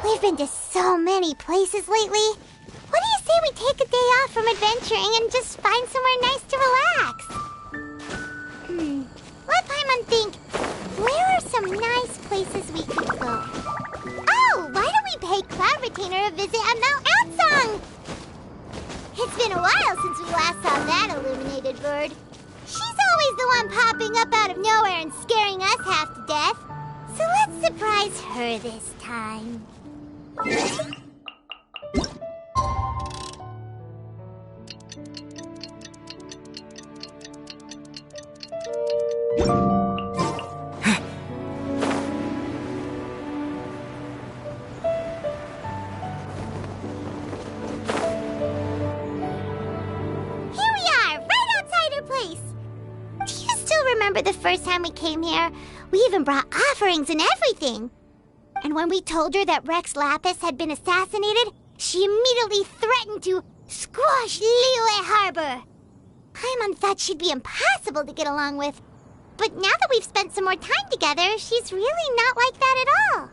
We've been to so many places lately. What do you say we take a day off from adventuring and just find somewhere nice to relax? Let Paimon think. Where are some nice places we could go? Oh, why don't we pay Cloud Retainer a visit at Mount Atsung? It's been a while since we last saw that illuminated bird. She's always the one popping up out of nowhere and scaring us half to death. So let's surprise her this time. The first time we came here, we even brought offerings and everything. And when we told her that Rex Lapis had been assassinated, she immediately threatened to squash Liyue Harbor. Paimon thought she'd be impossible to get along with. But now that we've spent some more time together, she's really not like that at all.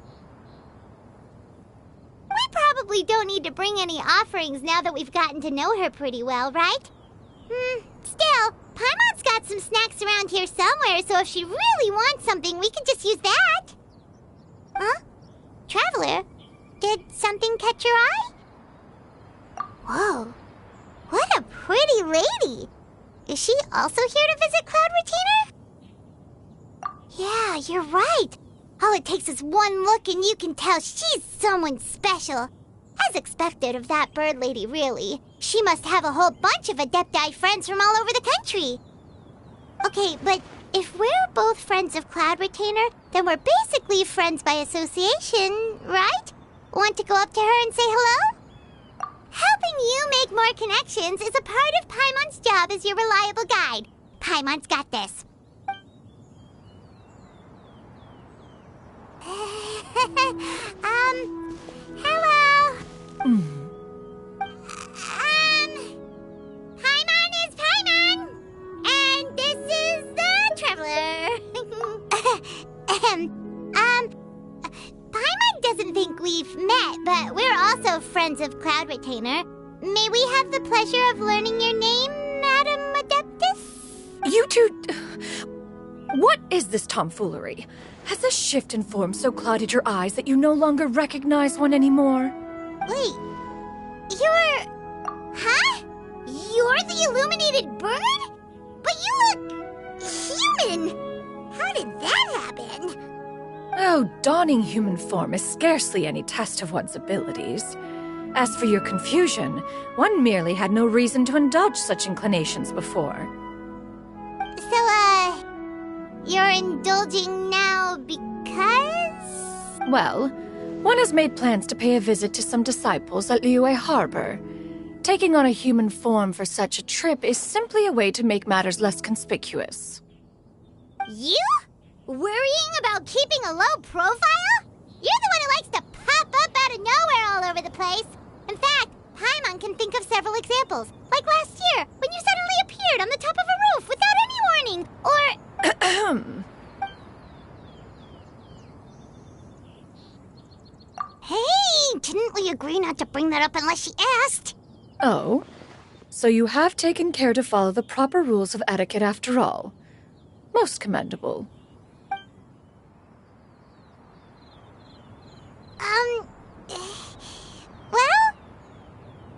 We probably don't need to bring any offerings now that we've gotten to know her pretty well, right? Still, Paimon's got some snacks around here somewhere, so if she really wants something, we can just use that. Huh? Traveler, did something catch your eye? Whoa, what a pretty lady. Is she also here to visit Cloud Retainer? Yeah, you're right. All it takes is one look and you can tell she's someone special. As expected of that bird lady, really. She must have a whole bunch of Adepti friends from all over the country. Okay, but if we're both friends of Cloud Retainer, then we're basically friends by association, right? Want to go up to her and say hello? Helping you make more connections is a part of Paimon's job as your reliable guide. Paimon's got this. Hello? Paimon is Paimon! And this is the Traveler. Paimon doesn't think we've met, but we're also friends of Cloud Retainer. May we have the pleasure of learning your name, Madam Adeptus? You two... What is this tomfoolery? Has this shift in form so clouded your eyes that you no longer recognize one anymore? Wait, you're... Huh? You're the illuminated bird? But you look... human! How did that happen? Oh, donning human form is scarcely any test of one's abilities. As for your confusion, one merely had no reason to indulge such inclinations before. So, you're indulging now because? Well, one has made plans to pay a visit to some disciples at Liyue Harbor. Taking on a human form for such a trip is simply a way to make matters less conspicuous. You? Worrying about keeping a low profile? You're the one who likes to pop up out of nowhere all over the place. In fact, Paimon can think of several examples. Like last year, when you suddenly appeared on the top of a roof without any warning. Or... Hey, didn't we agree not to bring that up unless she asked? Oh? So you have taken care to follow the proper rules of etiquette after all. Most commendable. Well,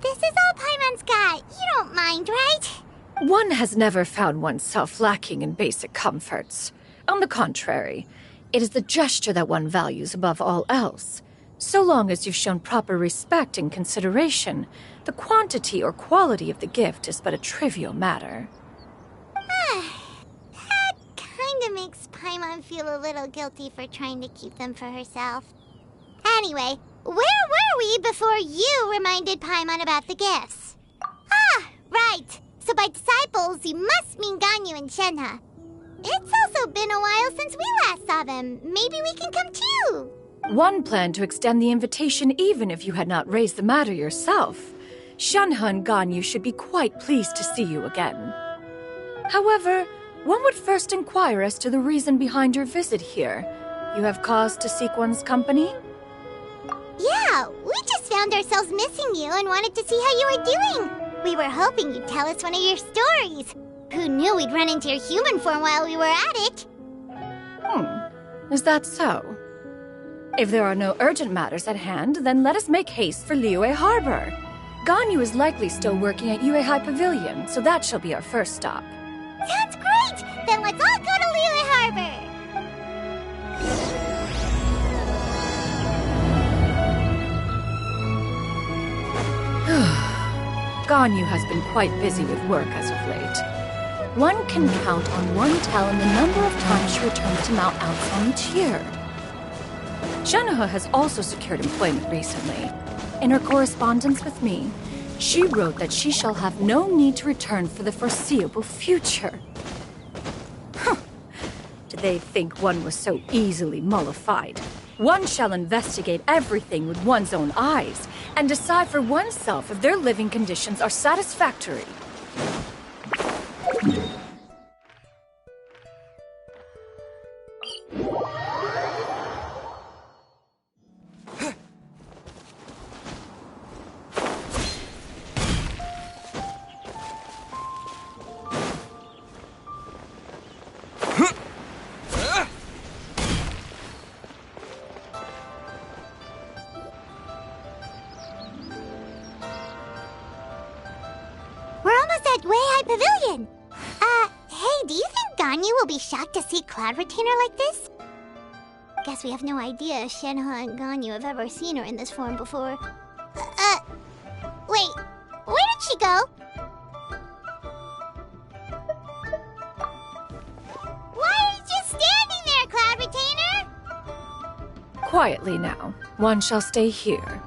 this is all Paimon's got. You don't mind, right? One has never found oneself lacking in basic comforts. On the contrary, it is the gesture that one values above all else. So long as you've shown proper respect and consideration, the quantity or quality of the gift is but a trivial matter. That kinda makes Paimon feel a little guilty for trying to keep them for herself. Anyway, where were we before you reminded Paimon about the gifts? Ah, right. So by disciples, you must mean Ganyu and Shenhe. It's also been a while since we last saw them. Maybe we can come too. One planned to extend the invitation even if you had not raised the matter yourself. Shenhe and Ganyu should be quite pleased to see you again. However, one would first inquire as to the reason behind your visit here. You have cause to seek one's company? Yeah, we just found ourselves missing you and wanted to see how you were doing. We were hoping you'd tell us one of your stories. Who knew we'd run into your human form while we were at it? Is that so? If there are no urgent matters at hand, then let us make haste for Liyue Harbor. Ganyu is likely still working at Yuehai Pavilion, so that shall be our first stop. Sounds great! Then let's all go to Liyue Harbor! Ganyu has been quite busy with work as of late. One can count on one telling the number of times she returns to Mount Alzhong-Tier. Shenhe has also secured employment recently. In her correspondence with me, she wrote that she shall have no need to return for the foreseeable future. Did they think one was so easily mollified? One shall investigate everything with one's own eyes and decide for oneself if their living conditions are satisfactory. We're almost at Yuehai Pavilion. Hey, do you think Ganyu will be shocked to see Cloud Retainer like this? Guess we have no idea if Shenhe and Ganyu have ever seen her in this form before. Wait, where did she go? Why are you just standing there, Cloud Retainer? Quietly now. One shall stay here.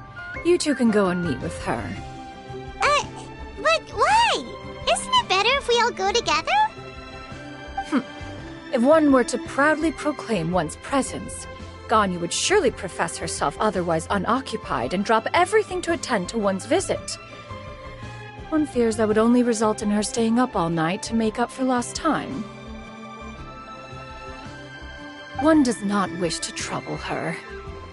You two can go and meet with her. But why? Isn't it better if we all go together? If one were to proudly proclaim one's presence, Ganyu would surely profess herself otherwise unoccupied and drop everything to attend to one's visit. One fears that would only result in her staying up all night to make up for lost time. One does not wish to trouble her.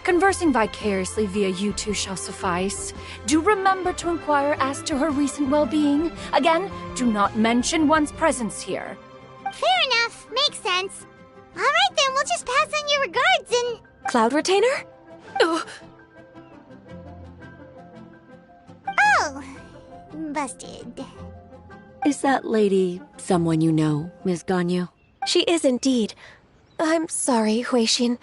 Conversing vicariously via you two shall suffice. Do remember to inquire as to her recent well-being. Again, do not mention one's presence here. Fair enough. Makes sense. All right, then. We'll just pass on your regards and... Cloud Retainer? Oh! Busted. Is that lady someone you know, Ms. Ganyu? She is indeed. I'm sorry, Huixin,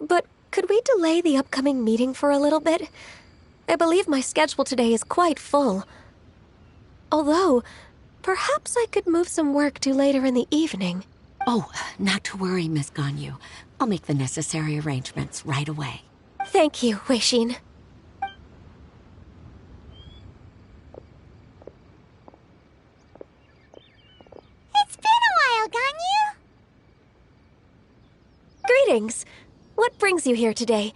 but could we delay the upcoming meeting for a little bit? I believe my schedule today is quite full. Although, perhaps I could move some work to later in the evening. Oh, not to worry, Miss Ganyu. I'll make the necessary arrangements right away. Thank you, Huixin. It's been a while, Ganyu. Greetings. What brings you here today?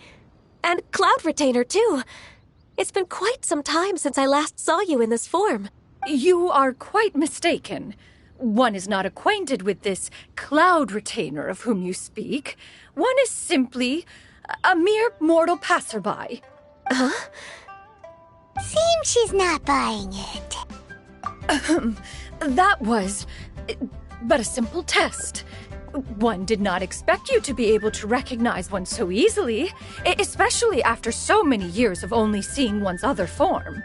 And Cloud Retainer, too. It's been quite some time since I last saw you in this form. You are quite mistaken. One is not acquainted with this Cloud Retainer of whom you speak. One is simply a mere mortal passerby. Huh? Seems she's not buying it. That was but a simple test. One did not expect you to be able to recognize one so easily, especially after so many years of only seeing one's other form.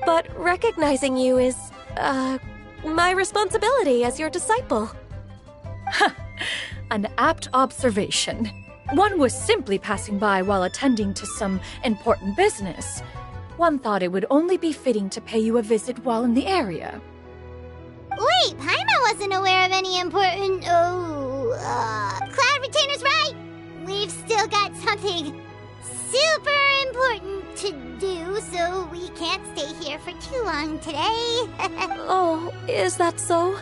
But recognizing you is, my responsibility as your disciple. An apt observation. One was simply passing by while attending to some important business. One thought it would only be fitting to pay you a visit while in the area. Wait, Paimon wasn't aware of any important... Cloud Retainer's right! We've still got something super important to do, so we can't stay here for too long today. Oh, is that so?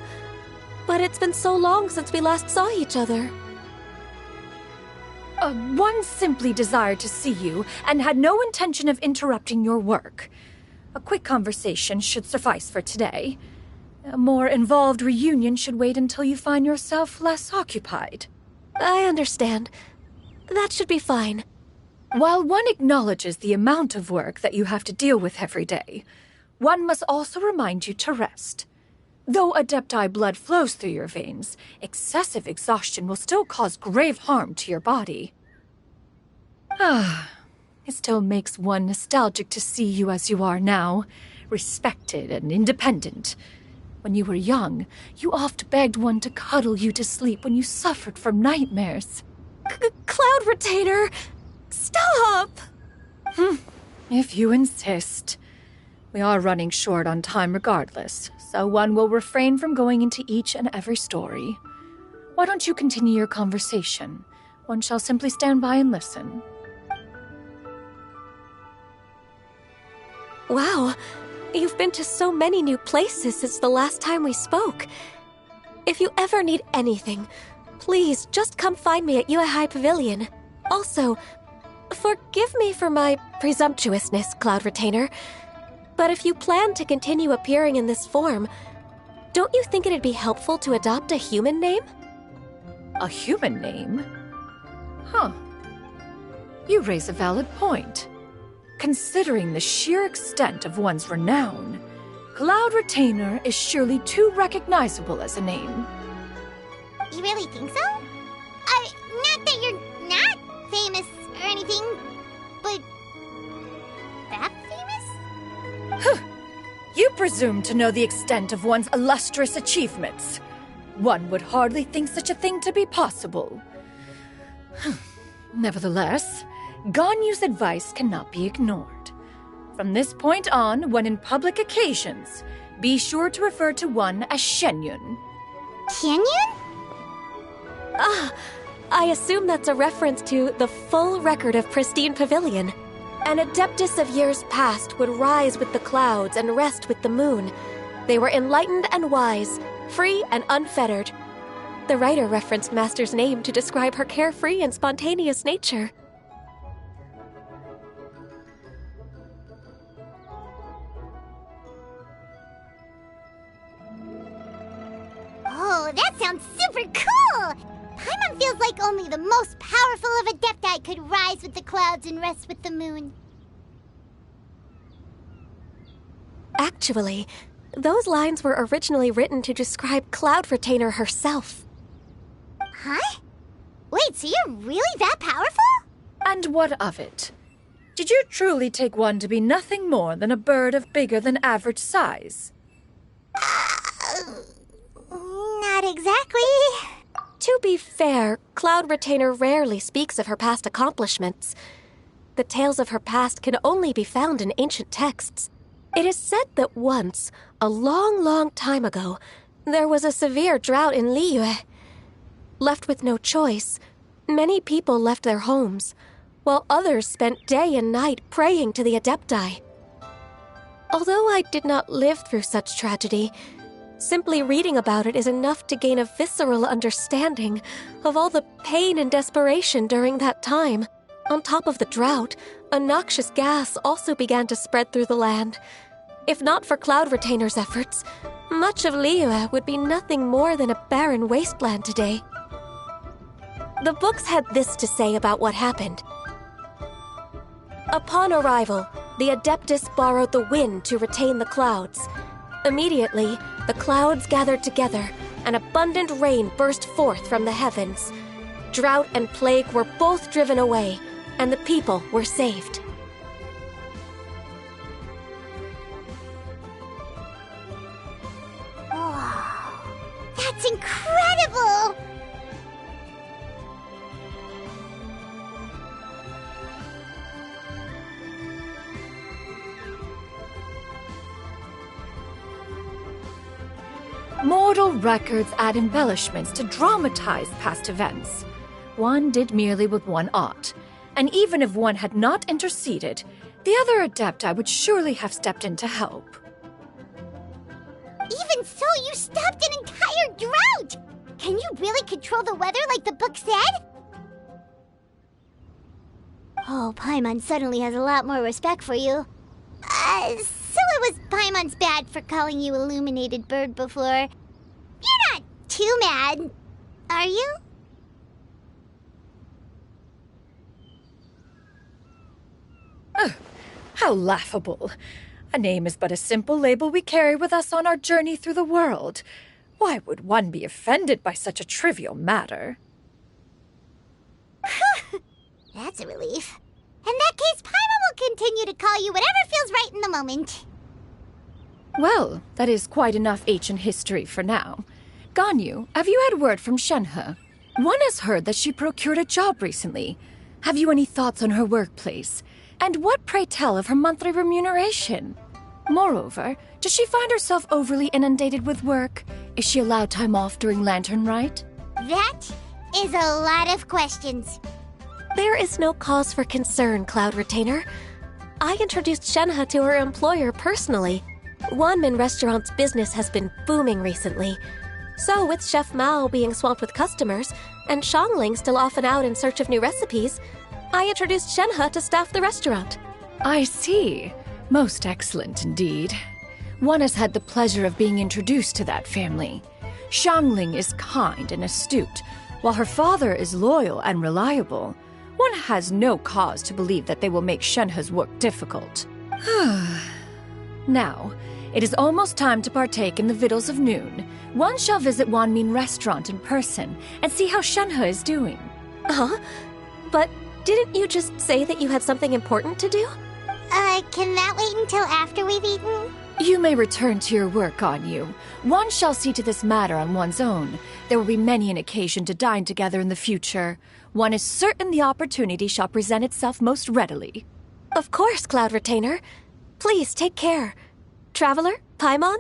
But it's been so long since we last saw each other. One simply desired to see you and had no intention of interrupting your work. A quick conversation should suffice for today. A more involved reunion should wait until you find yourself less occupied. I understand. That should be fine. While one acknowledges the amount of work that you have to deal with every day, one must also remind you to rest. Though Adepti blood flows through your veins, excessive exhaustion will still cause grave harm to your body. It still makes one nostalgic to see you as you are now, respected and independent. When you were young, you oft begged one to cuddle you to sleep when you suffered from nightmares. Cloud Retainer! Stop! If you insist. We are running short on time regardless, so one will refrain from going into each and every story. Why don't you continue your conversation? One shall simply stand by and listen. Wow, you've been to so many new places since the last time we spoke. If you ever need anything, please just come find me at Yuehai Pavilion. Also, forgive me for my presumptuousness, Cloud Retainer, but if you plan to continue appearing in this form, don't you think it'd be helpful to adopt a human name? A human name? Huh. You raise a valid point. Considering the sheer extent of one's renown, Cloud Retainer is surely too recognizable as a name. You really think so? Not that you're not famous or anything, but that famous? You presume to know the extent of one's illustrious achievements. One would hardly think such a thing to be possible. Nevertheless, Ganyu's advice cannot be ignored. From this point on, when in public occasions, be sure to refer to one as Shenyun. Tianyun? I assume that's a reference to the full record of Pristine Pavilion. An Adeptus of years past would rise with the clouds and rest with the moon. They were enlightened and wise, free and unfettered. The writer referenced Master's name to describe her carefree and spontaneous nature. Oh, that sounds super cool! Paimon feels like only the most powerful of Adepti could rise with the clouds and rest with the moon. Actually, those lines were originally written to describe Cloud Retainer herself. Huh? Wait, so you're really that powerful? And what of it? Did you truly take one to be nothing more than a bird of bigger than average size? Not exactly. To be fair, Cloud Retainer rarely speaks of her past accomplishments. The tales of her past can only be found in ancient texts. It is said that once, a long, long time ago, there was a severe drought in Liyue. Left with no choice, many people left their homes, while others spent day and night praying to the Adepti. Although I did not live through such tragedy, simply reading about it is enough to gain a visceral understanding of all the pain and desperation during that time. On top of the drought, a noxious gas also began to spread through the land. If not for Cloud Retainer's efforts, much of Liyue would be nothing more than a barren wasteland today. The books had this to say about what happened. Upon arrival, the Adeptus borrowed the wind to retain the clouds. Immediately, the clouds gathered together, and abundant rain burst forth from the heavens. Drought and plague were both driven away, and the people were saved. Wow, that's incredible! Mortal records add embellishments to dramatize past events. One did merely what one ought, and even if one had not interceded, the other Adepti would surely have stepped in to help. Even so, you stopped an entire drought! Can you really control the weather like the book said? Oh, Paimon suddenly has a lot more respect for you. So it was Paimon's bad for calling you Illuminated Bird before. You're not too mad, are you? How laughable. A name is but a simple label we carry with us on our journey through the world. Why would one be offended by such a trivial matter? That's a relief. In that case, Paimon will continue to call you whatever feels right in the moment. Well, that is quite enough ancient history for now. Ganyu, have you had word from Shenhe? One has heard that she procured a job recently. Have you any thoughts on her workplace? And what, pray tell, of her monthly remuneration? Moreover, does she find herself overly inundated with work? Is she allowed time off during Lantern Rite? That is a lot of questions. There is no cause for concern, Cloud Retainer. I introduced Shenhe to her employer personally. Wanmin Restaurant's business has been booming recently. So, with Chef Mao being swamped with customers, and Xiangling still off and out in search of new recipes, I introduced Shenhe to staff the restaurant. I see. Most excellent indeed. One has had the pleasure of being introduced to that family. Xiangling is kind and astute, while her father is loyal and reliable. One has no cause to believe that they will make Shenhe's work difficult. Now, it is almost time to partake in the victuals of noon. One shall visit Wanmin Restaurant in person and see how Shenhe is doing. Huh? But didn't you just say that you had something important to do? Can that wait until after we've eaten? You may return to your work, Ganyu. One shall see to this matter on one's own. There will be many an occasion to dine together in the future. One is certain the opportunity shall present itself most readily. Of course, Cloud Retainer. Please take care. Traveler, Paimon,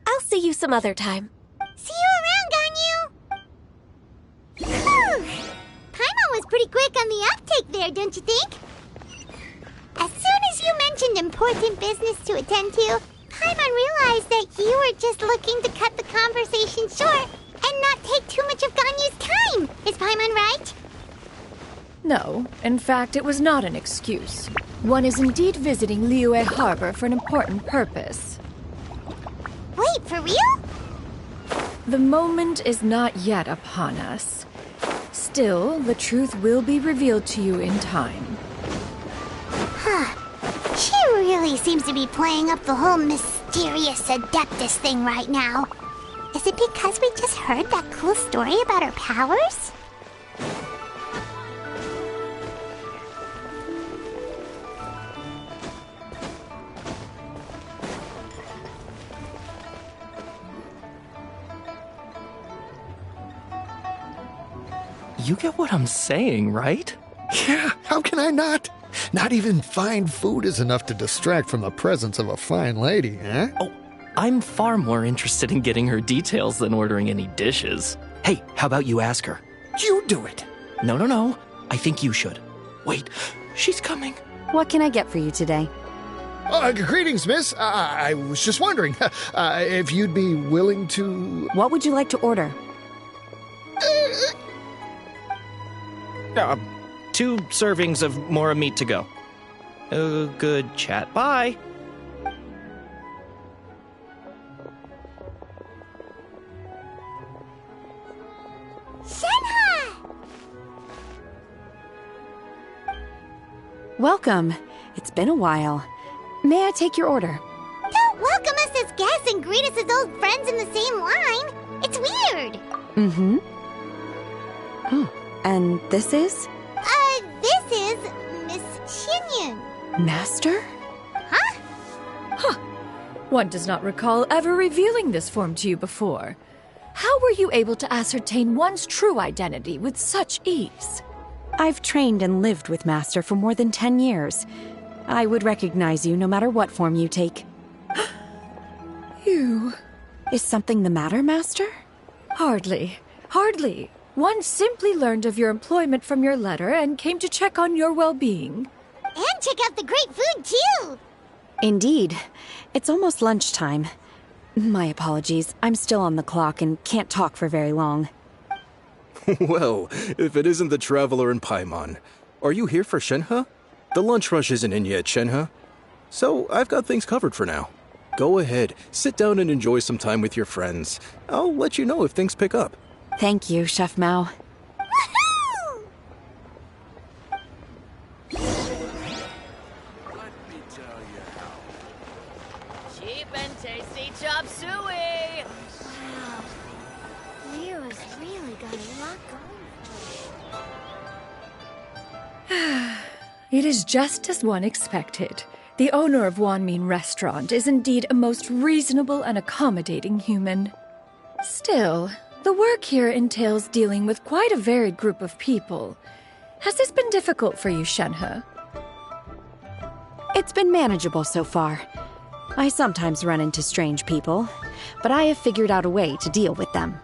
I'll see you some other time. See you around, Ganyu! Whew. Paimon was pretty quick on the uptake there, don't you think? As soon as you mentioned important business to attend to, Paimon realized that you were just looking to cut the conversation short and not take too much of Ganyu's time. Is Paimon right? No, in fact, it was not an excuse. One is indeed visiting Liyue Harbor for an important purpose. Wait, for real? The moment is not yet upon us. Still, the truth will be revealed to you in time. She really seems to be playing up the whole mysterious Adeptus thing right now. Is it because we just heard that cool story about her powers? You get what I'm saying, right? Yeah, how can I not? Not even fine food is enough to distract from the presence of a fine lady, eh? Oh, I'm far more interested in getting her details than ordering any dishes. Hey, how about you ask her? You do it! No. I think you should. Wait, she's coming. What can I get for you today? Greetings, miss. I was just wondering if you'd be willing to... What would you like to order? 2 servings of Mora meat to go. Good chat. Bye. Shenhe! Welcome. It's been a while. May I take your order? Don't welcome us as guests and greet us as old friends in the same line. It's weird. Mm-hmm. Oh, and this is? This is Miss Xinyun. Master? Huh? One does not recall ever revealing this form to you before. How were you able to ascertain one's true identity with such ease? I've trained and lived with Master for more than 10 years. I would recognize you no matter what form you take. You... Is something the matter, Master? Hardly. Hardly. One simply learned of your employment from your letter and came to check on your well-being. And check out the great food, too! Indeed. It's almost lunchtime. My apologies. I'm still on the clock and can't talk for very long. Well, if it isn't the Traveler in Paimon. Are you here for Shenhe? The lunch rush isn't in yet, Shenhe. So, I've got things covered for now. Go ahead, sit down and enjoy some time with your friends. I'll let you know if things pick up. Thank you, Chef Mao. Woohoo! Cheap and tasty chop suey! Wow. Lyra's really got a lot going. It is just as one expected. The owner of Wanmin Restaurant is indeed a most reasonable and accommodating human. Still, the work here entails dealing with quite a varied group of people. Has this been difficult for you, Shenhe? It's been manageable so far. I sometimes run into strange people, but I have figured out a way to deal with them.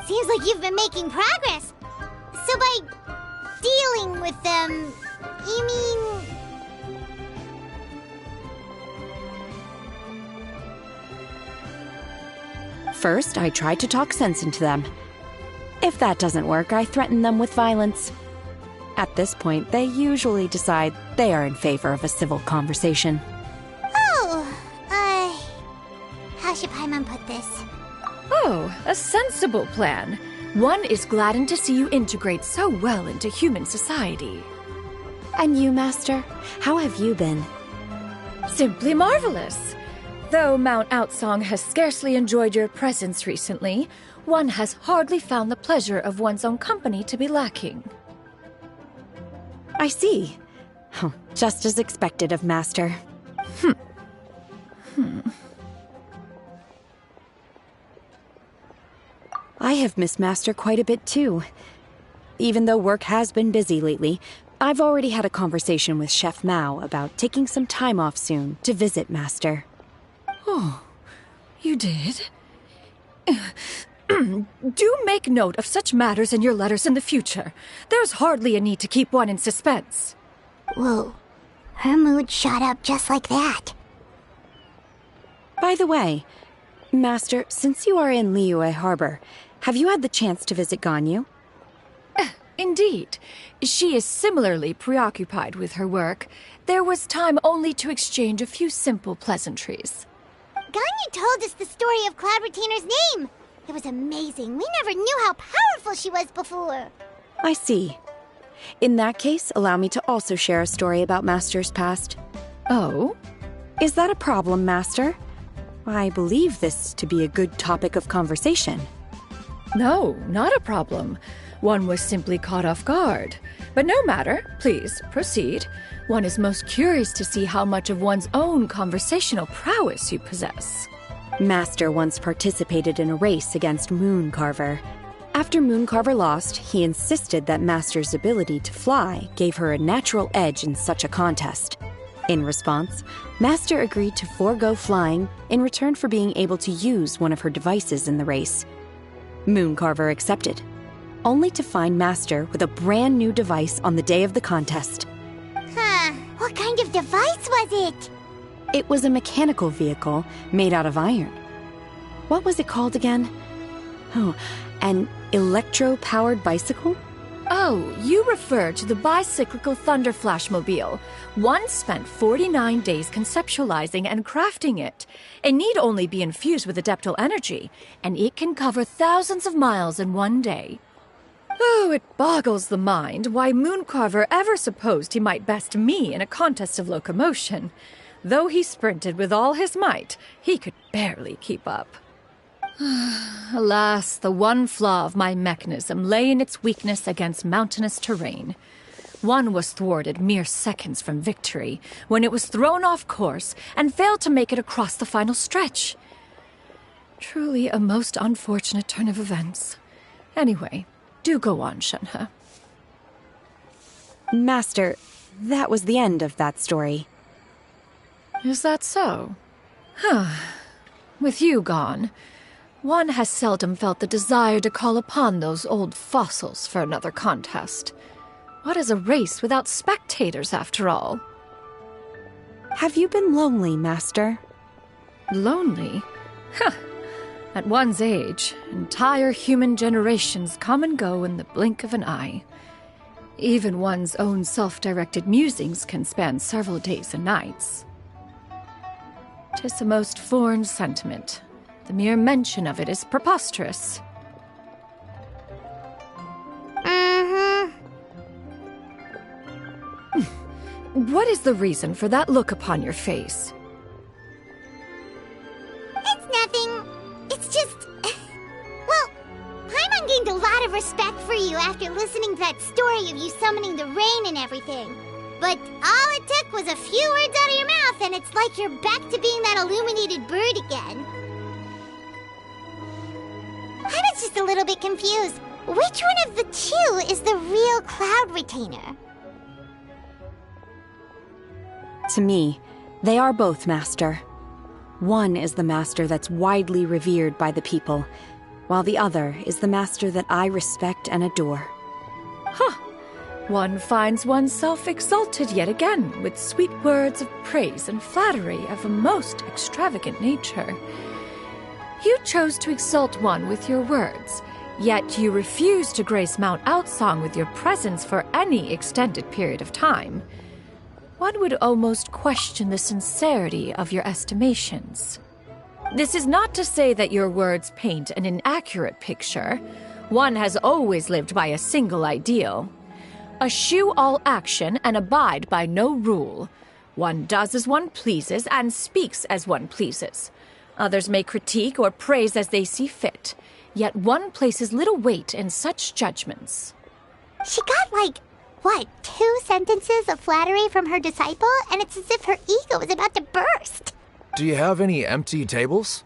Seems like you've been making progress. So by dealing with them, you mean... First, I try to talk sense into them. If that doesn't work, I threaten them with violence. At this point, they usually decide they are in favor of a civil conversation. How should Paimon put this? Oh, a sensible plan. One is gladdened to see you integrate so well into human society. And you, Master? How have you been? Simply marvelous. Though Mount Outsong has scarcely enjoyed your presence recently, one has hardly found the pleasure of one's own company to be lacking. I see. Oh, just as expected of Master. I have missed Master quite a bit too. Even though work has been busy lately, I've already had a conversation with Chef Mao about taking some time off soon to visit Master. Oh, you did? Do make note of such matters in your letters in the future. There's hardly a need to keep one in suspense. Whoa. Her mood shot up just like that. By the way, Master, since you are in Liyue Harbor, have you had the chance to visit Ganyu? Indeed. She is similarly preoccupied with her work. There was time only to exchange a few simple pleasantries. Ganyu told us the story of Cloud Retainer's name. It was amazing. We never knew how powerful she was before. I see. In that case, allow me to also share a story about Master's past. Oh? Is that a problem, Master? I believe this to be a good topic of conversation. No, not a problem. One was simply caught off guard. But no matter. Please, proceed. One is most curious to see how much of one's own conversational prowess you possess. Master once participated in a race against Mooncarver. After Mooncarver lost, he insisted that Master's ability to fly gave her a natural edge in such a contest. In response, Master agreed to forego flying in return for being able to use one of her devices in the race. Mooncarver accepted, only to find Master with a brand new device on the day of the contest. Huh. What kind of device was it? It was a mechanical vehicle made out of iron. What was it called again? Oh, an electro-powered bicycle? Oh, you refer to the bicyclical Thunder Flashmobile. One spent 49 days conceptualizing and crafting it. It need only be infused with adeptal energy, and it can cover thousands of miles in one day. Oh, it boggles the mind why Mooncarver ever supposed he might best me in a contest of locomotion. Though he sprinted with all his might, he could barely keep up. Alas, the one flaw of my mechanism lay in its weakness against mountainous terrain. One was thwarted mere seconds from victory, when it was thrown off course and failed to make it across the final stretch. Truly a most unfortunate turn of events. Anyway, do go on, Shenhe. Master, that was the end of that story. Is that so? with you gone, one has seldom felt the desire to call upon those old fossils for another contest. What is a race without spectators, after all? Have you been lonely, Master? Lonely? Huh. At one's age, entire human generations come and go in the blink of an eye. Even one's own self-directed musings can span several days and nights. 'Tis a most foreign sentiment. The mere mention of it is preposterous. What is the reason for that look upon your face? It's nothing. It's just... Well, Paimon gained a lot of respect for you after listening to that story of you summoning the rain and everything. But all it took was a few words out of your mouth, and it's like you're back to being that illuminated bird again. I was just a little bit confused. Which one of the two is the real Cloud Retainer? To me, they are both, Master. One is the Master that's widely revered by the people, while the other is the Master that I respect and adore. Huh. One finds oneself exalted yet again with sweet words of praise and flattery of a most extravagant nature. You chose to exalt one with your words, yet you refuse to grace Mount Outsong with your presence for any extended period of time. One would almost question the sincerity of your estimations. This is not to say that your words paint an inaccurate picture. One has always lived by a single ideal. Eschew all action and abide by no rule. One does as one pleases and speaks as one pleases. Others may critique or praise as they see fit, yet one places little weight in such judgments. She got, 2 sentences of flattery from her disciple, and it's as if her ego is about to burst. Do you have any empty tables?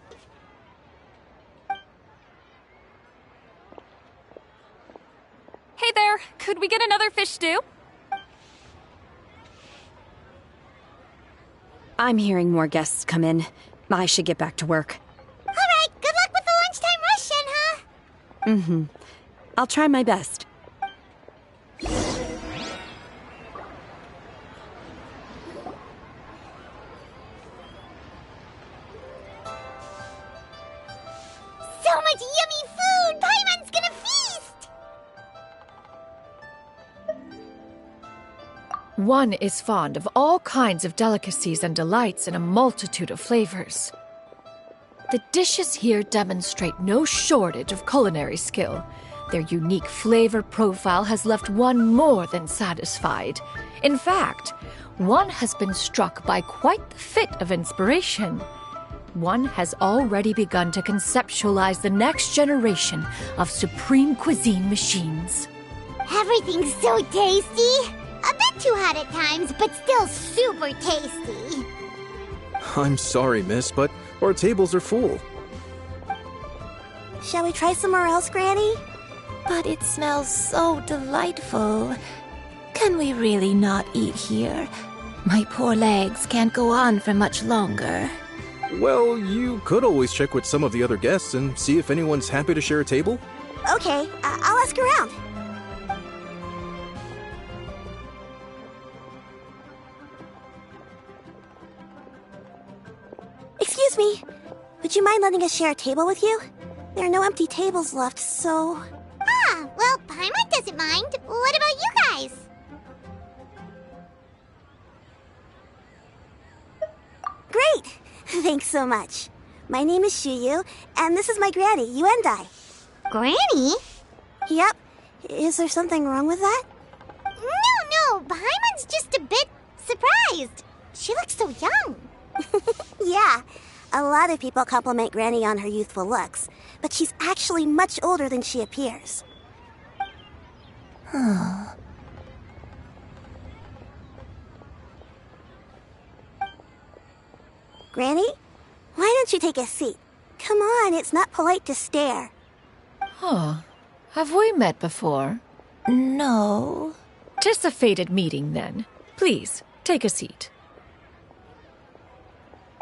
Hey there, could we get another fish stew? I'm hearing more guests come in. I should get back to work. All right, good luck with the lunchtime rush, Shenhe. Mm-hmm. I'll try my best. So much yummy food! Paimon's gonna feast! One is fond of all kinds of delicacies and delights in a multitude of flavors. The dishes here demonstrate no shortage of culinary skill. Their unique flavor profile has left one more than satisfied. In fact, one has been struck by quite the fit of inspiration. One has already begun to conceptualize the next generation of supreme cuisine machines. Everything's so tasty! A bit too hot at times, but still super tasty. I'm sorry, miss, but our tables are full. Shall we try somewhere else, Granny? But it smells so delightful. Can we really not eat here? My poor legs can't go on for much longer. Well, you could always check with some of the other guests and see if anyone's happy to share a table. Okay, I'll ask around. Excuse me. Would you mind letting us share a table with you? There are no empty tables left, so... Ah, well, Paimon doesn't mind. What about you guys? Great! Thanks so much. My name is Shuyu, and this is my granny, Yuendai. Granny? Yep. Is there something wrong with that? No. Paimon's just a bit surprised. She looks so young. Yeah. A lot of people compliment Granny on her youthful looks, but she's actually much older than she appears. Granny? Why don't you take a seat? Come on, it's not polite to stare. Huh. Have we met before? No. 'Tis a fated meeting, then. Please, take a seat.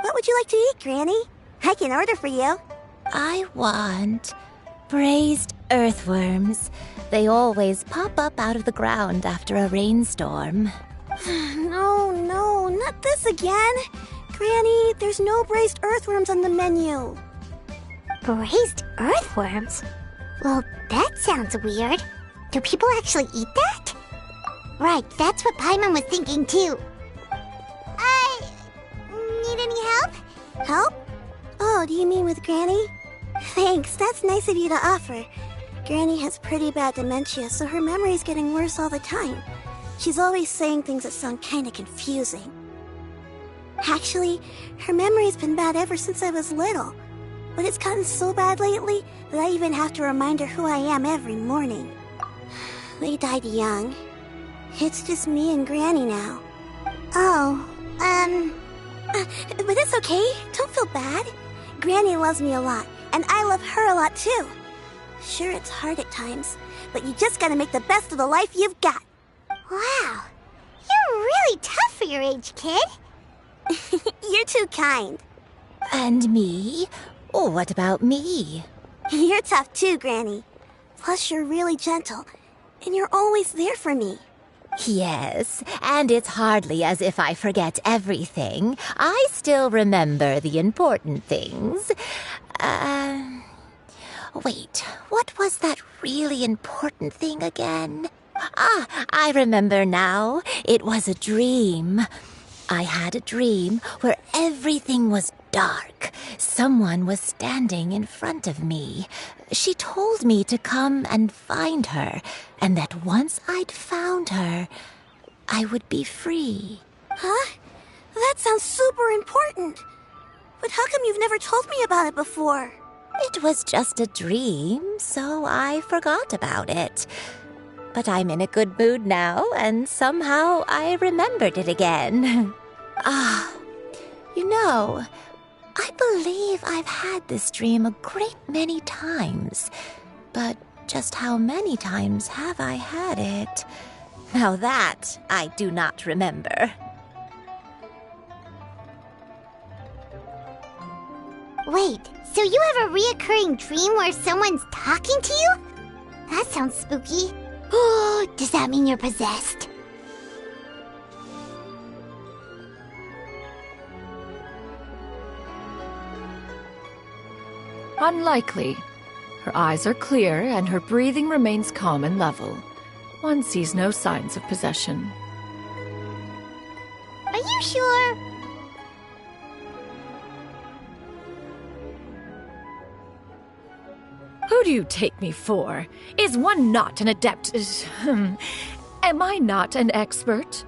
What would you like to eat, Granny? I can order for you. I want braised earthworms. They always pop up out of the ground after a rainstorm. No, not this again. Granny, there's no braised earthworms on the menu. Braised earthworms? Well, that sounds weird. Do people actually eat that? Right, that's what Paimon was thinking too. Need any help? Help? Oh, do you mean with Granny? Thanks, that's nice of you to offer. Granny has pretty bad dementia, so her memory's getting worse all the time. She's always saying things that sound kinda confusing. Actually, her memory's been bad ever since I was little. But it's gotten so bad lately that I even have to remind her who I am every morning. They died young. It's just me and Granny now. But it's okay. Don't feel bad. Granny loves me a lot, and I love her a lot too. Sure, it's hard at times, but you just gotta make the best of the life you've got. Wow, you're really tough for your age, kid. You're too kind. And me? Oh, what about me? You're tough too, Granny. Plus, you're really gentle, and you're always there for me. Yes, and it's hardly as if I forget everything. I still remember the important things. Wait, what was that really important thing again? I remember now. It was a dream. I had a dream where everything was dark. Someone was standing in front of me. She told me to come and find her, and that once I'd found her, I would be free. Huh? That sounds super important. But how come you've never told me about it before? It was just a dream, so I forgot about it. But I'm in a good mood now, and somehow I remembered it again. You know, I believe I've had this dream a great many times. But just how many times have I had it? Now that I do not remember. Wait, so you have a reoccurring dream where someone's talking to you? That sounds spooky. Oh, does that mean you're possessed? Unlikely. Her eyes are clear and her breathing remains calm and level. One sees no signs of possession. Are you sure? Who do you take me for? Is one not an adept? Am I not an expert?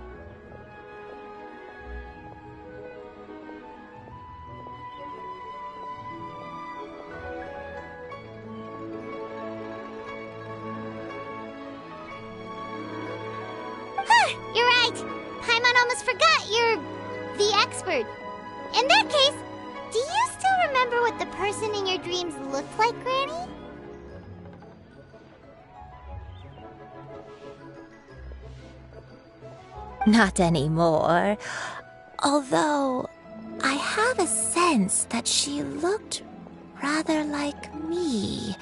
You're right. Paimon almost forgot you're the expert. In that case, do you still remember what the person in your dreams looked like, Granny? Not anymore. Although, I have a sense that she looked rather like me.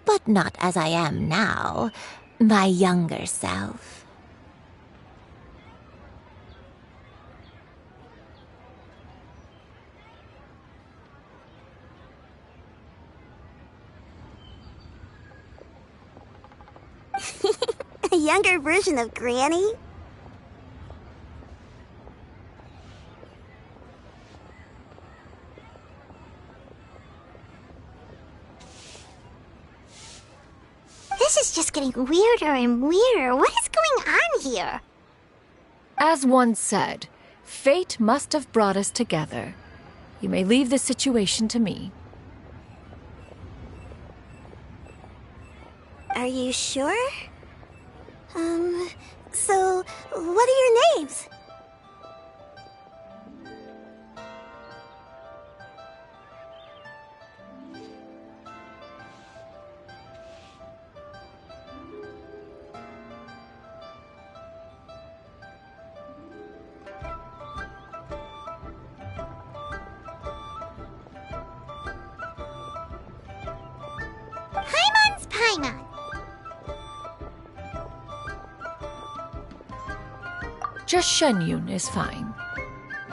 But not as I am now. My younger self. A younger version of Granny? This is just getting weirder and weirder. What is going on here? As one said, fate must have brought us together. You may leave the situation to me. Are you sure? So, what are your names? Just Shen Yun is fine.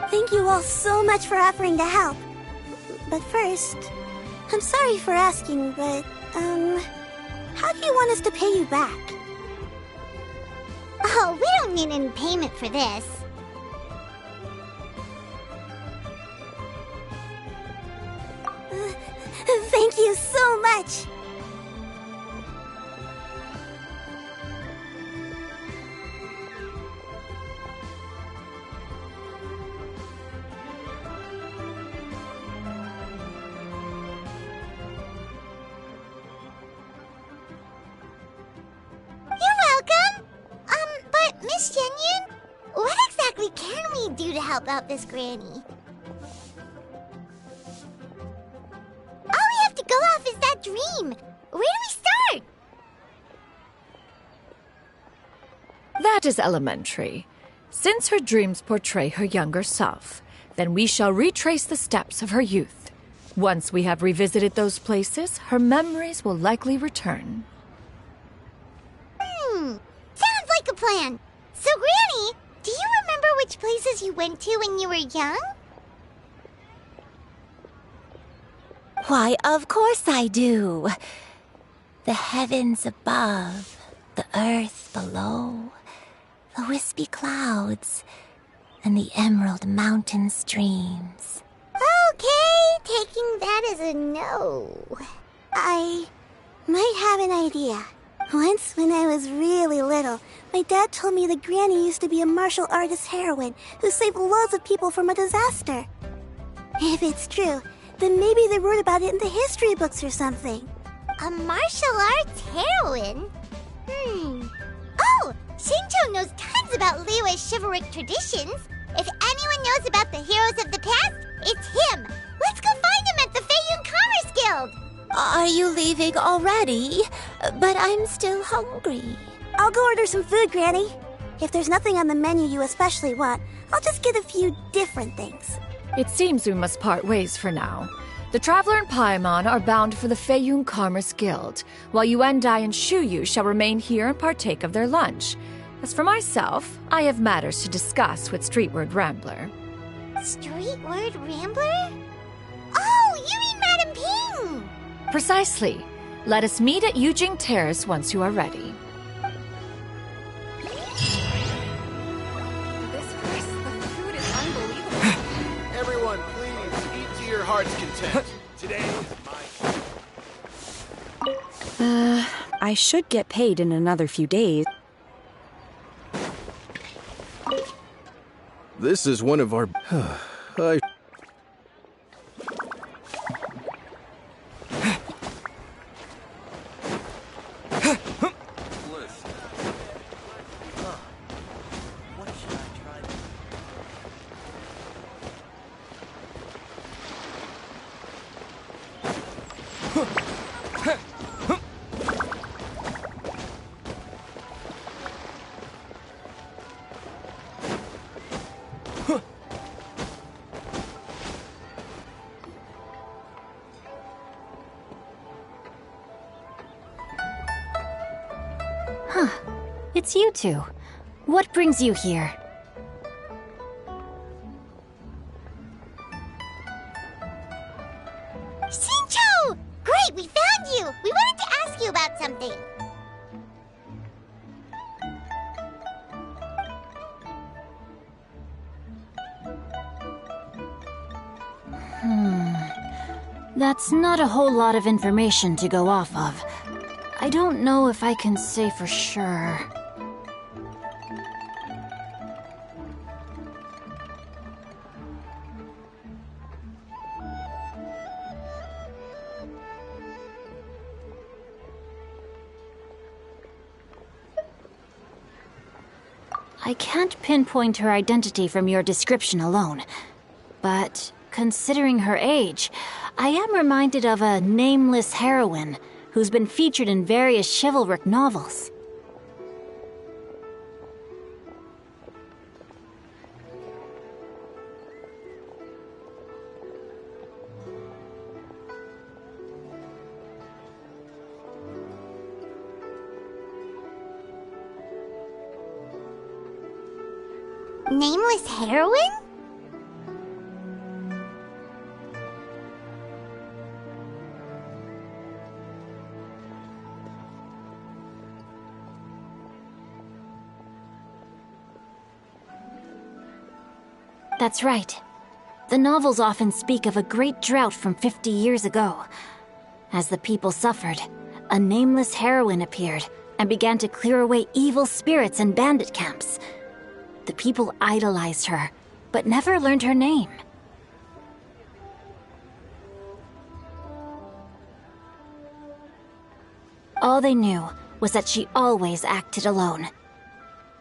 Thank you all so much for offering to help. But first, I'm sorry for asking, but, how do you want us to pay you back? Oh, we don't need any payment for this. Thank you so much! But Miss Shen Yun, what exactly can we do to help out this granny? All we have to go off is that dream. Where do we start? That is elementary. Since her dreams portray her younger self, then we shall retrace the steps of her youth. Once we have revisited those places, her memories will likely return. Sounds like a plan. So, Granny, do you remember which places you went to when you were young? Why, of course I do. The heavens above, the earth below, the wispy clouds, and the emerald mountain streams. Okay, taking that as a no. I might have an idea. Once, when I was really little, my dad told me that Granny used to be a martial artist heroine who saved loads of people from a disaster. If it's true, then maybe they wrote about it in the history books or something. A martial arts heroine? Oh, Xingqiu knows tons about Liyue's chivalric traditions. If anyone knows about the heroes of the past, it's him. Let's go find him at the Feiyun Commerce Guild. Are you leaving already? But I'm still hungry. I'll go order some food, Granny. If there's nothing on the menu you especially want, I'll just get a few different things. It seems we must part ways for now. The Traveler and Paimon are bound for the Feiyun Commerce Guild, while Yuendai and Shuyu shall remain here and partake of their lunch. As for myself, I have matters to discuss with Streetward Rambler. Streetward Rambler? Oh, you mean Madame Ping! Precisely. Let us meet at Yujing Terrace once you are ready. This place, the food is unbelievable. Everyone, please, eat to your heart's content. Today is my... I should get paid in another few days. This is one of our... I... It's you two. What brings you here? Xingqiu! Great, we found you! We wanted to ask you about something. That's not a whole lot of information to go off of. I don't know if I can say for sure. I can't pinpoint her identity from your description alone, but considering her age, I am reminded of a nameless heroine who's been featured in various chivalric novels. Nameless heroine? That's right. The novels often speak of a great drought from 50 years ago. As the people suffered, a nameless heroine appeared and began to clear away evil spirits and bandit camps. The people idolized her, but never learned her name. All they knew was that she always acted alone.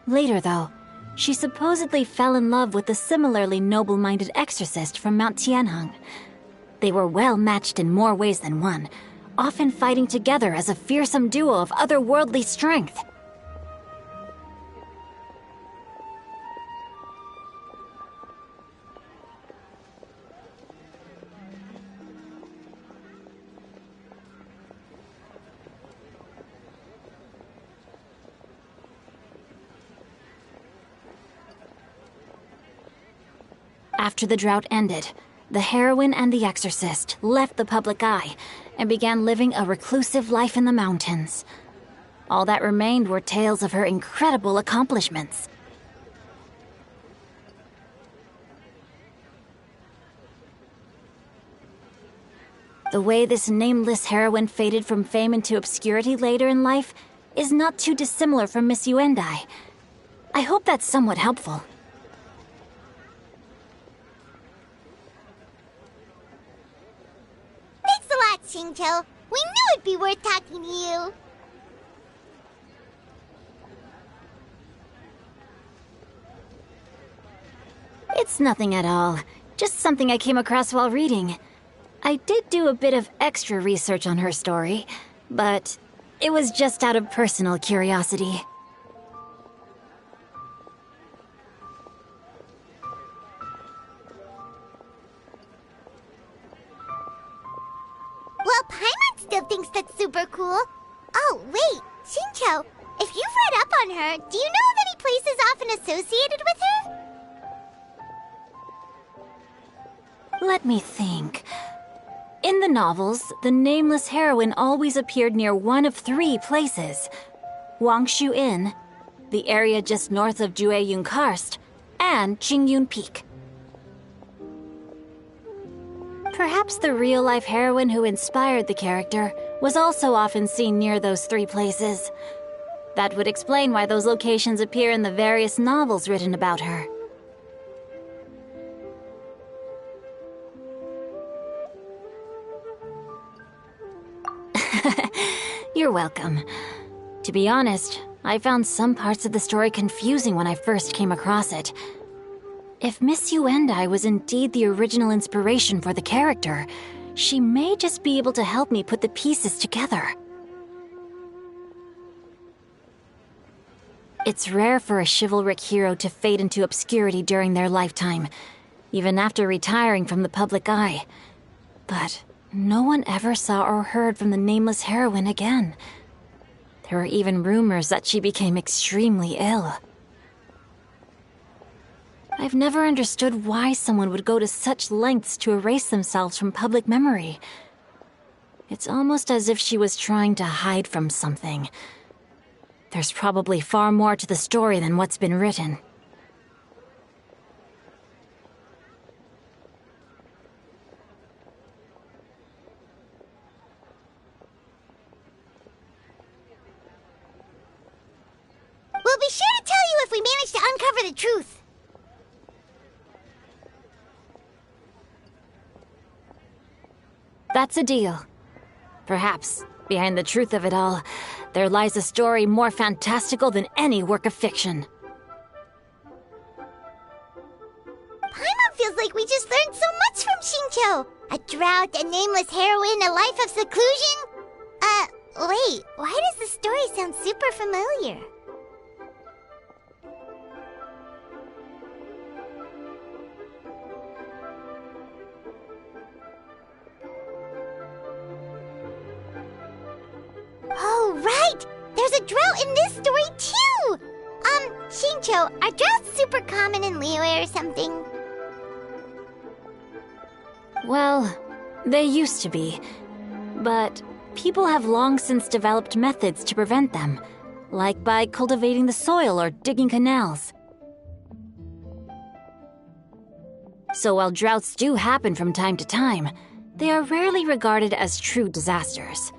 Later, though, she supposedly fell in love with a similarly noble-minded exorcist from Mount Tianheng. They were well matched in more ways than one, often fighting together as a fearsome duo of otherworldly strength. After the drought ended, the heroine and the exorcist left the public eye and began living a reclusive life in the mountains. All that remained were tales of her incredible accomplishments. The way this nameless heroine faded from fame into obscurity later in life is not too dissimilar from Miss Yuendai. I hope that's somewhat helpful. Thanks a lot, Xingqiu. We knew it'd be worth talking to you. It's nothing at all. Just something I came across while reading. I did do a bit of extra research on her story, but it was just out of personal curiosity. Well, Paimon still thinks that's super cool. Oh, wait, Xingqiu, if you've read up on her, do you know of any places often associated with her? Let me think. In the novels, the nameless heroine always appeared near one of three places: Wangshu Inn, the area just north of Jueyun Karst, and Qingyun Peak. Perhaps the real-life heroine who inspired the character was also often seen near those three places. That would explain why those locations appear in the various novels written about her. You're welcome. To be honest, I found some parts of the story confusing when I first came across it. If Miss Yuendai was indeed the original inspiration for the character, she may just be able to help me put the pieces together. It's rare for a chivalric hero to fade into obscurity during their lifetime, even after retiring from the public eye. But no one ever saw or heard from the nameless heroine again. There were even rumors that she became extremely ill. I've never understood why someone would go to such lengths to erase themselves from public memory. It's almost as if she was trying to hide from something. There's probably far more to the story than what's been written. We'll be sure to tell you if we manage to uncover the truth. That's a deal. Perhaps, behind the truth of it all, there lies a story more fantastical than any work of fiction. Paimon feels like we just learned so much from Xingqiu. A drought, a nameless heroine, a life of seclusion. Wait, why does the story sound super familiar? Oh, right! There's a drought in this story, too! Xingqiu, are droughts super common in Liyue or something? Well, they used to be. But people have long since developed methods to prevent them, like by cultivating the soil or digging canals. So while droughts do happen from time to time, they are rarely regarded as true disasters.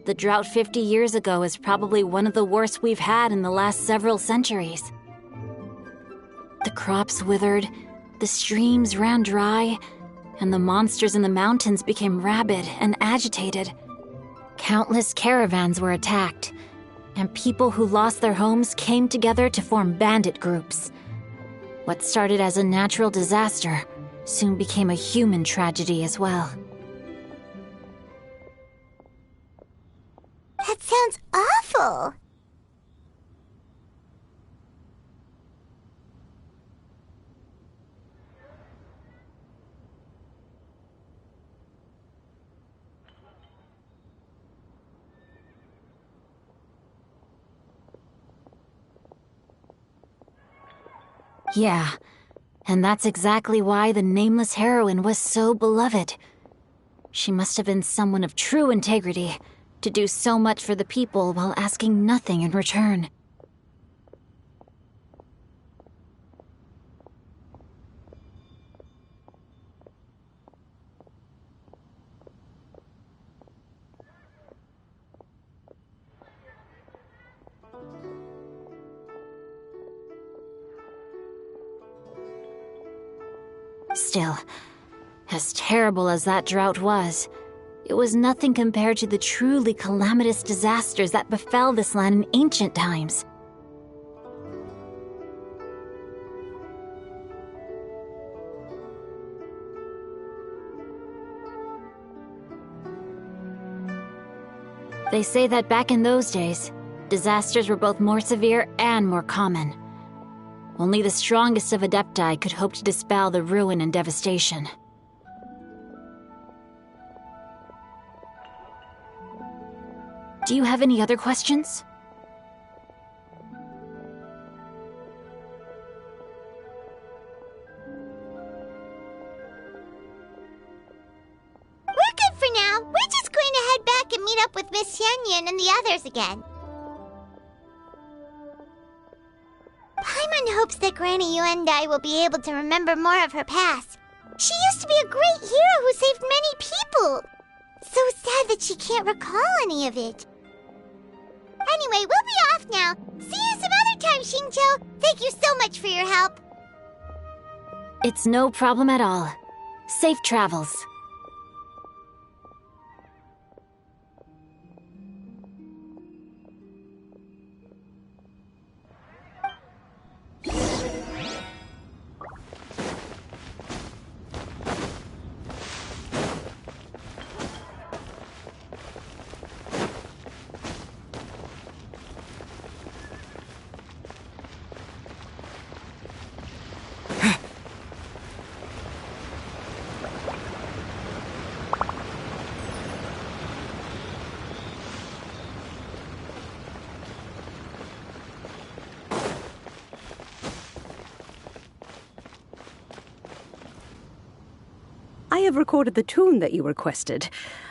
The drought 50 years ago is probably one of the worst we've had in the last several centuries. The crops withered, the streams ran dry, and the monsters in the mountains became rabid and agitated. Countless caravans were attacked, and people who lost their homes came together to form bandit groups. What started as a natural disaster soon became a human tragedy as well. That sounds awful. Yeah, and that's exactly why the nameless heroine was so beloved. She must have been someone of true integrity, to do so much for the people while asking nothing in return. Still, as terrible as that drought was, it was nothing compared to the truly calamitous disasters that befell this land in ancient times. They say that back in those days, disasters were both more severe and more common. Only the strongest of Adepti could hope to dispel the ruin and devastation. Do you have any other questions? We're good for now. We're just going to head back and meet up with Miss Xianyan and the others again. Paimon hopes that Granny Yuendai will be able to remember more of her past. She used to be a great hero who saved many people. So sad that she can't recall any of it. Anyway, we'll be off now. See you some other time, Xingqiu. Thank you so much for your help. It's no problem at all. Safe travels. I have recorded the tune that you requested.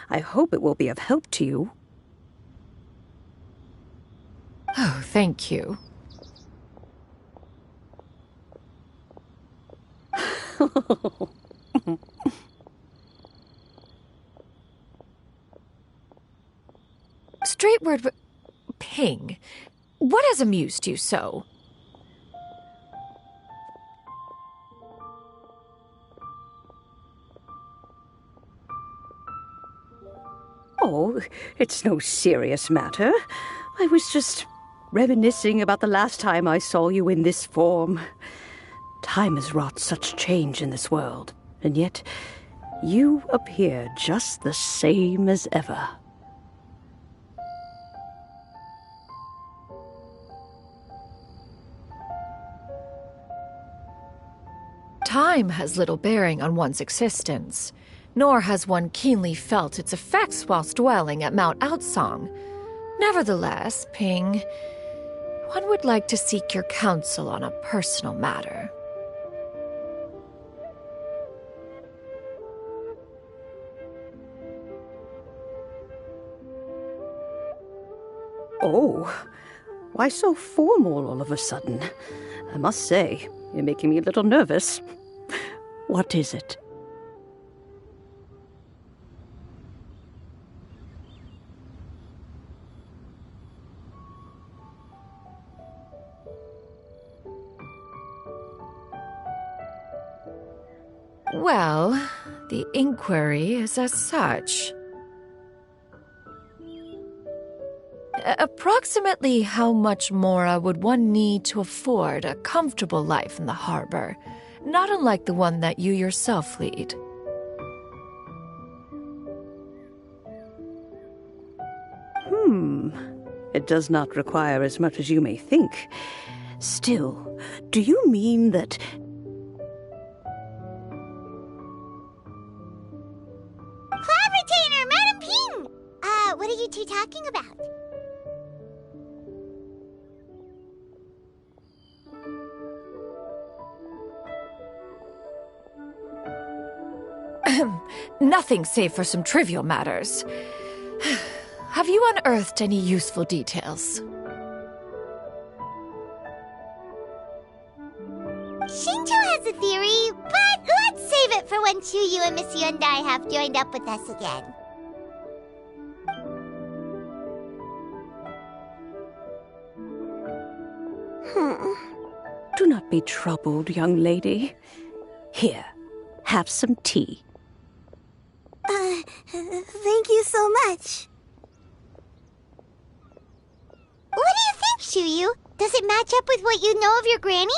I hope it will be of help to you. Oh, thank you. Straightward, Ping, what has amused you so? Oh, it's no serious matter. I was just reminiscing about the last time I saw you in this form. Time has wrought such change in this world, and yet you appear just the same as ever. Time has little bearing on one's existence, nor has one keenly felt its effects whilst dwelling at Mount Aocang. Nevertheless, Ping, One would like to seek your counsel on a personal matter. Oh, why so formal all of a sudden? I must say, you're making me a little nervous. What is it? Well, the inquiry is as such. Approximately how much more would one need to afford a comfortable life in the harbor, not unlike the one that you yourself lead? It does not require as much as you may think. Still, do you mean that... Cloud Retainer, Madam Ping! What are you two talking about? Nothing save for some trivial matters. Have you unearthed any useful details? Shinjo has a theory, but let's save it for when Chuyu and Miss Yundai have joined up with us again. Do not be troubled, young lady. Here, have some tea. Thank you so much. What do you think, Chuyu? Does it match up with what you know of your granny?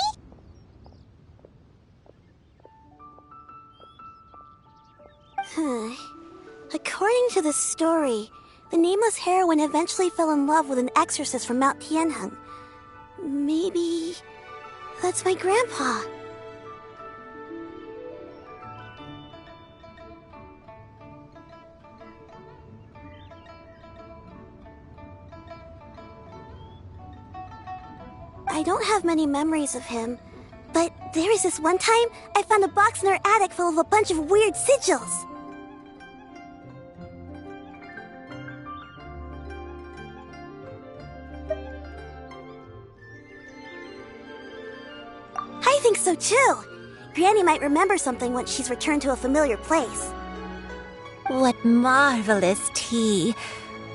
According to the story, the nameless heroine eventually fell in love with an exorcist from Mount Tianheng. Maybe that's my grandpa. I don't have many memories of him, but there was this one time I found a box in our attic full of a bunch of weird sigils. I think so too. Granny might remember something once she's returned to a familiar place. What marvelous tea.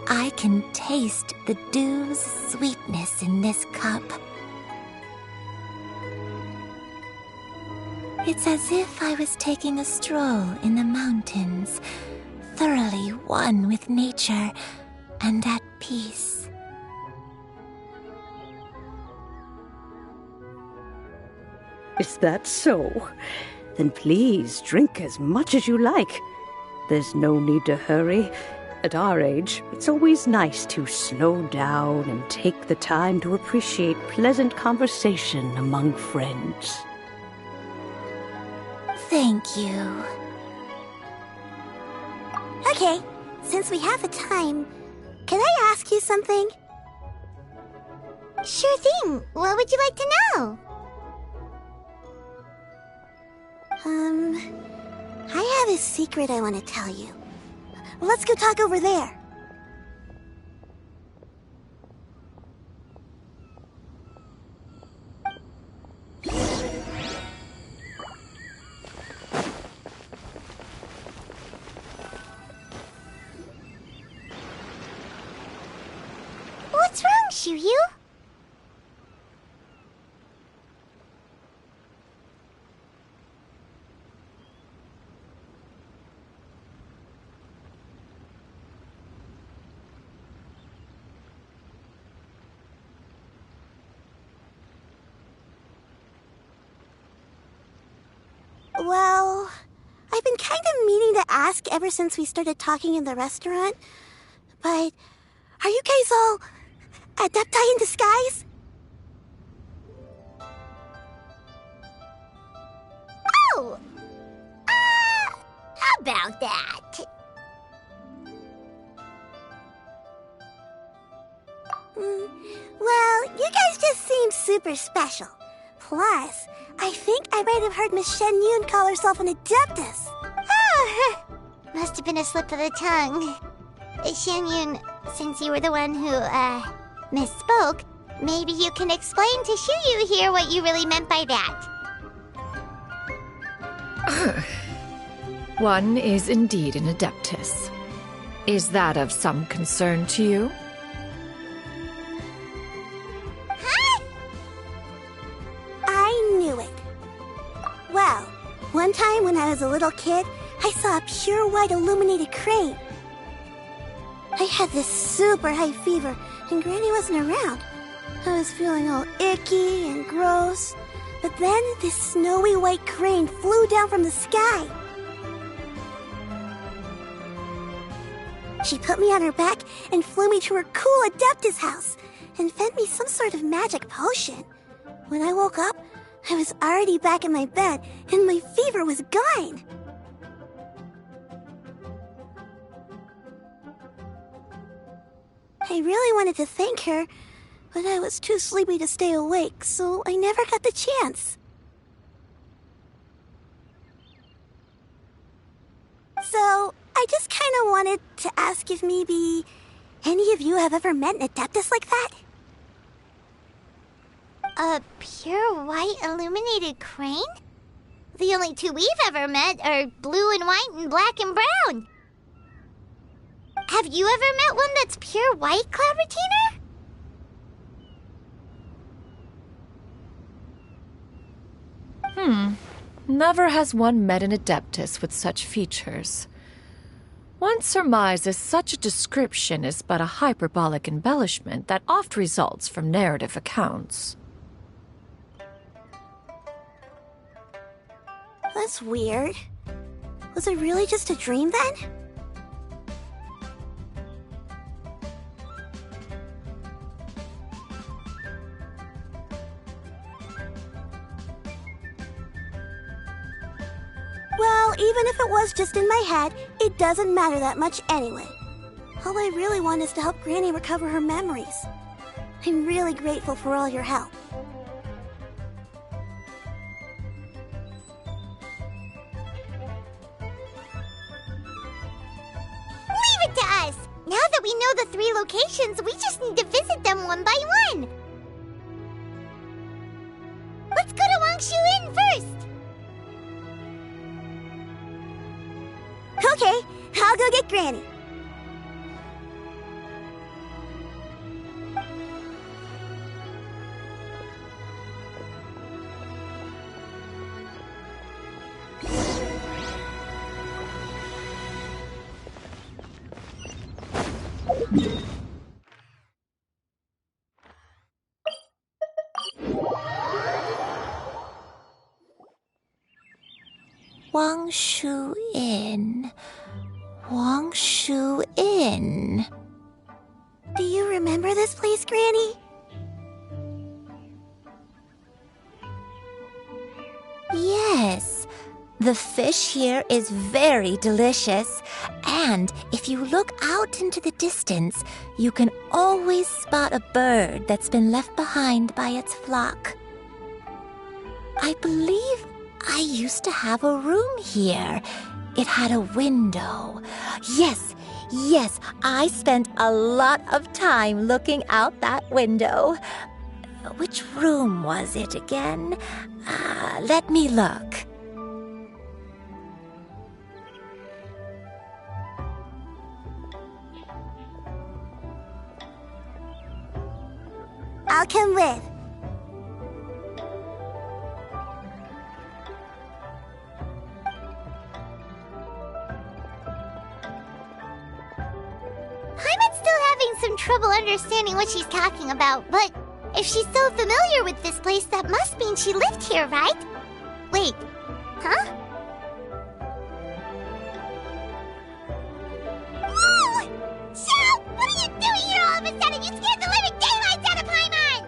I can taste the dew's sweetness in this cup. It's as if I was taking a stroll in the mountains, thoroughly one with nature and at peace. Is that so? Then please drink as much as you like. There's no need to hurry. At our age, it's always nice to slow down and take the time to appreciate pleasant conversation among friends. Thank you. Okay, since we have the time, can I ask you something? Sure thing. What would you like to know? I have a secret I want to tell you. Let's go talk over there. What's wrong, Chuyu? Well, I've been kind of meaning to ask ever since we started talking in the restaurant, but are you guys all adepti in disguise? Oh! About that. Well, you guys just I'm super special. Plus, I think I might have heard Miss Shen Yun call herself an Adeptus. Oh, must have been a slip of the tongue. Shen Yun, since you were the one who, misspoke, maybe you can explain to Shuyu here what you really meant by that. One is indeed an Adeptus. Is that of some concern to you? Huh? I knew it. Well, one time when I was a little kid, I saw a pure white illuminated crane. I had this super high fever, and Granny wasn't around. I was feeling all icky and gross. But then this snowy white crane flew down from the sky. She put me on her back and flew me to her cool Adeptus house and fed me some sort of magic potion. When I woke up, I was already back in my bed and my fever was gone. I really wanted to thank her, but I was too sleepy to stay awake, so I never got the chance. So, I just kind of wanted to ask if maybe any of you have ever met an Adeptus like that? A pure white illuminated crane? The only two we've ever met are blue and white and black and brown. Have you ever met one that's pure white, Cloud Retainer? Never has one met an Adeptus with such features. One surmises such a description is but a hyperbolic embellishment that oft results from narrative accounts. That's weird. Was it really just a dream then? Well, even if it was just in my head, it doesn't matter that much anyway. All I really want is to help Granny recover her memories. I'm really grateful for all your help. Leave it to us! Now that we know the 3 locations, we just need to visit them one by one. Let's go to Wangshu Inn first! Okay, I'll go get Granny. Wangshu Inn. Wangshu Inn. Do you remember this place, Granny? Yes. The fish here is very delicious. And if you look out into the distance, you can always spot a bird that's been left behind by its flock. I believe I used to have a room here. It had a window. Yes, I spent a lot of time looking out that window. Which room was it again? Let me look. I'll come with. Paimon's still having some trouble understanding what she's talking about, but if she's so familiar with this place, that must mean she lived here, right? Wait, huh? Whoa! Shell! What are you doing here all of a sudden? You scared the living daylights out of Paimon!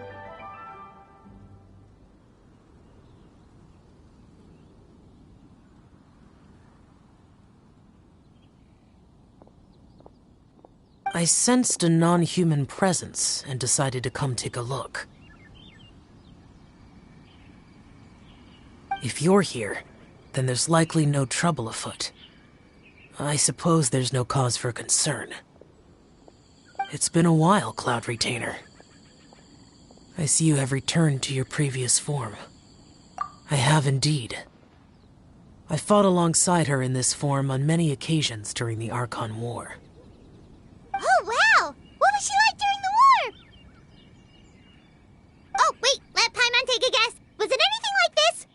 I sensed a non-human presence and decided to come take a look. If you're here, then there's likely no trouble afoot. I suppose there's no cause for concern. It's been a while, Cloud Retainer. I see you have returned to your previous form. I have indeed. I fought alongside her in this form on many occasions during the Archon War. Oh, wow! What was she like during the war? Oh, wait, let Paimon take a guess. Was it anything like this?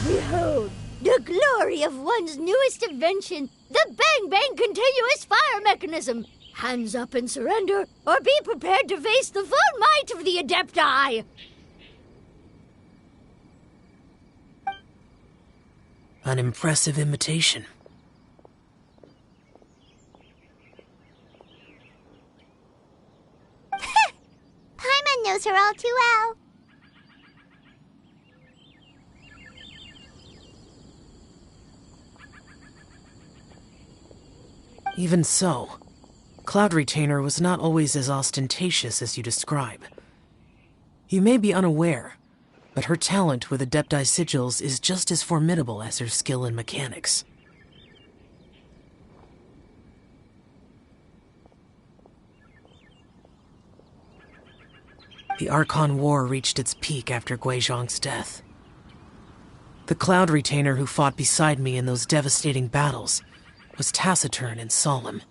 Behold, the glory of one's newest invention, the Bang Bang Continuous Fire Mechanism. Hands up and surrender, or be prepared to face the full might of the Adepti. An impressive imitation. Paimon knows her all too well. Even so, Cloud Retainer was not always as ostentatious as you describe. You may be unaware, but her talent with Adepti sigils is just as formidable as her skill in mechanics. The Archon War reached its peak after Guizhong's death. The Cloud Retainer who fought beside me in those devastating battles was taciturn and solemn,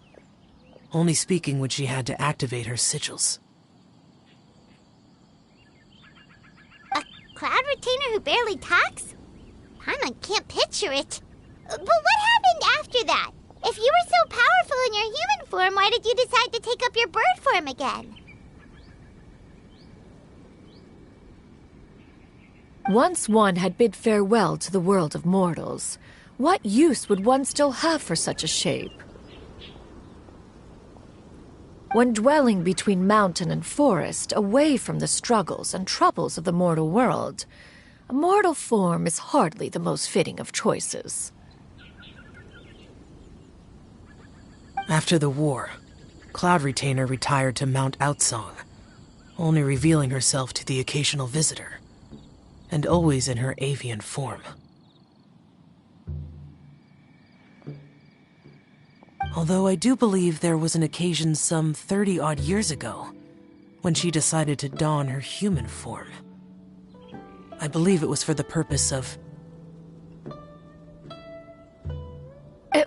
only speaking when she had to activate her sigils. A Cloud Retainer who barely talks? Paimon can't picture it. But what happened after that? If you were so powerful in your human form, why did you decide to take up your bird form again? Once one had bid farewell to the world of mortals, what use would one still have for such a shape? When dwelling between mountain and forest, away from the struggles and troubles of the mortal world, a mortal form is hardly the most fitting of choices. After the war, Cloud Retainer retired to Mount Outsong, only revealing herself to the occasional visitor, and always in her avian form. Although I do believe there was an occasion some 30-odd years ago when she decided to don her human form. I believe it was for the purpose of...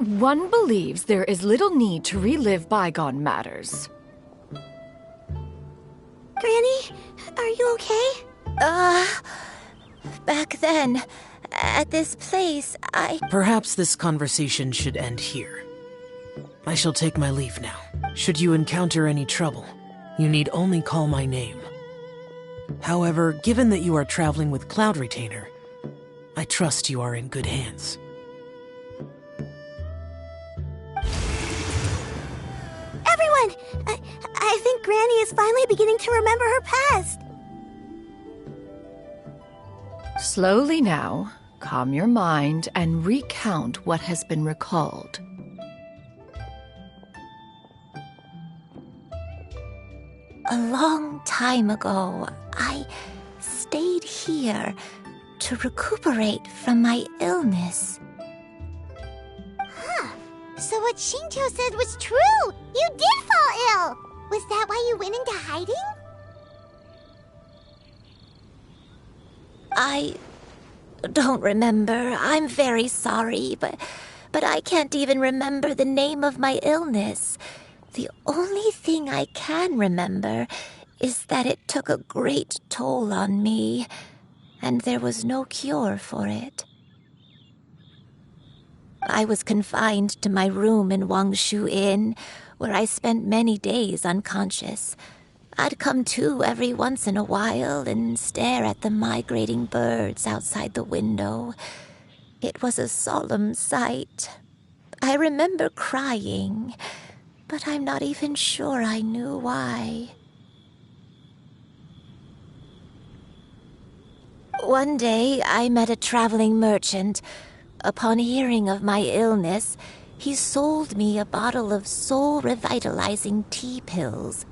One believes there is little need to relive bygone matters. Granny, are you okay? Back then, at this place, Perhaps this conversation should end here. I shall take my leave now. Should you encounter any trouble, you need only call my name. However, given that you are traveling with Cloud Retainer, I trust you are in good hands. Everyone! I think Granny is finally beginning to remember her past. Slowly now, calm your mind and recount what has been recalled. A long time ago, I stayed here to recuperate from my illness. Huh. So what Xingqiu said was true! You did fall ill! Was that why you went into hiding? I don't remember. I'm very sorry, but I can't even remember the name of my illness. The only thing I can remember is that it took a great toll on me, and there was no cure for it. I was confined to my room in Wangshu Inn, where I spent many days unconscious. I'd come to every once in a while and stare at the migrating birds outside the window. It was a solemn sight. I remember crying, but I'm not even sure I knew why. One day, I met a traveling merchant. Upon hearing of my illness, he sold me a bottle of soul-revitalizing tea pills.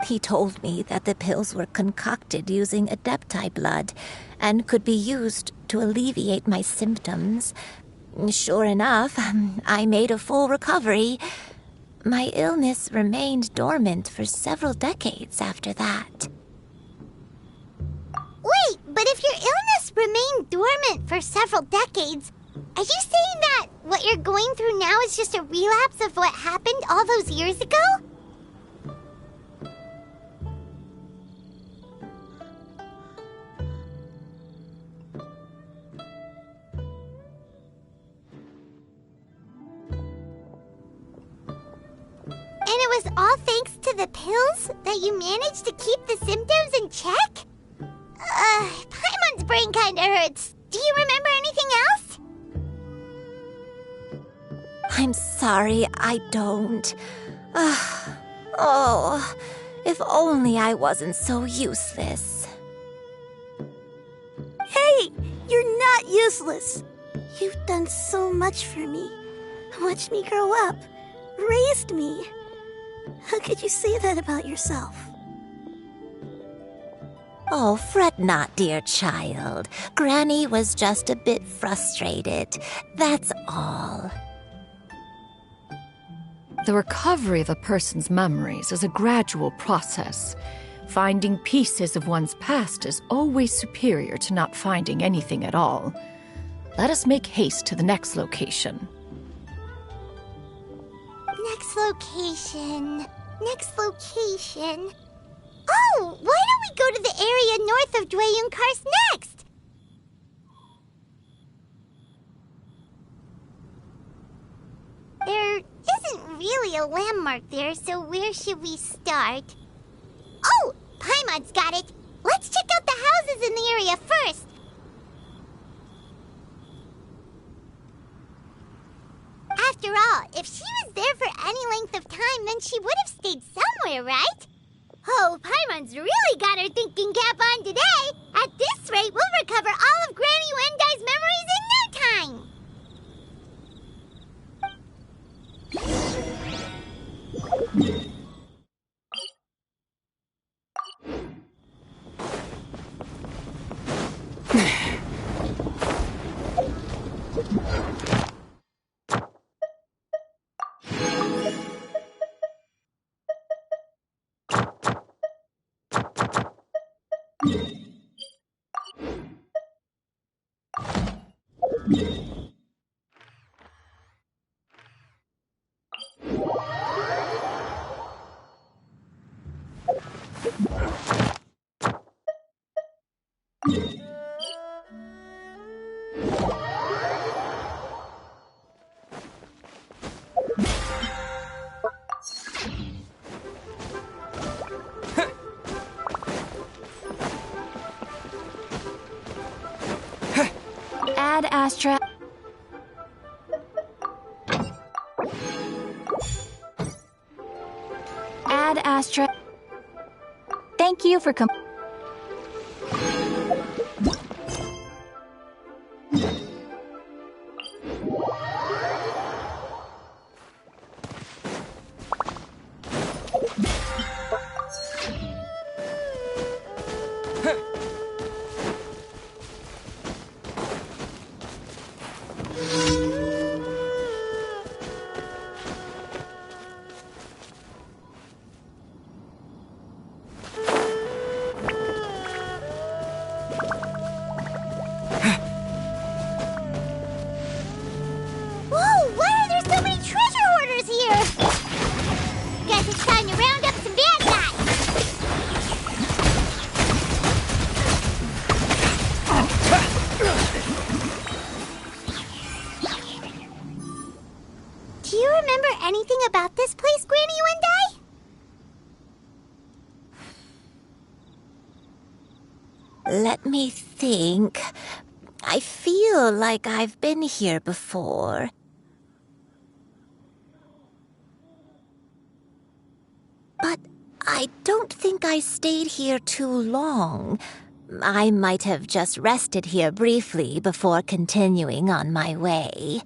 He told me that the pills were concocted using Adepti blood and could be used to alleviate my symptoms. Sure enough, I made a full recovery. My illness remained dormant for several decades after that. Wait, but if your illness remained dormant for several decades, are you saying that what you're going through now is just a relapse of what happened all those years ago? And it was all thanks to the pills that you managed to keep the symptoms in check? Paimon's brain kinda hurts. Do you remember anything else? I'm sorry, I don't. Oh, if only I wasn't so useless. Hey, you're not useless. You've done so much for me. Watched me grow up. Raised me. How could you say that about yourself? Oh, fret not, dear child. Granny was just a bit frustrated. That's all. The recovery of a person's memories is a gradual process. Finding pieces of one's past is always superior to not finding anything at all. Let us make haste to the next location. Next location. Oh, why don't we go to the area north of Dwayun Karst next? There isn't really a landmark there, so where should we start? Oh, Paimon's got it. Let's check out the houses in the area first. After all, if she was there for any length of time, then she would have stayed somewhere, right? Oh, Paimon's really got her thinking cap on today. At this rate, we'll recover all of Granny Wendai's memories in no time. Ad Astra. Ad Astra. Thank you for anything about this place, Granny Wendai? Let me think. I feel like I've been here before. But I don't think I stayed here too long. I might have just rested here briefly before continuing on my way.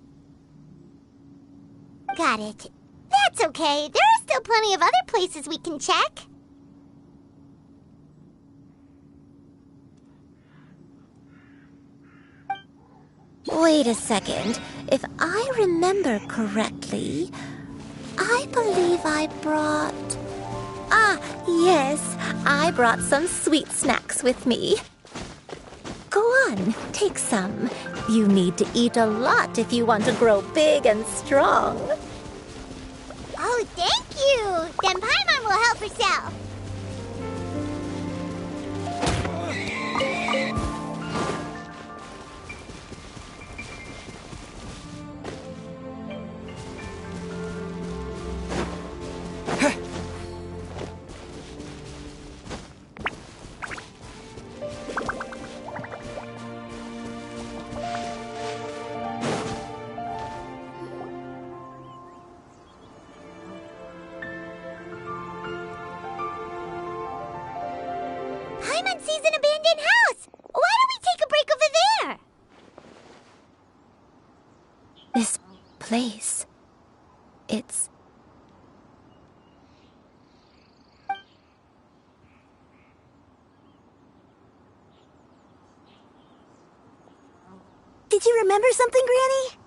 Got it. That's okay. There are still plenty of other places we can check. Wait a second. If I remember correctly, I believe I brought... Ah, yes, I brought some sweet snacks with me. Go on, take some. You need to eat a lot if you want to grow big and strong. Oh, thank you! Then Paimon will help herself. Paimon sees an abandoned house! Why don't we take a break over there? This place... it's... Did you remember something, Granny?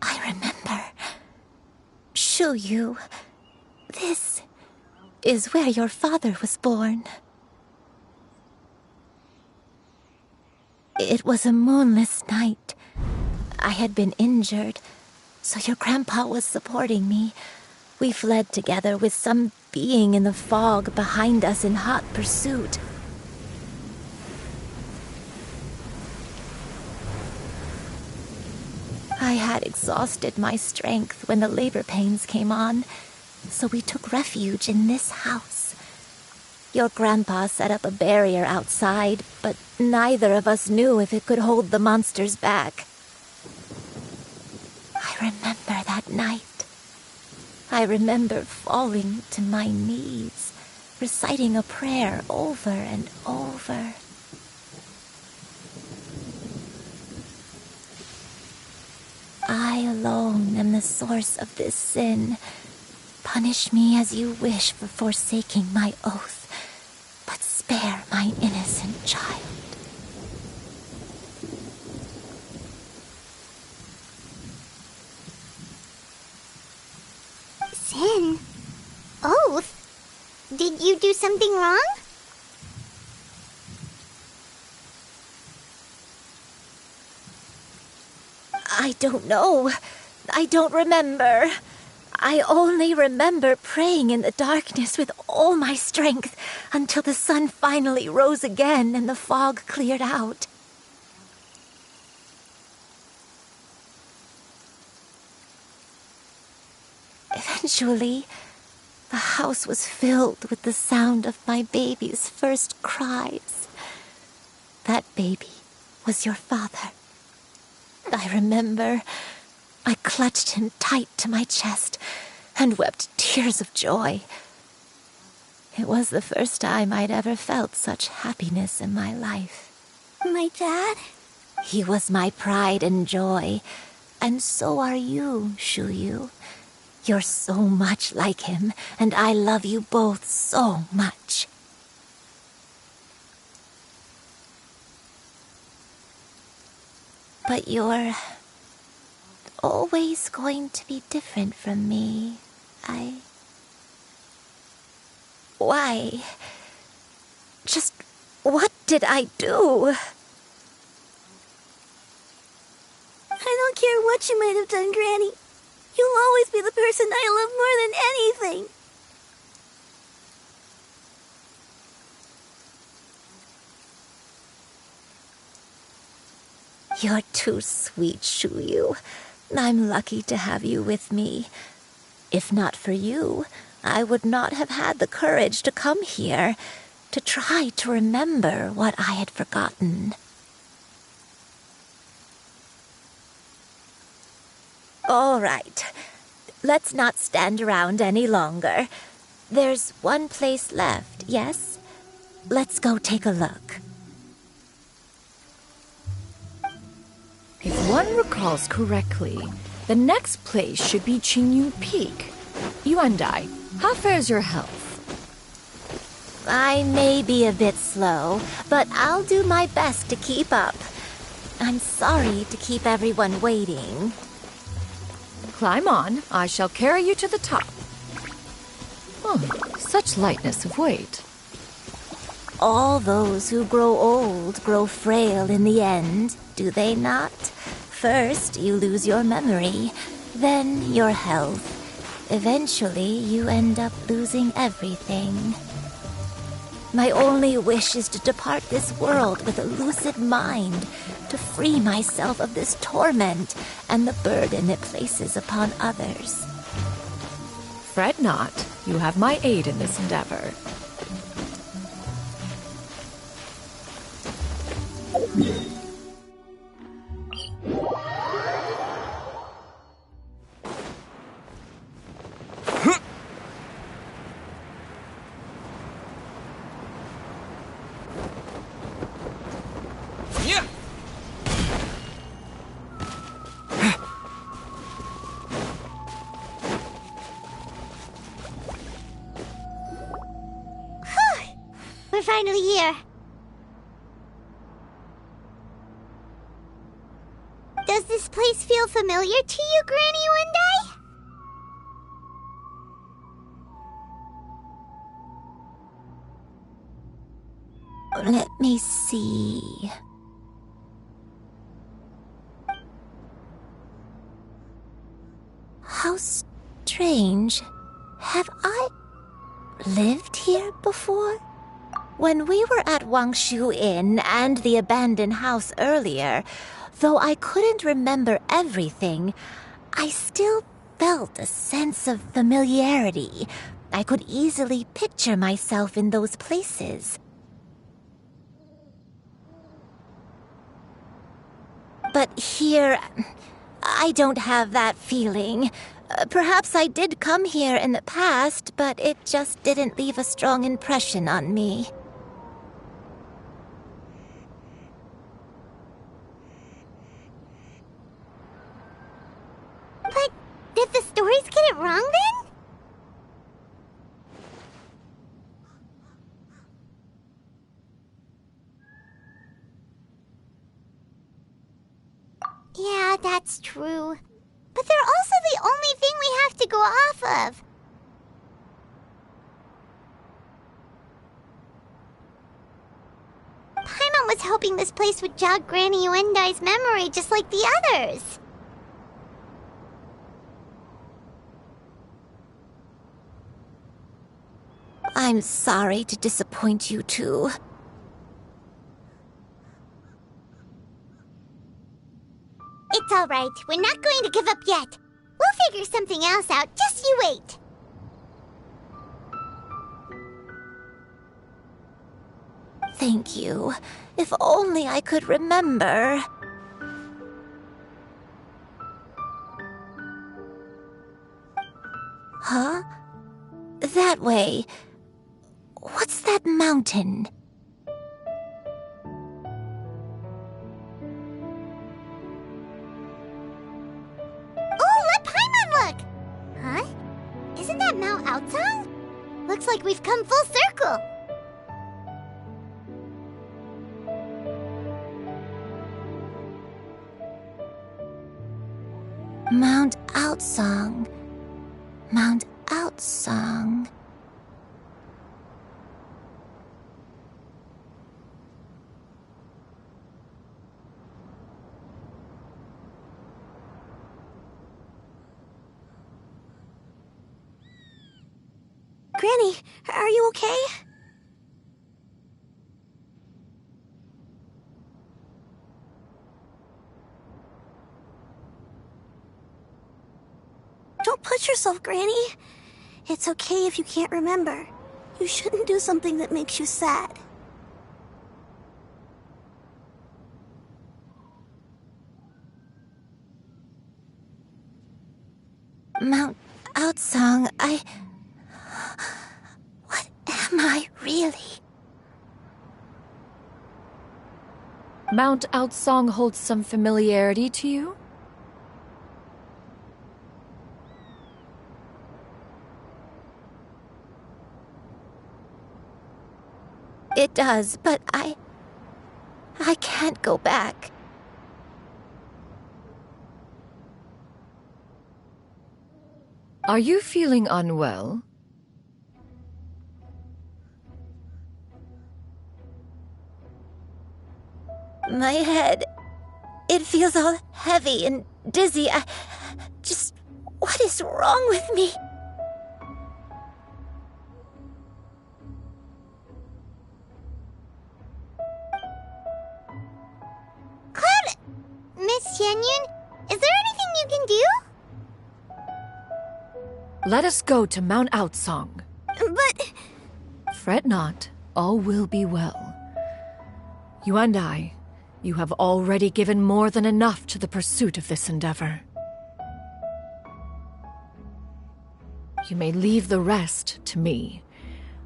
I remember. Shuyu. This is where your father was born. It was a moonless night. I had been injured, so your grandpa was supporting me. We fled together with some being in the fog behind us in hot pursuit. I had exhausted my strength when the labor pains came on, so we took refuge in this house. Your grandpa set up a barrier outside, but neither of us knew if it could hold the monsters back. I remember that night. I remember falling to my knees, reciting a prayer over and over. I alone am the source of this sin. Punish me as you wish for forsaking my oath, but spare my innocent child. Sin? Oath? Did you do something wrong? I don't know. I don't remember. I only remember praying in the darkness with all my strength until the sun finally rose again and the fog cleared out. Eventually, the house was filled with the sound of my baby's first cries. That baby was your father. I remember I clutched him tight to my chest and wept tears of joy. It was the first time I'd ever felt such happiness in my life. My dad? He was my pride and joy, and so are you, Shuyu. You're so much like him, and I love you both so much. But you're always going to be different from me. Why? Just what did I do? I don't care what you might have done, Granny. You'll always be the person I love more than anything. You're too sweet, Shuyu. I'm lucky to have you with me. If not for you, I would not have had the courage to come here, to try to remember what I had forgotten. All right. Let's not stand around any longer. There's one place left, yes? Let's go take a look. If one recalls correctly, the next place should be Qingyu Peak. Yuandai, how fares your health? I may be a bit slow, but I'll do my best to keep up. I'm sorry to keep everyone waiting. Climb on. I shall carry you to the top. Oh, such lightness of weight. All those who grow old grow frail in the end, do they not? First, you lose your memory, then your health. Eventually, you end up losing everything. My only wish is to depart this world with a lucid mind, to free myself of this torment and the burden it places upon others. Fret not. You have my aid in this endeavor. We're finally here. Does this place feel familiar to you, Granny Wendai? Let me see. How strange. Have I lived here before? When we were at Wangshu Inn and the abandoned house earlier, though I couldn't remember everything, I still felt a sense of familiarity. I could easily picture myself in those places. But here, I don't have that feeling. Perhaps I did come here in the past, but it just didn't leave a strong impression on me. But did the stories get it wrong then? Yeah, that's true. But they're also the only thing we have to go off of. Paimon was hoping this place would jog Granny Wendai's memory just like the others. I'm sorry to disappoint you too. It's all right. We're not going to give up yet. We'll figure something else out. Just you wait. Thank you. If only I could remember. Huh? That way. What's that mountain? Oh, let Paimon look! Huh? Isn't that Mount Aocang? Looks like we've come full circle. Mount Aocang. Mount Aocang. Granny, are you okay? Don't push yourself, Granny. It's okay if you can't remember. You shouldn't do something that makes you sad. Mount Aocang, What am I really? Mount Aocang holds some familiarity to you? It does, but I can't go back. Are you feeling unwell? My head, it feels all heavy and dizzy. What is wrong with me? Cloud, Miss Xianyun, is there anything you can do? Let us go to Mount Outsong. But... Fret not, all will be well. You and I, you have already given more than enough to the pursuit of this endeavor. You may leave the rest to me.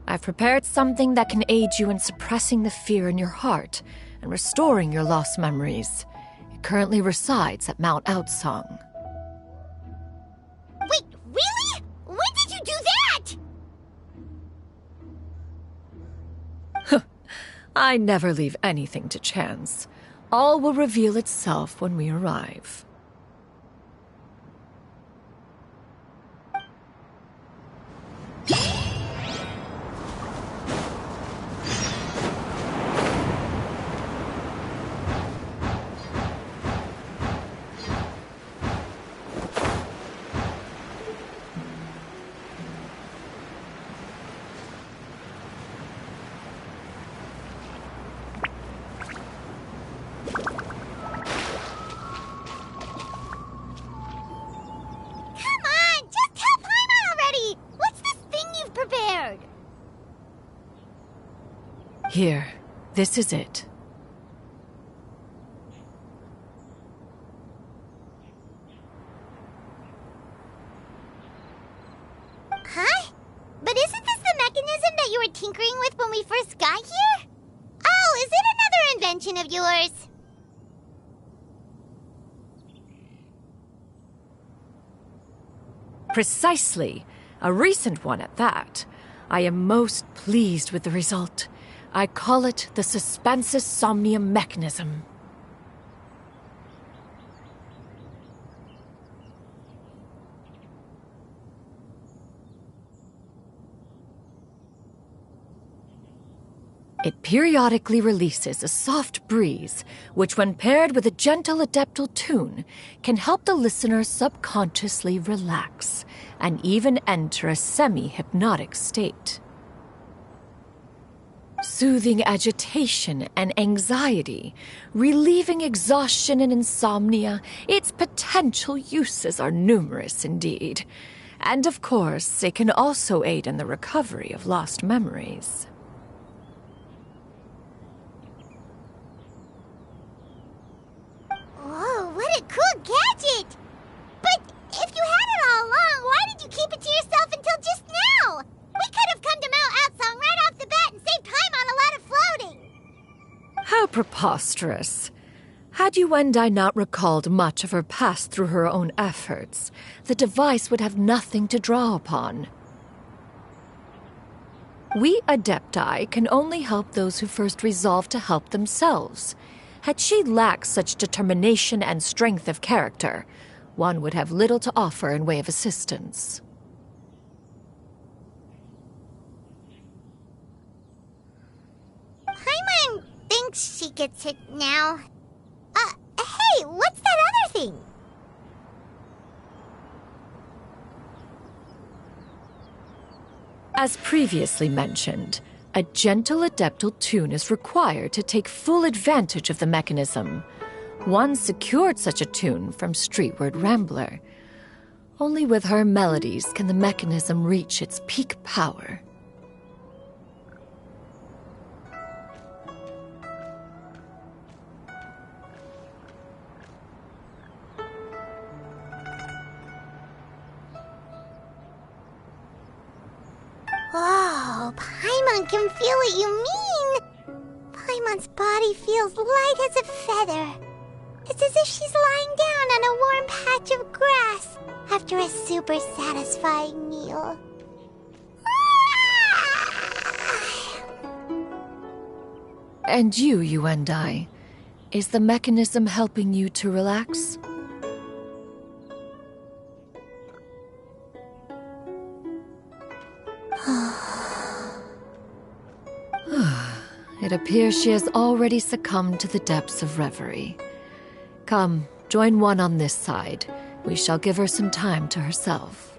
I've prepared something that can aid you in suppressing the fear in your heart and restoring your lost memories. It currently resides at Mount Outsong. Wait, really? When did you do that? I never leave anything to chance. All will reveal itself when we arrive. Here, this is it. Huh? But isn't this the mechanism that you were tinkering with when we first got here? Oh, is it another invention of yours? Precisely. A recent one at that. I am most pleased with the result. I call it the Suspensus Somnium mechanism. It periodically releases a soft breeze, which when paired with a gentle adeptal tune, can help the listener subconsciously relax and even enter a semi-hypnotic state. Soothing agitation and anxiety, relieving exhaustion and insomnia, its potential uses are numerous indeed. And of course, it can also aid in the recovery of lost memories. Whoa, what a cool gadget! But if you had it all along, why did you keep it to yourself until just now? We could have come to Mount Outsong right off the bat and saved time on a lot of floating. How preposterous. Had you and I not recalled much of her past through her own efforts, the device would have nothing to draw upon. We Adepti can only help those who first resolve to help themselves. Had she lacked such determination and strength of character, one would have little to offer in way of assistance. Paimon thinks she gets it now. Hey, what's that other thing? As previously mentioned, a gentle adeptal tune is required to take full advantage of the mechanism. One secured such a tune from Streetward Rambler. Only with her melodies can the mechanism reach its peak power. Oh, Paimon can feel what you mean. Paimon's body feels light as a feather. It's as if she's lying down on a warm patch of grass after a super satisfying meal. And you, Yuendai, is the mechanism helping you to relax? It appears she has already succumbed to the depths of reverie. Come, join one on this side. We shall give her some time to herself.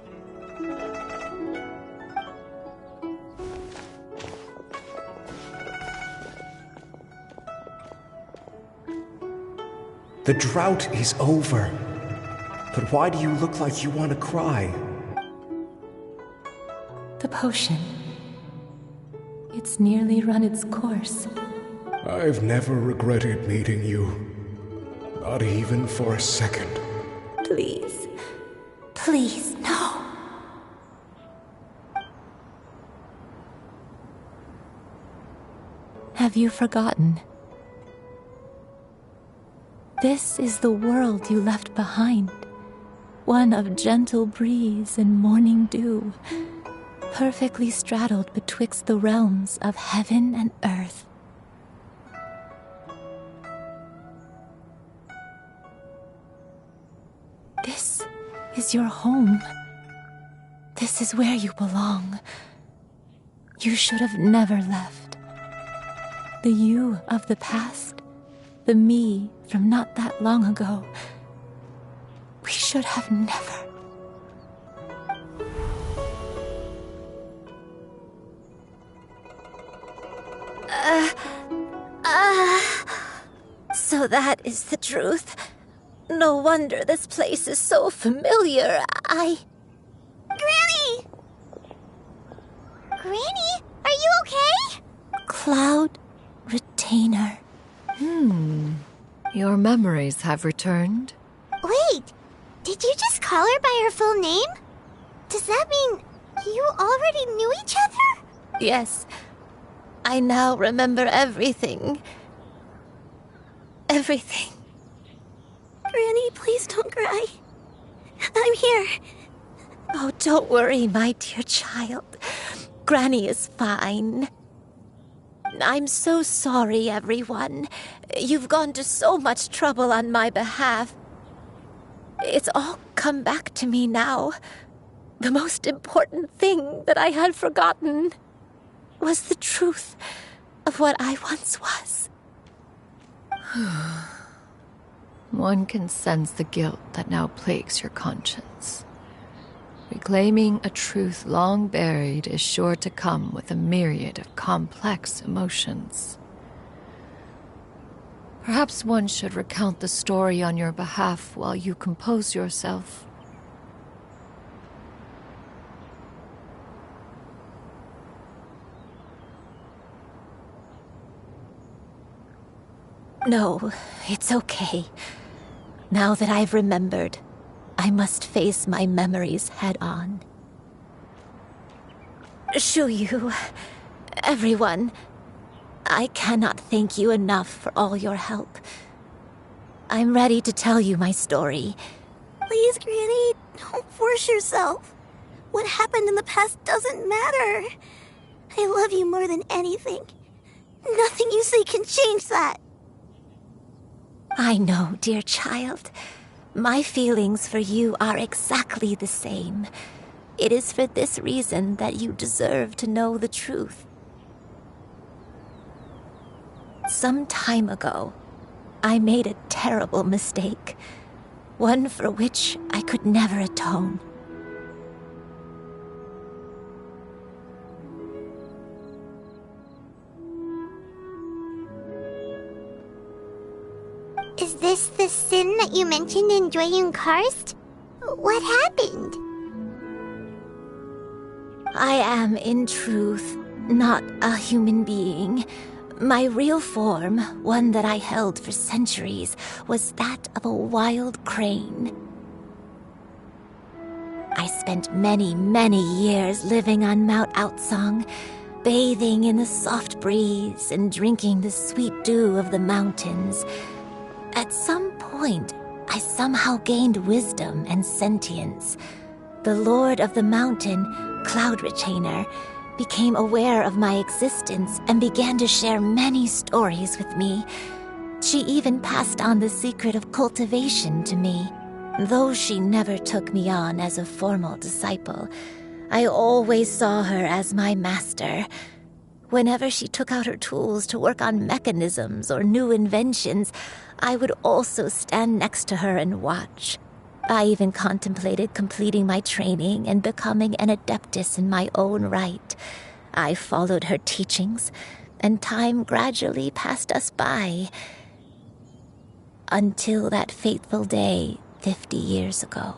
The drought is over. But why do you look like you want to cry? The potion. It's nearly run its course. I've never regretted meeting you. Not even for a second. Please. Please, no. Have you forgotten? This is the world you left behind. One of gentle breeze and morning dew, perfectly straddled betwixt the realms of heaven and earth. This is your home. This is where you belong. You should have never left. The you of the past, the me from not that long ago, we should have never. So that is the truth. No wonder this place is so familiar. Granny! Granny, are you okay? Cloud Retainer. Your memories have returned. Wait, did you just call her by her full name? Does that mean you already knew each other? Yes. I now remember everything. Everything. Granny, please don't cry. I'm here. Oh, don't worry, my dear child. Granny is fine. I'm so sorry, everyone. You've gone to so much trouble on my behalf. It's all come back to me now. The most important thing that I had forgotten was the truth of what I once was. One can sense the guilt that now plagues your conscience. Reclaiming a truth long buried is sure to come with a myriad of complex emotions. Perhaps one should recount the story on your behalf while you compose yourself. No, it's okay. Now that I've remembered, I must face my memories head on. Shuyu, everyone, I cannot thank you enough for all your help. I'm ready to tell you my story. Please, Granny, don't force yourself. What happened in the past doesn't matter. I love you more than anything. Nothing you say can change that. I know, dear child. My feelings for you are exactly the same. It is for this reason that you deserve to know the truth. Some time ago, I made a terrible mistake. One for which I could never atone. Is this the sin that you mentioned in Dwayun Karst? What happened? I am, in truth, not a human being. My real form, one that I held for centuries, was that of a wild crane. I spent many, many years living on Mount Outsong, bathing in the soft breeze and drinking the sweet dew of the mountains. At some point, I somehow gained wisdom and sentience. The Lord of the Mountain, Cloud Retainer, became aware of my existence and began to share many stories with me. She even passed on the secret of cultivation to me. Though she never took me on as a formal disciple, I always saw her as my master. Whenever she took out her tools to work on mechanisms or new inventions, I would also stand next to her and watch. I even contemplated completing my training and becoming an adeptus in my own right. I followed her teachings, and time gradually passed us by. Until that fateful day 50 years ago.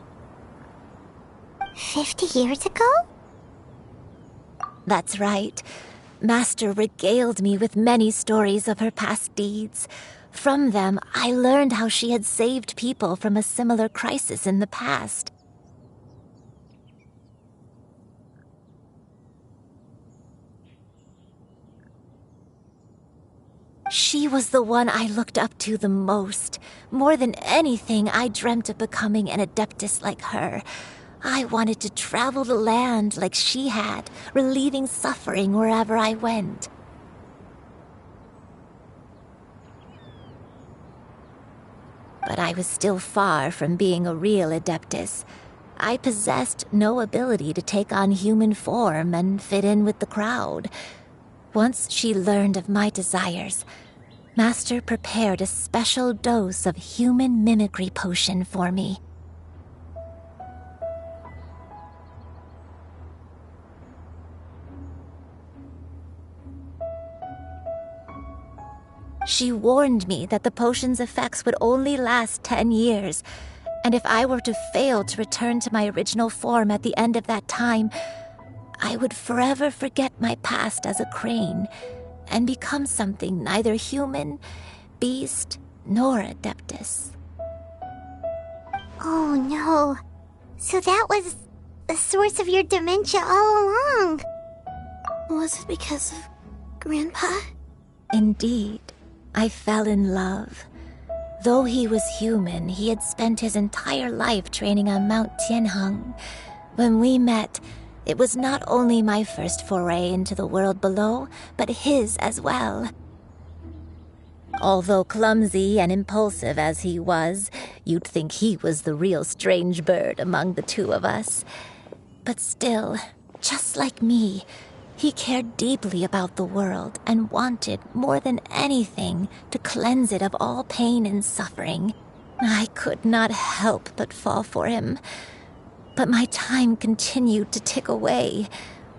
50 years ago? That's right. Master regaled me with many stories of her past deeds. From them, I learned how she had saved people from a similar crisis in the past. She was the one I looked up to the most. More than anything, I dreamt of becoming an adeptus like her. I wanted to travel the land like she had, relieving suffering wherever I went. But I was still far from being a real adeptus. I possessed no ability to take on human form and fit in with the crowd. Once she learned of my desires, Master prepared a special dose of human mimicry potion for me. She warned me that the potion's effects would only last 10 years, and if I were to fail to return to my original form at the end of that time, I would forever forget my past as a crane and become something neither human, beast, nor adeptus. Oh no. So that was the source of your dementia all along. Was it because of Grandpa? Indeed. I fell in love. Though he was human, he had spent his entire life training on Mount Tianheng. When we met, it was not only my first foray into the world below, but his as well. Although clumsy and impulsive as he was, you'd think he was the real strange bird among the two of us. But still, just like me, he cared deeply about the world and wanted, more than anything, to cleanse it of all pain and suffering. I could not help but fall for him. But my time continued to tick away.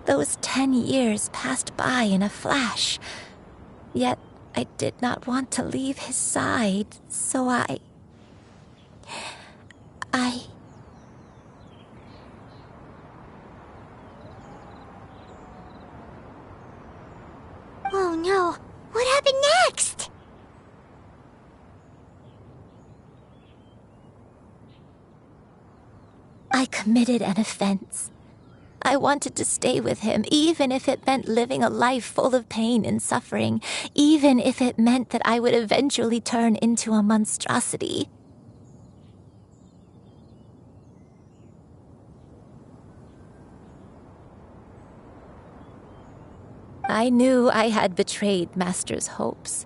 Those 10 years passed by in a flash. Yet I did not want to leave his side, so I... Oh no, what happened next? I committed an offense. I wanted to stay with him, even if it meant living a life full of pain and suffering, even if it meant that I would eventually turn into a monstrosity. I knew I had betrayed Master's hopes,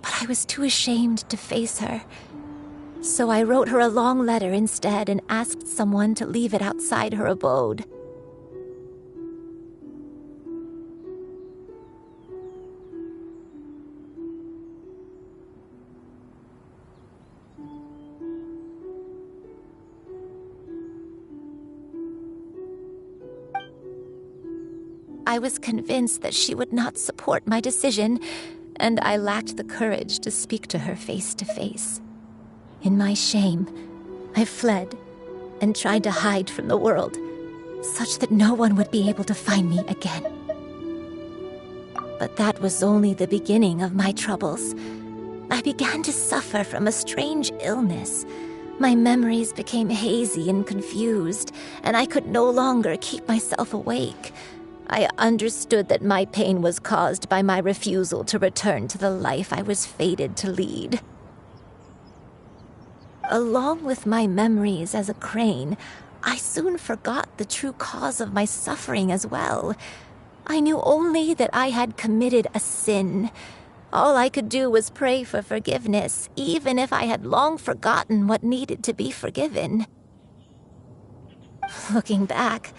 but I was too ashamed to face her. So I wrote her a long letter instead and asked someone to leave it outside her abode. I was convinced that she would not support my decision, and I lacked the courage to speak to her face to face. In my shame, I fled and tried to hide from the world, such that no one would be able to find me again. But that was only the beginning of my troubles. I began to suffer from a strange illness. My memories became hazy and confused, and I could no longer keep myself awake. I understood that my pain was caused by my refusal to return to the life I was fated to lead. Along with my memories as a crane, I soon forgot the true cause of my suffering as well. I knew only that I had committed a sin. All I could do was pray for forgiveness, even if I had long forgotten what needed to be forgiven. Looking back,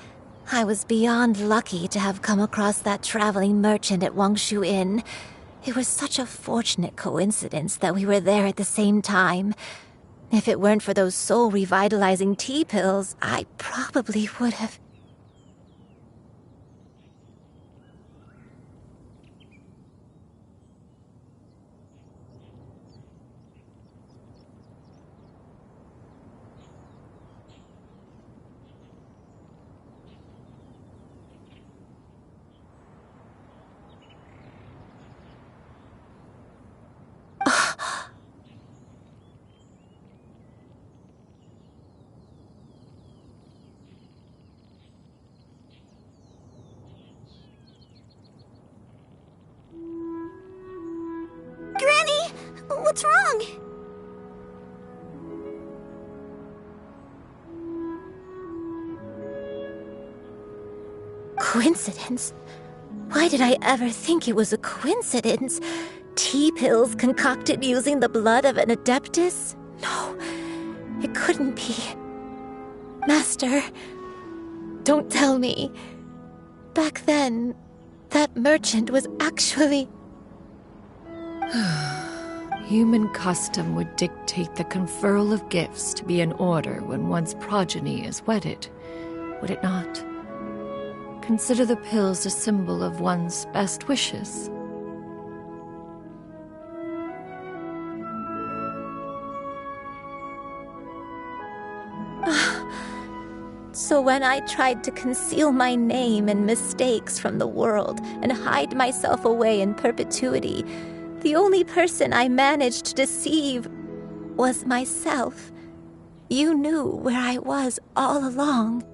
I was beyond lucky to have come across that traveling merchant at Wangshu Inn. It was such a fortunate coincidence that we were there at the same time. If it weren't for those soul-revitalizing tea pills, I probably would have... Granny! What's wrong? Coincidence? Why did I ever think it was a coincidence? Tea pills concocted using the blood of an Adeptus? No, it couldn't be. Master, don't tell me. Back then, that merchant was actually... Human custom would dictate the conferral of gifts to be in order when one's progeny is wedded, would it not? Consider the pills a symbol of one's best wishes. So when I tried to conceal my name and mistakes from the world and hide myself away in perpetuity, the only person I managed to deceive was myself. You knew where I was all along.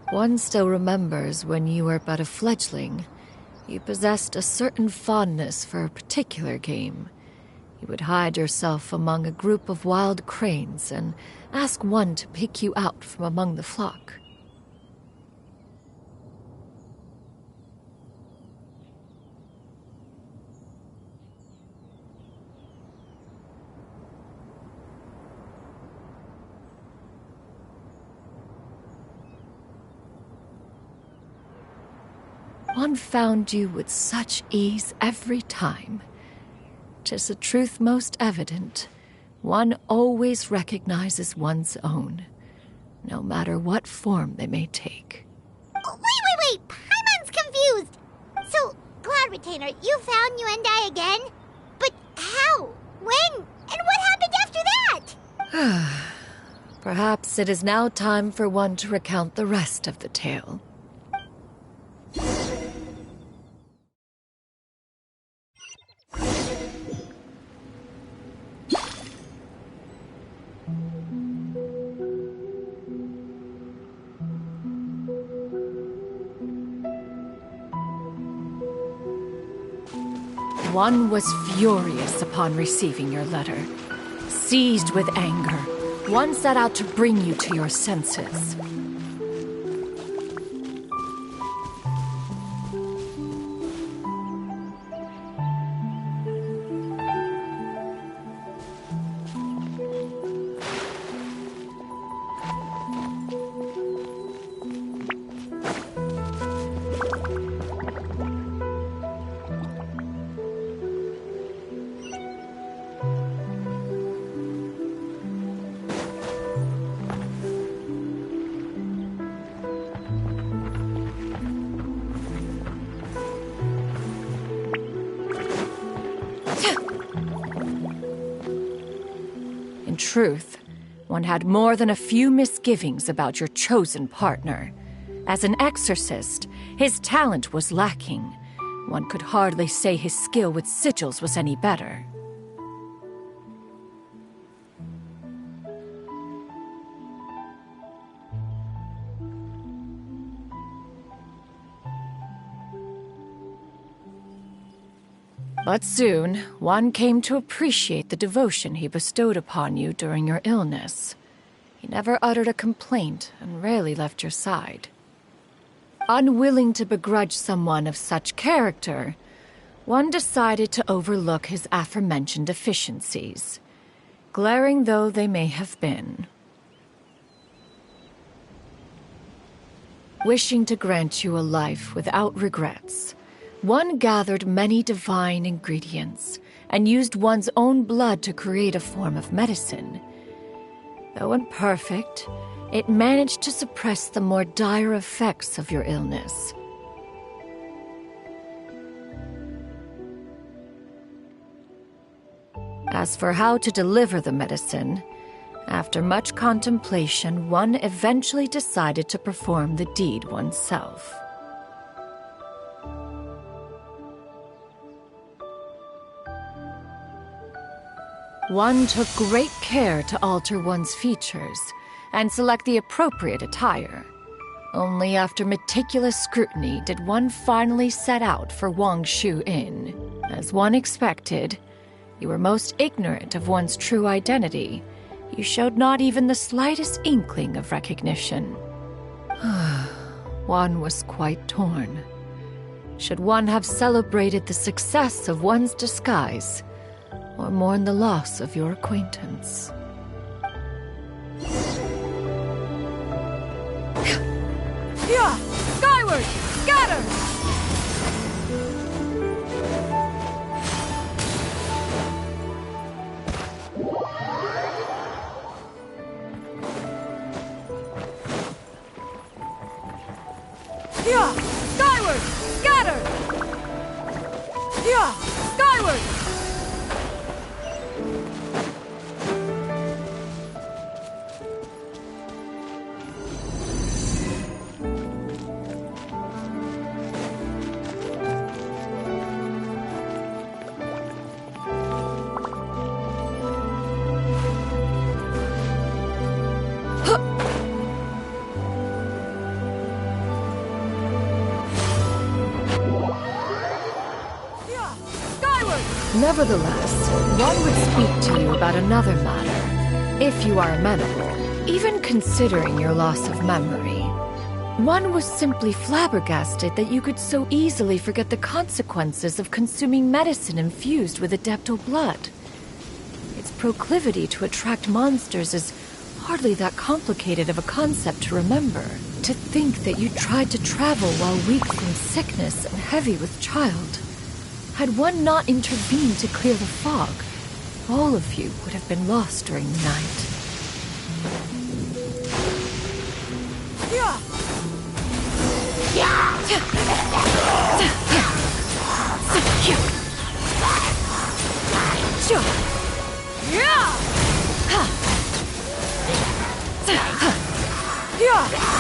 One still remembers when you were but a fledgling. You possessed a certain fondness for a particular game. You would hide yourself among a group of wild cranes and ask one to pick you out from among the flock. One found you with such ease every time. 'Tis a truth most evident. One always recognizes one's own, no matter what form they may take. Wait! Paimon's confused! So, Cloud Retainer, you found Yuendai again? But how? When? And what happened after that? Perhaps it is now time for one to recount the rest of the tale. One was furious upon receiving your letter. Seized with anger, one set out to bring you to your senses. In truth, one had more than a few misgivings about your chosen partner. As an exorcist, his talent was lacking. One could hardly say his skill with sigils was any better. But soon, Juan came to appreciate the devotion he bestowed upon you during your illness. He never uttered a complaint and rarely left your side. Unwilling to begrudge someone of such character, Juan decided to overlook his aforementioned deficiencies, glaring though they may have been. Wishing to grant you a life without regrets, Juan gathered many divine ingredients and used one's own blood to create a form of medicine. Though imperfect, it managed to suppress the more dire effects of your illness. As for how to deliver the medicine, after much contemplation, one eventually decided to perform the deed oneself. One took great care to alter one's features and select the appropriate attire. Only after meticulous scrutiny did one finally set out for Wangshu Inn. As one expected, you were most ignorant of one's true identity. You showed not even the slightest inkling of recognition. One was quite torn. Should one have celebrated the success of one's disguise, or mourn the loss of your acquaintance? Yeah! Skyward! Scatter! Yeah! Skyward! Scatter! Yeah! Skyward! Nevertheless, one would speak to you about another matter, if you are amenable. Even considering your loss of memory, one was simply flabbergasted that you could so easily forget the consequences of consuming medicine infused with Adeptal blood. Its proclivity to attract monsters is hardly that complicated of a concept to remember. To think that you tried to travel while weak from sickness and heavy with child. Had one not intervened to clear the fog, all of you would have been lost during the night.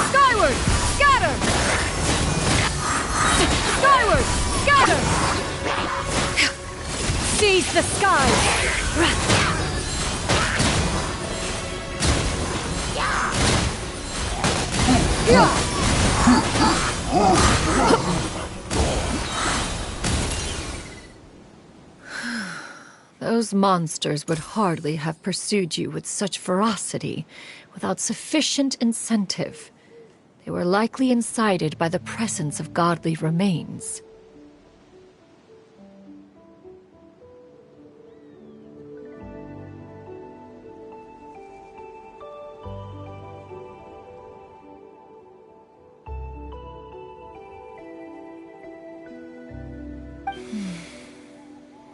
Skyward! Scatter! Skyward! Scatter! Seize the skies! Those monsters would hardly have pursued you with such ferocity without sufficient incentive. They were likely incited by the presence of godly remains.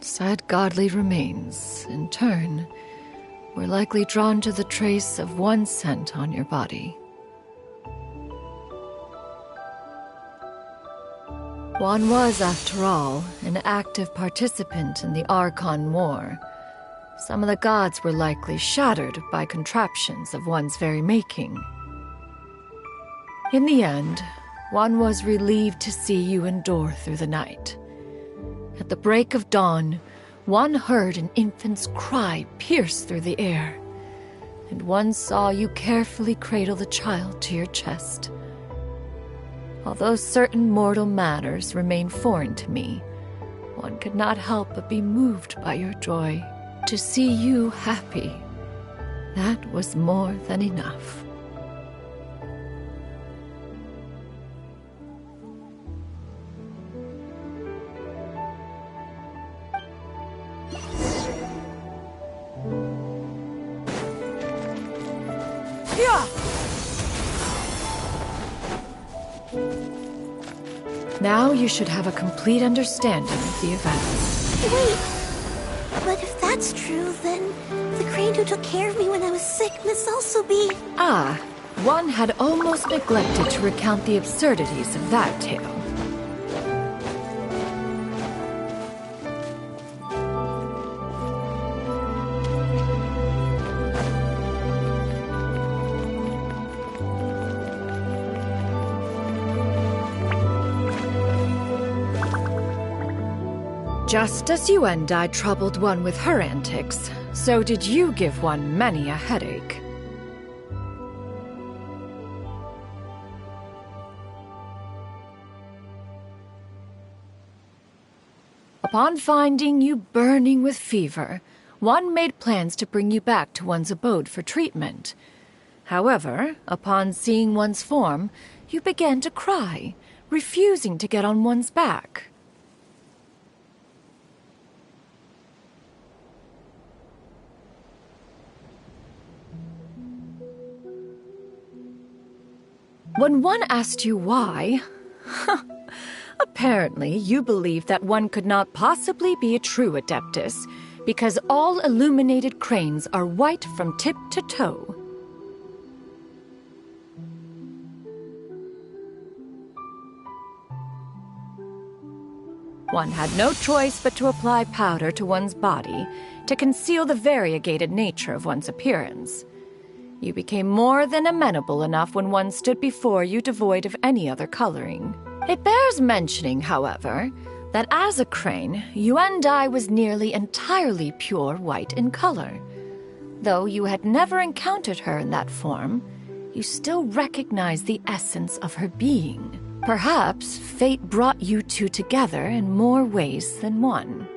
Said godly remains, in turn, were likely drawn to the trace of one scent on your body. Juan was, after all, an active participant in the Archon War. Some of the gods were likely shattered by contraptions of one's very making. In the end, Juan was relieved to see you endure through the night. At the break of dawn, one heard an infant's cry pierce through the air, and one saw you carefully cradle the child to your chest. Although certain mortal matters remain foreign to me, one could not help but be moved by your joy. To see you happy, that was more than enough. Now you should have a complete understanding of the events. Wait! But if that's true, then the crane who took care of me when I was sick must also be... Ah, one had almost neglected to recount the absurdities of that tale. Just as Yuendai troubled one with her antics, so did you give one many a headache. Upon finding you burning with fever, one made plans to bring you back to one's abode for treatment. However, upon seeing one's form, you began to cry, refusing to get on one's back. When one asked you why, apparently you believed that one could not possibly be a true Adeptus, because all illuminated cranes are white from tip to toe. One had no choice but to apply powder to one's body to conceal the variegated nature of one's appearance. You became more than amenable enough when one stood before you devoid of any other coloring. It bears mentioning, however, that as a crane, Yuendai was nearly entirely pure white in color. Though you had never encountered her in that form, you still recognized the essence of her being. Perhaps fate brought you two together in more ways than one.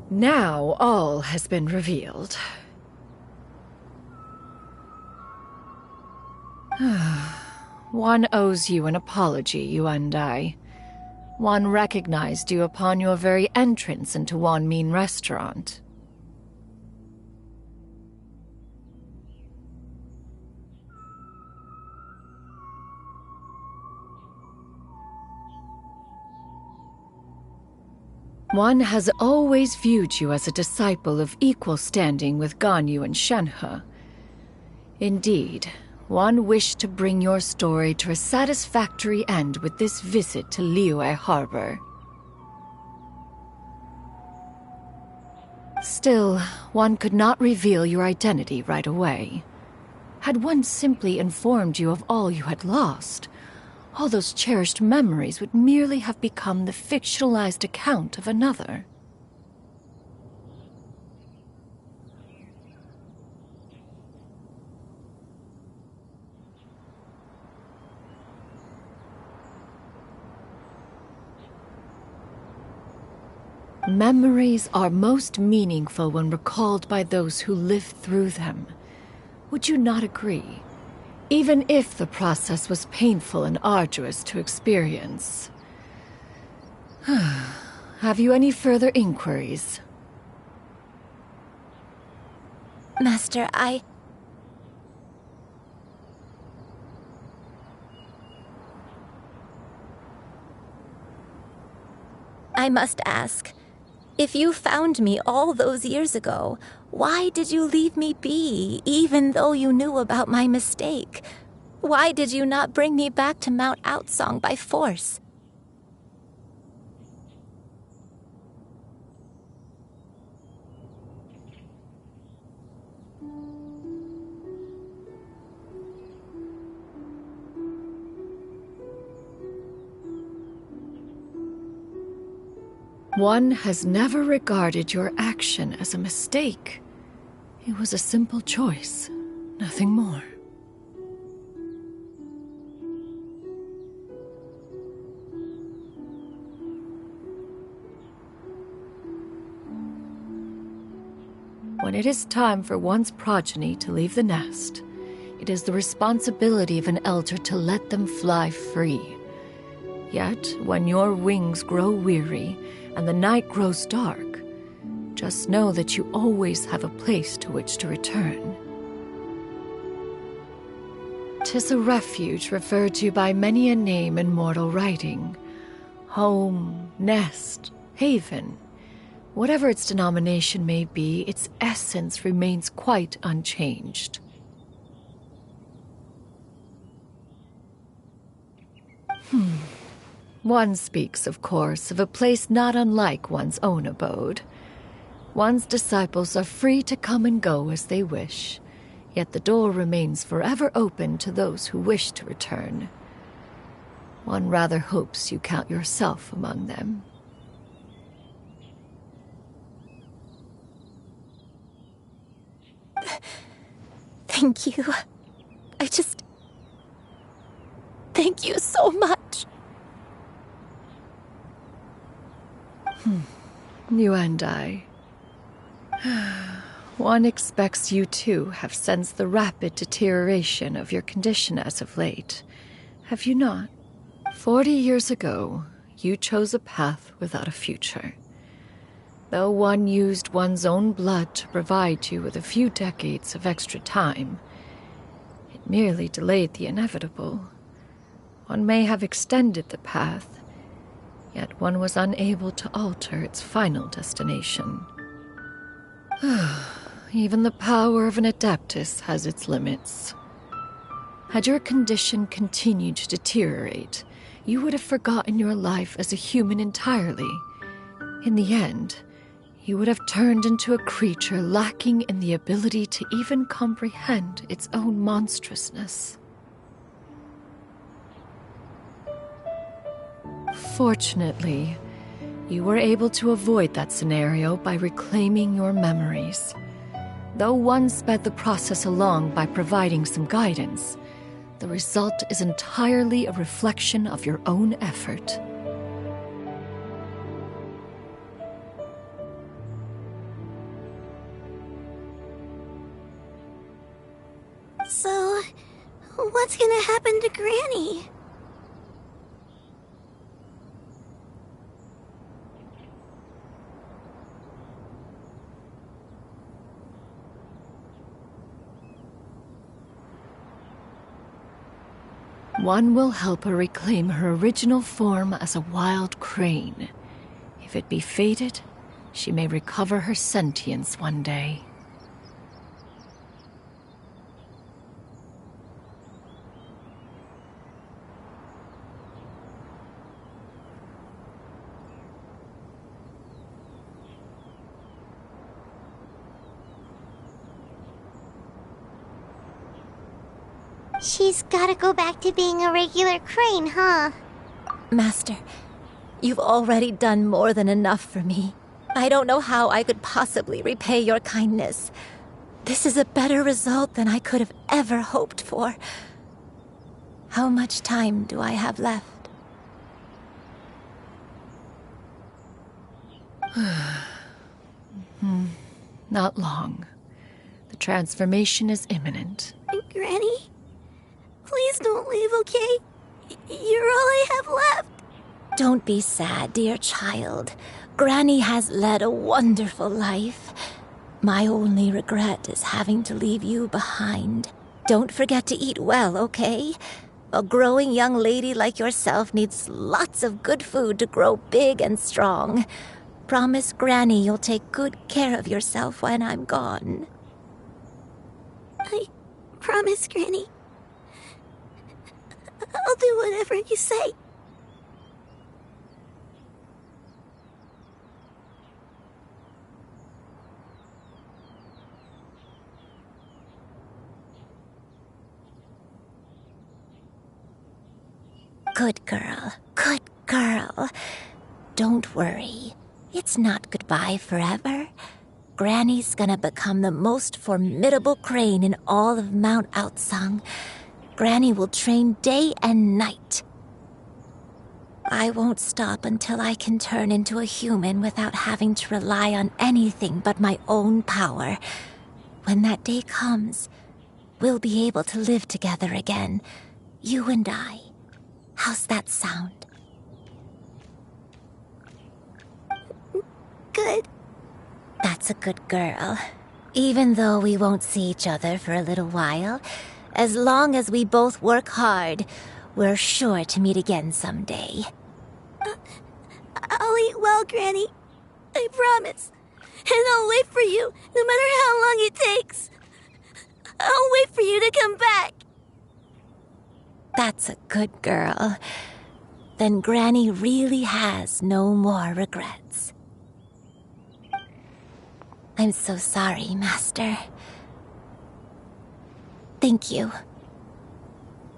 Now all has been revealed. One owes you an apology, Yuendai. One recognized you upon your very entrance into Wanmin Restaurant. One has always viewed you as a disciple of equal standing with Ganyu and Shenhe. Indeed, one wished to bring your story to a satisfactory end with this visit to Liyue Harbor. Still, one could not reveal your identity right away. Had one simply informed you of all you had lost, all those cherished memories would merely have become the fictionalized account of another. Memories are most meaningful when recalled by those who lived through them. Would you not agree? Even if the process was painful and arduous to experience. Have you any further inquiries? Master, I must ask, if you found me all those years ago, why did you leave me be, even though you knew about my mistake? Why did you not bring me back to Mount Outsong by force? One has never regarded your action as a mistake. It was a simple choice, nothing more. When it is time for one's progeny to leave the nest, it is the responsibility of an elder to let them fly free. Yet, when your wings grow weary and the night grows dark, just know that you always have a place to which to return. 'Tis a refuge referred to by many a name in mortal writing. Home, nest, haven. Whatever its denomination may be, its essence remains quite unchanged. One speaks, of course, of a place not unlike one's own abode. One's disciples are free to come and go as they wish, yet the door remains forever open to those who wish to return. One rather hopes you count yourself among them. Thank you. Thank you so much. You and I. One expects you too have sensed the rapid deterioration of your condition as of late. Have you not? 40 years ago, you chose a path without a future. Though one used one's own blood to provide you with a few decades of extra time, it merely delayed the inevitable. One may have extended the path, yet one was unable to alter its final destination. Even the power of an Adeptus has its limits. Had your condition continued to deteriorate, you would have forgotten your life as a human entirely. In the end, you would have turned into a creature lacking in the ability to even comprehend its own monstrousness. Fortunately, you were able to avoid that scenario by reclaiming your memories. Though one sped the process along by providing some guidance, the result is entirely a reflection of your own effort. So, what's gonna happen to Granny? One will help her reclaim her original form as a wild crane. If it be fated, she may recover her sentience one day. She's gotta go back to being a regular crane, huh? Master, you've already done more than enough for me. I don't know how I could possibly repay your kindness. This is a better result than I could have ever hoped for. How much time do I have left? Not long. The transformation is imminent. Granny? Please don't leave, okay? You're all I have left. Don't be sad, dear child. Granny has led a wonderful life. My only regret is having to leave you behind. Don't forget to eat well, okay? A growing young lady like yourself needs lots of good food to grow big and strong. Promise Granny you'll take good care of yourself when I'm gone. I promise, Granny. I'll do whatever you say. Good girl, good girl. Don't worry. It's not goodbye forever. Granny's gonna become the most formidable crane in all of Mount Outsung. Granny will train day and night. I won't stop until I can turn into a human without having to rely on anything but my own power. When that day comes, we'll be able to live together again, you and I. How's that sound? Good. That's a good girl. Even though we won't see each other for a little while, as long as we both work hard, we're sure to meet again someday. I'll eat well, Granny. I promise. And I'll wait for you, no matter how long it takes. I'll wait for you to come back. That's a good girl. Then Granny really has no more regrets. I'm so sorry, Master. Thank you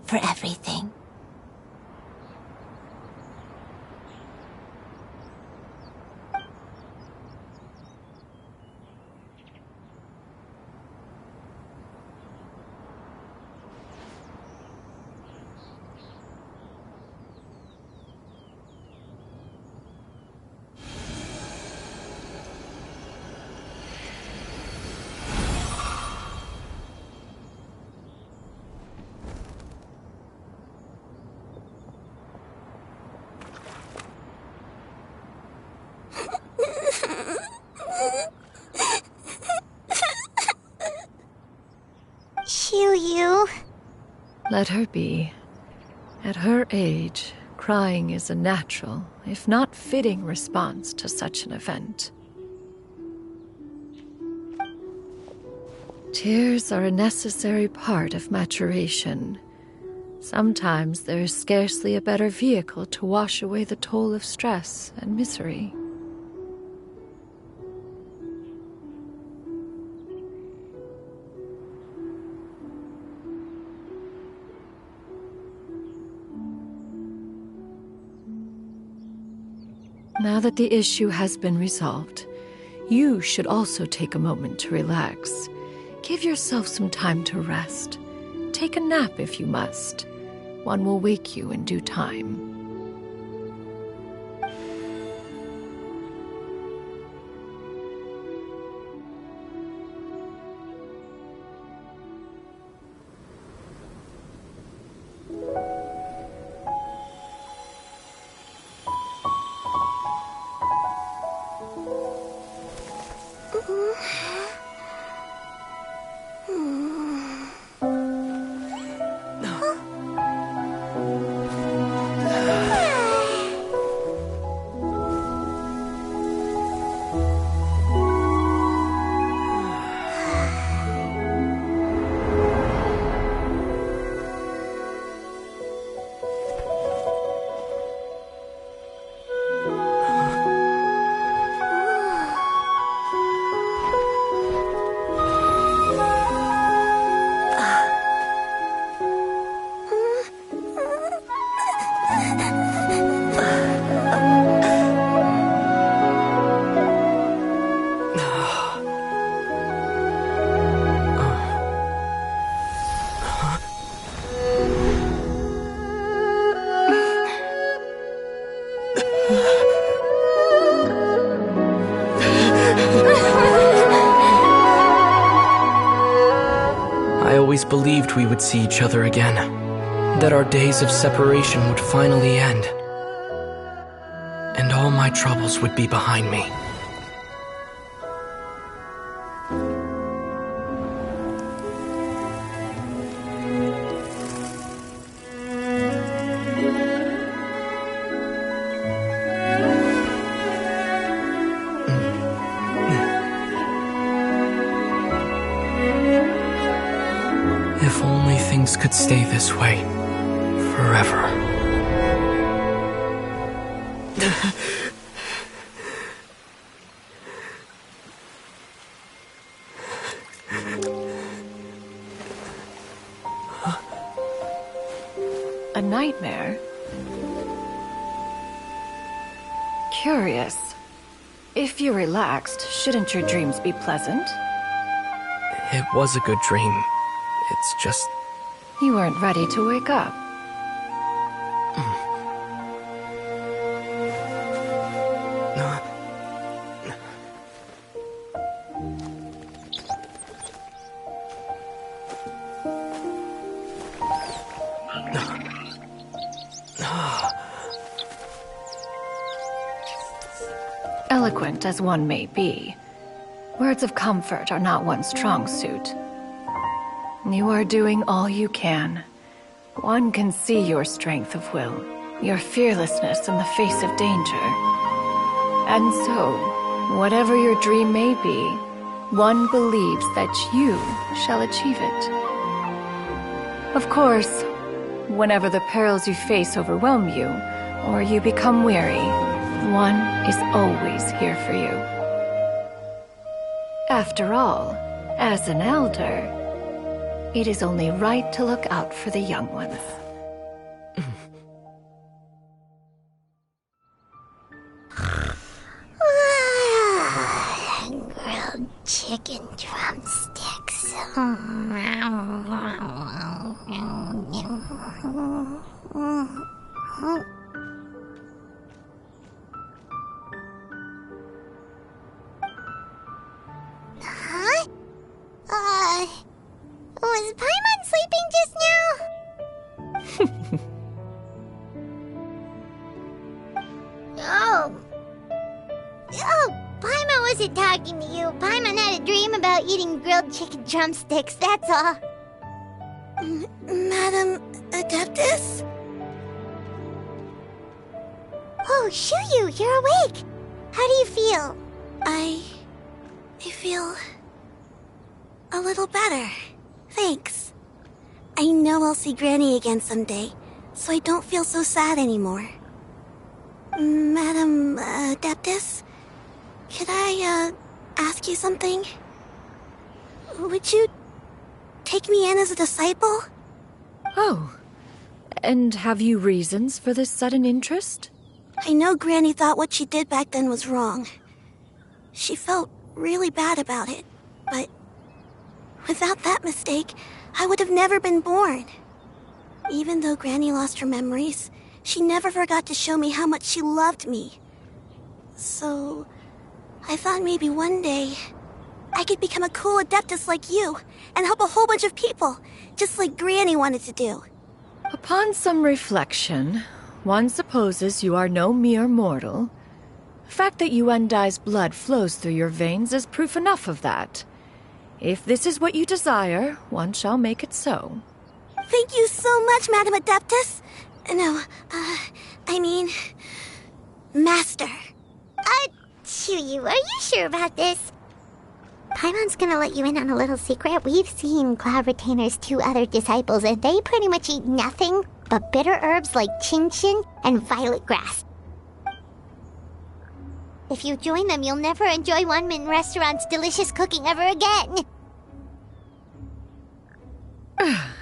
for everything. Xiuyu. Let her be. At her age, crying is a natural, if not fitting, response to such an event. Tears are a necessary part of maturation. Sometimes there is scarcely a better vehicle to wash away the toll of stress and misery. Now that the issue has been resolved, you should also take a moment to relax. Give yourself some time to rest. Take a nap if you must. One will wake you in due time. I always believed we would see each other again, that our days of separation would finally end, and all my troubles would be behind me. If only things could stay this way forever. A nightmare? Curious. If you're relaxed, shouldn't your dreams be pleasant? It was a good dream. It's just... You weren't ready to wake up. eloquent as one may be, words of comfort are not one's strong suit. You are doing all you can. One can see your strength of will, your fearlessness in the face of danger. And so, whatever your dream may be, one believes that you shall achieve it. Of course, whenever the perils you face overwhelm you, or you become weary, one is always here for you. After all, as an elder, it is only right to look out for the young ones. Grilled chicken drumsticks. Huh? Was Paimon sleeping just now? Oh, Paimon wasn't talking to you. Paimon had a dream about eating grilled chicken drumsticks, that's all. Madam Adeptus? Oh, Shuyu, you're awake. How do you feel? I feel a little better. Thanks. I know I'll see Granny again someday, so I don't feel so sad anymore. Madam Adeptus, could I ask you something? Would you take me in as a disciple? Oh, and have you reasons for this sudden interest? I know Granny thought what she did back then was wrong. She felt really bad about it, but without that mistake, I would have never been born. Even though Granny lost her memories, she never forgot to show me how much she loved me. So, I thought maybe one day I could become a cool Adeptus like you and help a whole bunch of people, just like Granny wanted to do. Upon some reflection, one supposes you are no mere mortal. The fact that Yuendai's blood flows through your veins is proof enough of that. If this is what you desire, one shall make it so. Thank you so much, Madam Adeptus. No, I mean, Master. Shuyu, are you sure about this? Paimon's gonna let you in on a little secret. We've seen Cloud Retainer's 2 other disciples, and they pretty much eat nothing but bitter herbs like Chinchin and violet grass. If you join them, you'll never enjoy Wanmin Restaurant's delicious cooking ever again.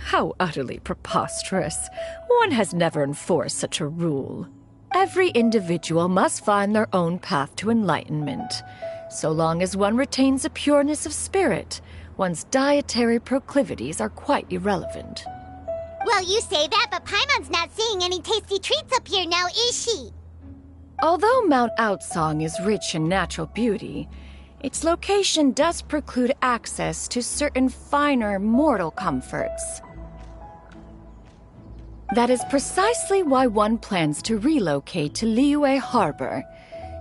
How utterly preposterous. One has never enforced such a rule. Every individual must find their own path to enlightenment. So long as one retains a pureness of spirit, one's dietary proclivities are quite irrelevant. Well, you say that, but Paimon's not seeing any tasty treats up here now, is she? Although Mount Outsong is rich in natural beauty, its location does preclude access to certain finer mortal comforts. That is precisely why one plans to relocate to Liyue Harbor.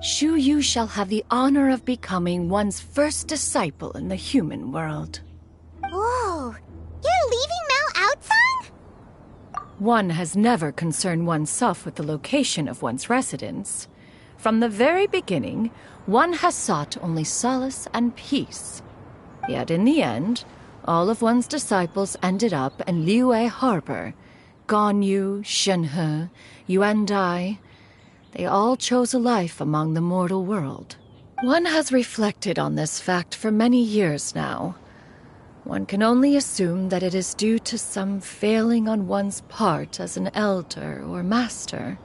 Shuyu shall have the honor of becoming one's first disciple in the human world. Whoa, you're leaving Mount Outsong? One has never concerned oneself with the location of one's residence. From the very beginning, one has sought only solace and peace. Yet in the end, all of one's disciples ended up in Liyue Harbor. Ganyu, Shenhe, Yuendai, they all chose a life among the mortal world. One has reflected on this fact for many years now. One can only assume that it is due to some failing on one's part as an elder or master.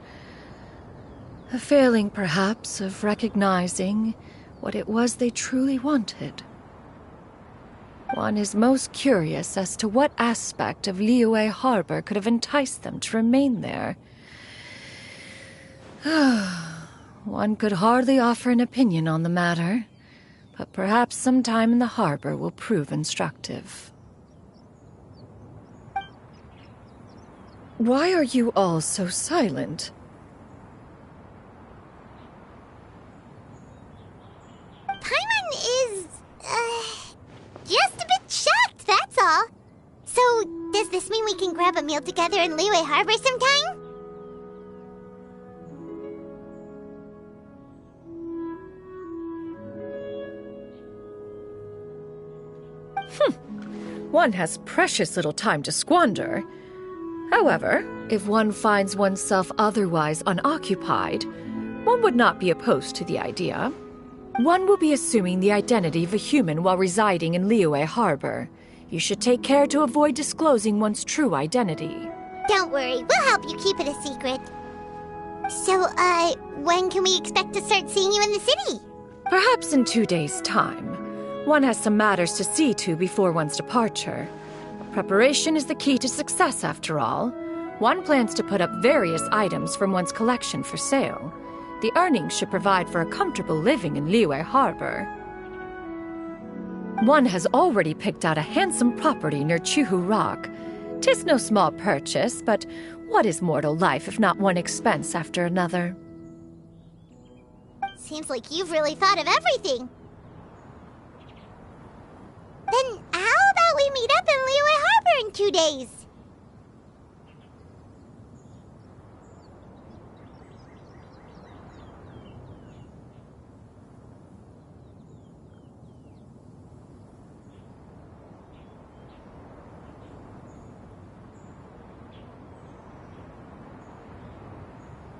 A failing, perhaps, of recognizing what it was they truly wanted. One is most curious as to what aspect of Liyue Harbor could have enticed them to remain there. One could hardly offer an opinion on the matter, but perhaps some time in the harbor will prove instructive. Why are you all so silent? together in Liyue Harbor sometime? One has precious little time to squander. However, if one finds oneself otherwise unoccupied, one would not be opposed to the idea. One will be assuming the identity of a human while residing in Liyue Harbor. You should take care to avoid disclosing one's true identity. Don't worry, we'll help you keep it a secret. So, when can we expect to start seeing you in the city? Perhaps in 2 days' time. One has some matters to see to before one's departure. Preparation is the key to success, after all. One plans to put up various items from one's collection for sale. The earnings should provide for a comfortable living in Liyue Harbor. One has already picked out a handsome property near Chuhu Rock. 'Tis no small purchase, but what is mortal life if not one expense after another? Seems like you've really thought of everything. Then how about we meet up in Liyue Harbor in 2 days?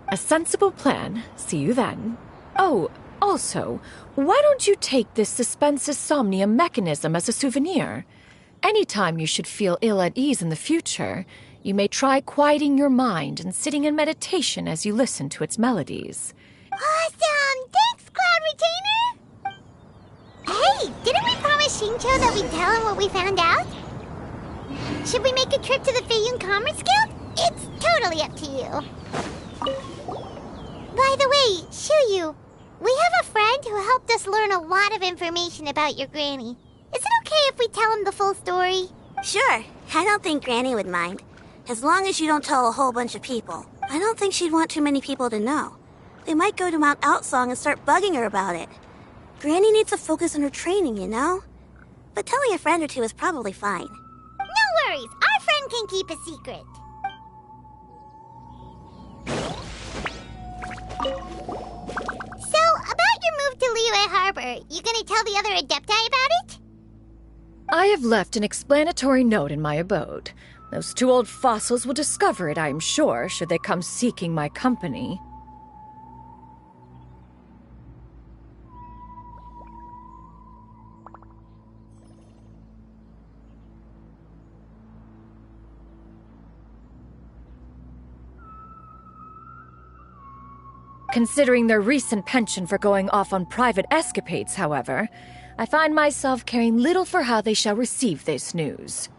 A sensible plan. See you then. Oh, also, why don't you take this Suspensus Somnium mechanism as a souvenir? Anytime you should feel ill at ease in the future, you may try quieting your mind and sitting in meditation as you listen to its melodies. Awesome! Thanks, Cloud Retainer! Hey, didn't we promise Xingqiu that we'd tell him what we found out? Should we make a trip to the Feiyun Commerce Guild? It's totally up to you. By the way, Shuyu, we have a friend who helped us learn a lot of information about your granny. Is it okay if we tell him the full story? Sure. I don't think Granny would mind. As long as you don't tell a whole bunch of people. I don't think she'd want too many people to know. They might go to Mount Outsong and start bugging her about it. Granny needs to focus on her training, you know? But telling a friend or two is probably fine. No worries. Our friend can keep a secret. So, about your move to Liyue Harbor, you gonna tell the other Adepti about it? I have left an explanatory note in my abode. Those 2 old fossils will discover it, I am sure, should they come seeking my company. Considering their recent penchant for going off on private escapades, however, I find myself caring little for how they shall receive this news.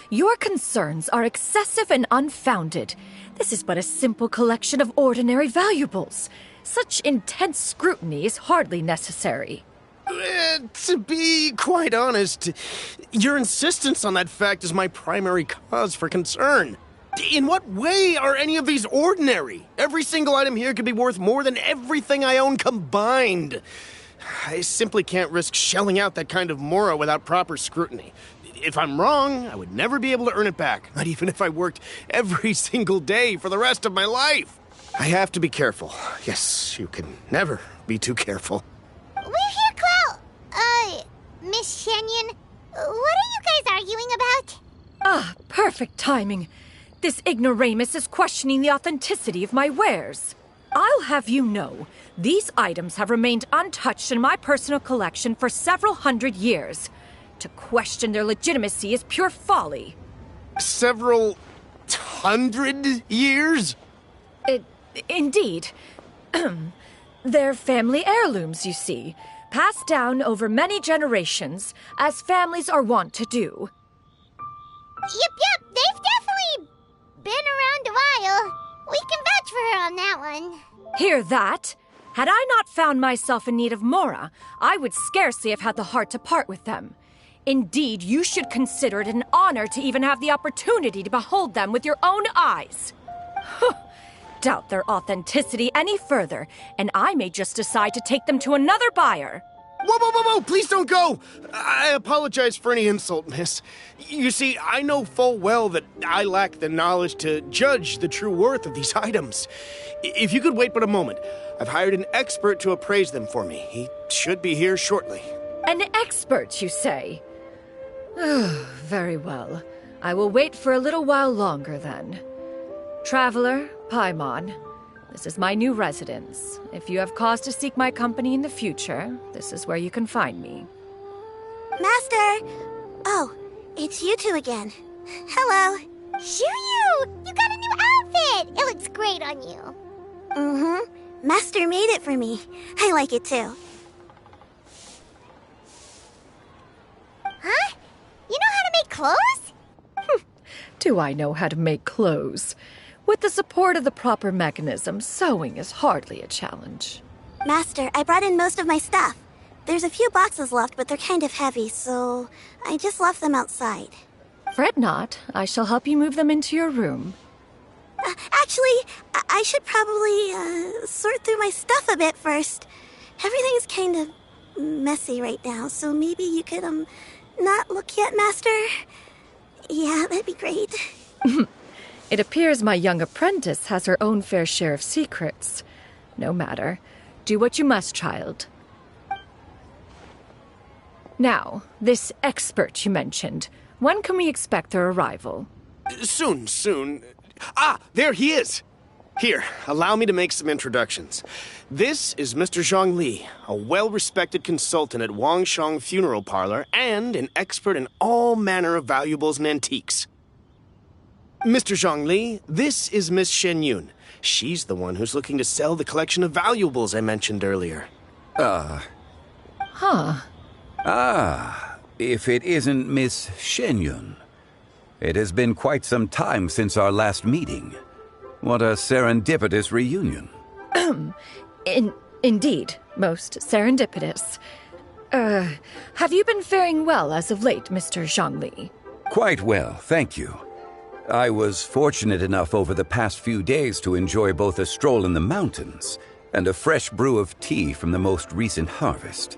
Your concerns are excessive and unfounded. This is but a simple collection of ordinary valuables. Such intense scrutiny is hardly necessary. To be quite honest, your insistence on that fact is my primary cause for concern. In what way are any of these ordinary? Every single item here could be worth more than everything I own combined. I simply can't risk shelling out that kind of mora without proper scrutiny. If I'm wrong, I would never be able to earn it back, not even if I worked every single day for the rest of my life. I have to be careful. Yes, you can never be too careful. We're here, Clow. Miss Shenyon, what are you guys arguing about? Ah, perfect timing. This ignoramus is questioning the authenticity of my wares. I'll have you know, these items have remained untouched in my personal collection for several hundred years. To question their legitimacy is pure folly. Several hundred years? Indeed. They're family heirlooms, you see, passed down over many generations, as families are wont to do. Yep, they've definitely been around a while. We can vouch for her on that one. Hear that? Had I not found myself in need of mora, I would scarcely have had the heart to part with them. Indeed, you should consider it an honor to even have the opportunity to behold them with your own eyes. Doubt their authenticity any further, and I may just decide to take them to another buyer. Whoa, please don't go! I apologize for any insult, miss. You see, I know full well that I lack the knowledge to judge the true worth of these items. If you could wait but a moment, I've hired an expert to appraise them for me. He should be here shortly. An expert, you say? Very well. I will wait for a little while longer, then. Traveler, Paimon, this is my new residence. If you have cause to seek my company in the future, this is where you can find me. Master! Oh, it's you two again. Hello. Shoo-you! You got a new outfit! It looks great on you. Mm-hmm. Master made it for me. I like it too. Huh? You know how to make clothes? Do I know how to make clothes? With the support of the proper mechanism, sewing is hardly a challenge. Master, I brought in most of my stuff. There's a few boxes left, but they're kind of heavy, so I just left them outside. Fret not. I shall help you move them into your room. Actually, I should probably sort through my stuff a bit first. Everything's kind of messy right now, so maybe you could, not look yet, Master? Yeah, that'd be great. It appears my young apprentice has her own fair share of secrets. No matter. Do what you must, child. Now, this expert you mentioned. When can we expect their arrival? Soon. Ah, there he is! Here, allow me to make some introductions. This is Mr. Zhang Li, a well-respected consultant at Wangshang Funeral Parlor and an expert in all manner of valuables and antiques. Mr. Zhang Li, this is Miss Shenyon. She's the one who's looking to sell the collection of valuables I mentioned earlier. If it isn't Miss Shenyon. It has been quite some time since our last meeting. What a serendipitous reunion. Indeed, most serendipitous. Have you been faring well as of late, Mr. Zhang Li? Quite well, thank you. I was fortunate enough over the past few days to enjoy both a stroll in the mountains and a fresh brew of tea from the most recent harvest.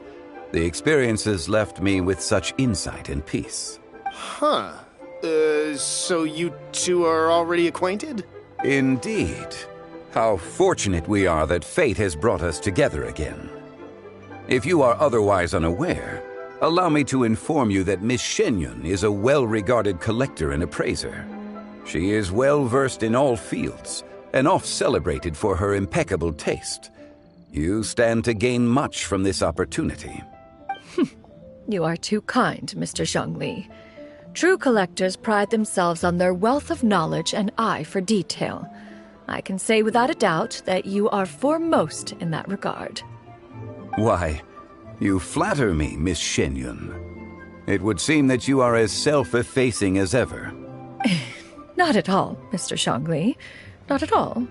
The experiences left me with such insight and peace. Huh. So you two are already acquainted? Indeed. How fortunate we are that fate has brought us together again. If you are otherwise unaware, allow me to inform you that Miss Shenyun is a well-regarded collector and appraiser. She is well-versed in all fields, and oft-celebrated for her impeccable taste. You stand to gain much from this opportunity. You are too kind, Mr. Zhongli. True collectors pride themselves on their wealth of knowledge and eye for detail. I can say without a doubt that you are foremost in that regard. Why, you flatter me, Miss Shenyun. It would seem that you are as self-effacing as ever. Not at all, Mr. Zhongli. Not at all.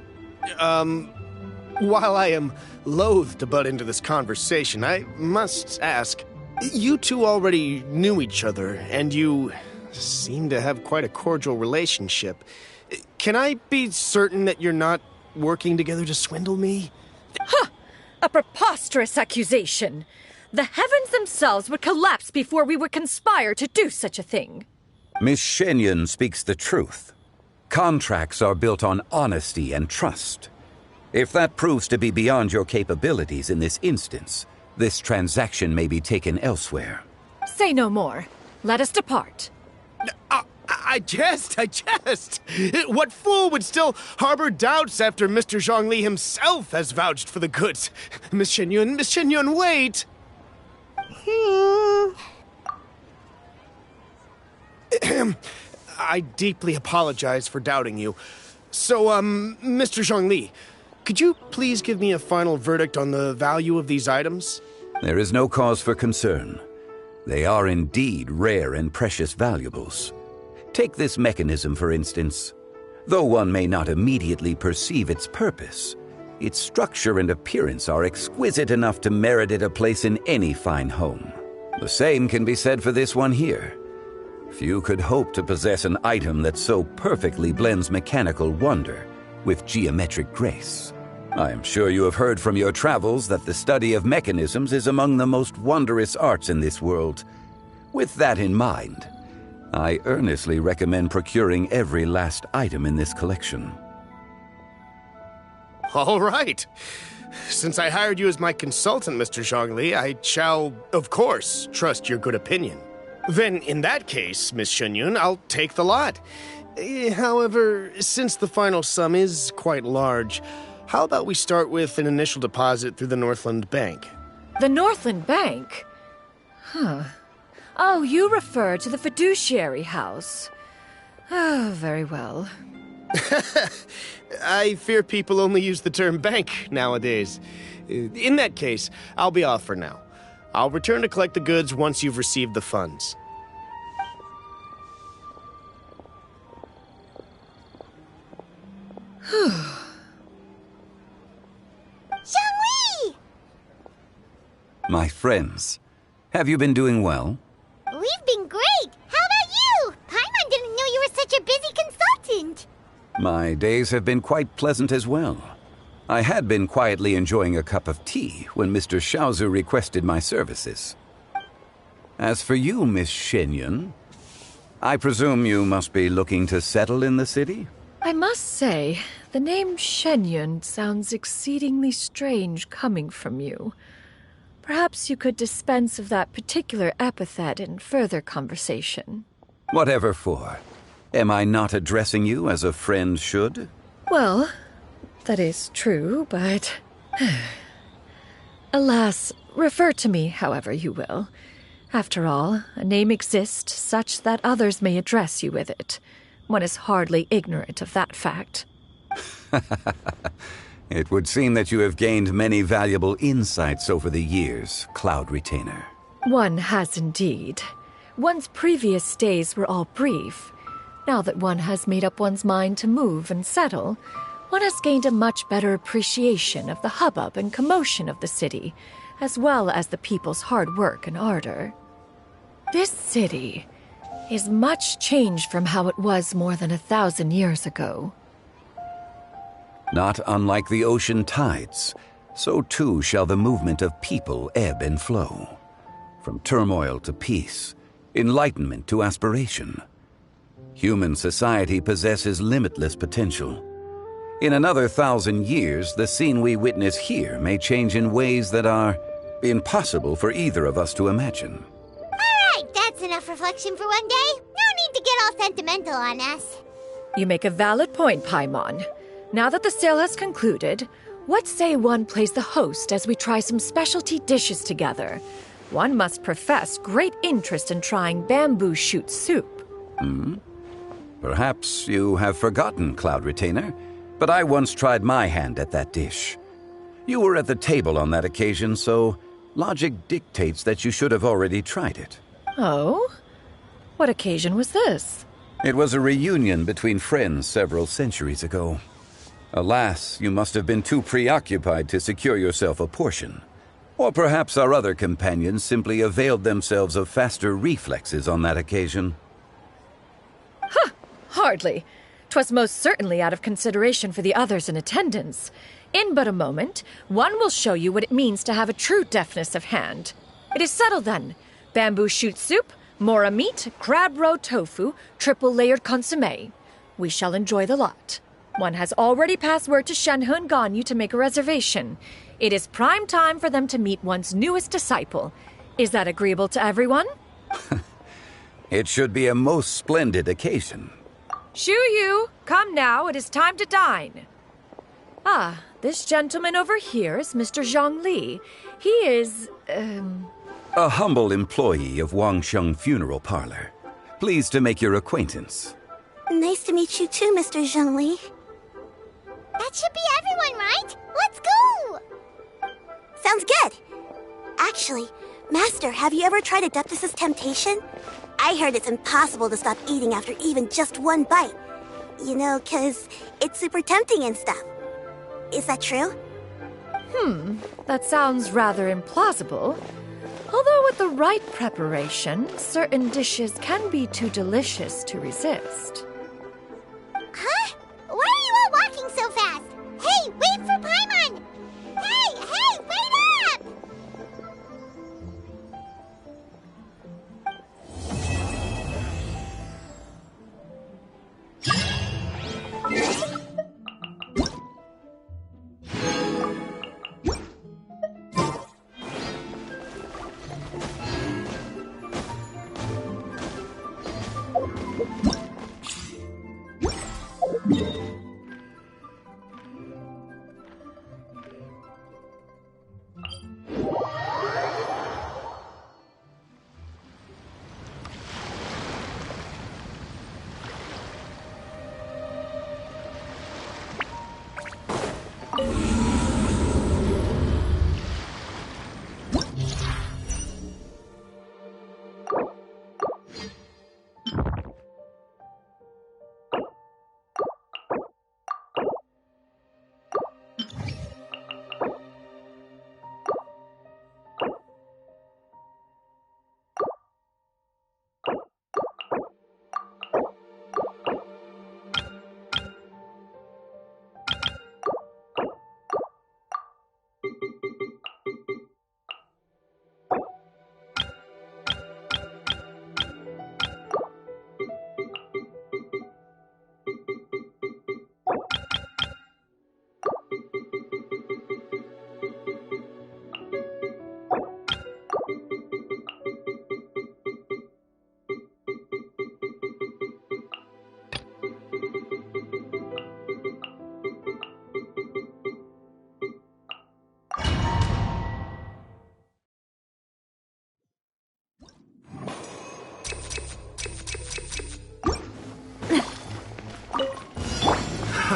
While I am loath to butt into this conversation, I must ask, you two already knew each other, and you seem to have quite a cordial relationship. Can I be certain that you're not working together to swindle me? Ha! A preposterous accusation! The heavens themselves would collapse before we would conspire to do such a thing. Miss Shenyun speaks the truth. Contracts are built on honesty and trust. If that proves to be beyond your capabilities in this instance, this transaction may be taken elsewhere. Say no more. Let us depart. I jest. What fool would still harbor doubts after Mr. Zhongli himself has vouched for the goods? Miss Shenyun, wait! I deeply apologize for doubting you. So, Mr. Zhongli, could you please give me a final verdict on the value of these items? There is no cause for concern. They are indeed rare and precious valuables. Take this mechanism, for instance. Though one may not immediately perceive its purpose, its structure and appearance are exquisite enough to merit it a place in any fine home. The same can be said for this one here. Few could hope to possess an item that so perfectly blends mechanical wonder with geometric grace. I am sure you have heard from your travels that the study of mechanisms is among the most wondrous arts in this world. With that in mind, I earnestly recommend procuring every last item in this collection. All right. Since I hired you as my consultant, Mr. Zhongli, I shall, of course, trust your good opinion. Then, in that case, Miss Shenyun, I'll take the lot. However, since the final sum is quite large, how about we start with an initial deposit through the Northland Bank? The Northland Bank? Huh. Oh, you refer to the fiduciary house. Oh, very well. I fear people only use the term bank nowadays. In that case, I'll be off for now. I'll return to collect the goods once you've received the funds. Zhongli! My friends, have you been doing well? We've been great! How about you? Paimon didn't know you were such a busy consultant! My days have been quite pleasant as well. I had been quietly enjoying a cup of tea when Mr. Xiaozu requested my services. As for you, Miss Shenyun, I presume you must be looking to settle in the city? I must say, the name Shenyun sounds exceedingly strange coming from you. Perhaps you could dispense of that particular epithet in further conversation. Whatever for. Am I not addressing you as a friend should? Well, that is true, but... Alas, refer to me however you will. After all, a name exists such that others may address you with it. One is hardly ignorant of that fact. It would seem that you have gained many valuable insights over the years, Cloud Retainer. One has indeed. One's previous stays were all brief. Now that one has made up one's mind to move and settle, one has gained a much better appreciation of the hubbub and commotion of the city, as well as the people's hard work and ardor. This city, is much changed from how it was more than 1,000 years ago. Not unlike the ocean tides, so too shall the movement of people ebb and flow. From turmoil to peace, enlightenment to aspiration. Human society possesses limitless potential. In another 1,000 years, the scene we witness here may change in ways that are impossible for either of us to imagine. Alright, that's enough reflection for one day. No need to get all sentimental on us. You make a valid point, Paimon. Now that the sale has concluded, what say one plays the host as we try some specialty dishes together? One must profess great interest in trying bamboo shoot soup. Perhaps you have forgotten, Cloud Retainer, but I once tried my hand at that dish. You were at the table on that occasion, so logic dictates that you should have already tried it. Oh? What occasion was this? It was a reunion between friends several centuries ago. Alas, you must have been too preoccupied to secure yourself a portion. Or perhaps our other companions simply availed themselves of faster reflexes on that occasion. Huh! Hardly. 'Twas most certainly out of consideration for the others in attendance. In but a moment, one will show you what it means to have a true deftness of hand. It is settled then. Bamboo shoot soup, mora meat, crab roe tofu, triple-layered consommé. We shall enjoy the lot. One has already passed word to Shenhe and Ganyu to make a reservation. It is prime time for them to meet one's newest disciple. Is that agreeable to everyone? It should be a most splendid occasion. Shu Yu, come now, it is time to dine. Ah, this gentleman over here is Mr. Zhang Li. He is, A humble employee of Wangsheng Funeral Parlor. Pleased to make your acquaintance. Nice to meet you too, Mr. Zhengli. That should be everyone, right? Let's go! Sounds good. Actually, Master, have you ever tried Adeptus' temptation? I heard it's impossible to stop eating after even just one bite. You know, 'cause it's super tempting and stuff. Is that true? That sounds rather implausible. Although with the right preparation, certain dishes can be too delicious to resist. Huh? Why are you all walking so fast? Hey, wait for Paimon! Hey, wait up!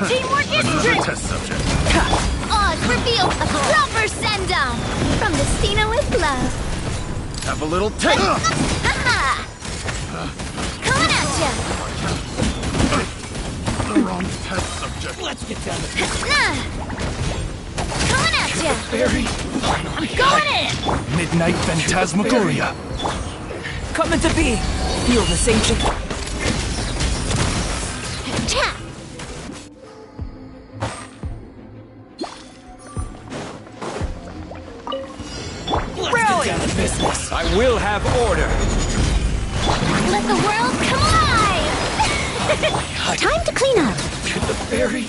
Teamwork is Another test subject. Oz reveals a proper send-down from the Stina with love. Have a little taste. Haha! Coming at ya! The wrong test subject. Let's get down to Coming at ya! Barry. I'm going in! Midnight Phantasmagoria. Coming to be! feel this ancient... Let's get down to business. I will have order. Let the world come alive! Time to clean up. Could the fairy...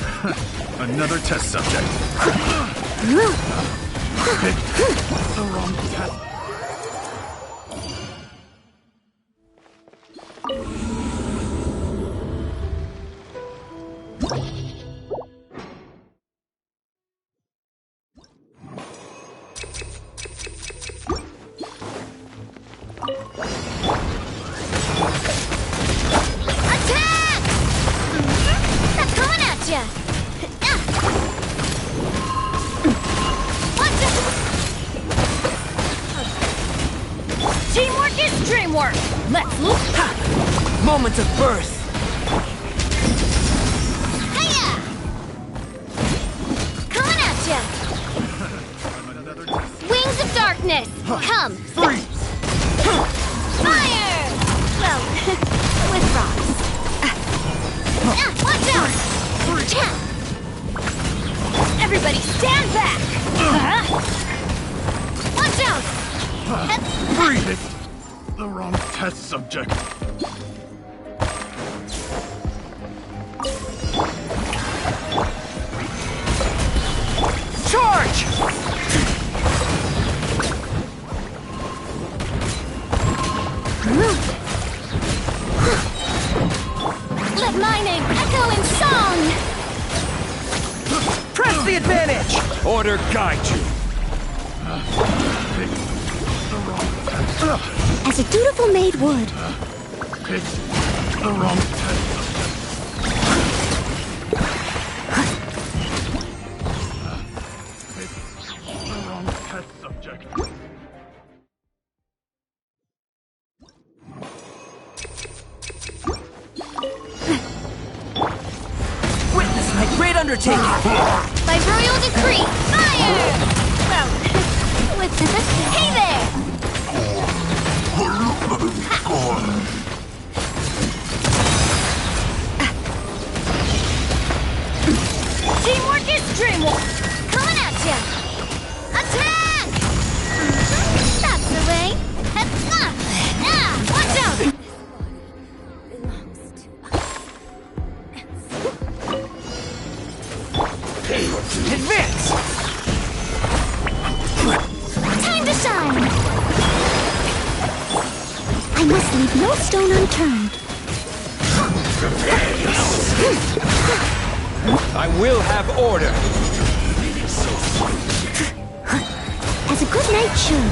Another test subject. The wrong test. Teamwork is dreamwork! Let's look! Moments of birth! Hiya! Coming at ya! Wings of darkness! Come! Freeze! Fire! Well, with rocks. Watch out! Everybody stand back! Watch out! Freeze! The wrong test subject. Charge! Let my name echo in song! Press the advantage! Order guide you. As a dutiful maid would. It's the wrong test subject. Witness my great undertaking! By royal decree, fire! Well, with hey there! Teamwork is dreamwork! Coming at ya! Attack! That's the way! Watch out! Advance! Time to shine! I must leave no stone unturned. I will have order. As a good knight should.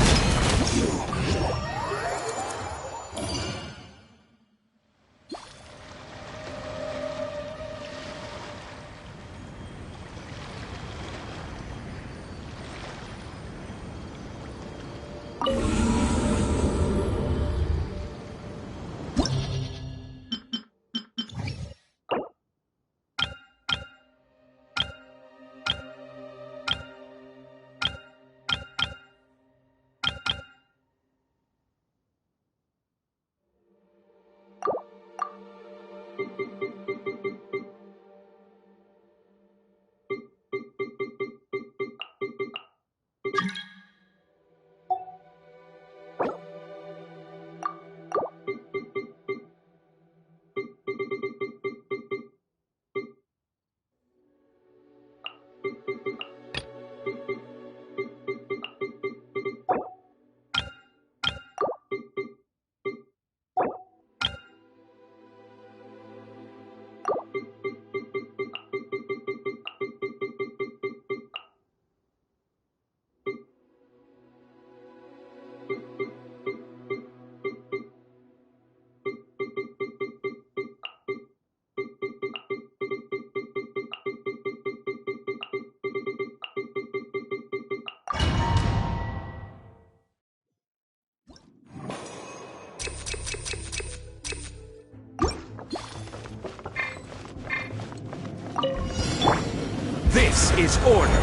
This is order.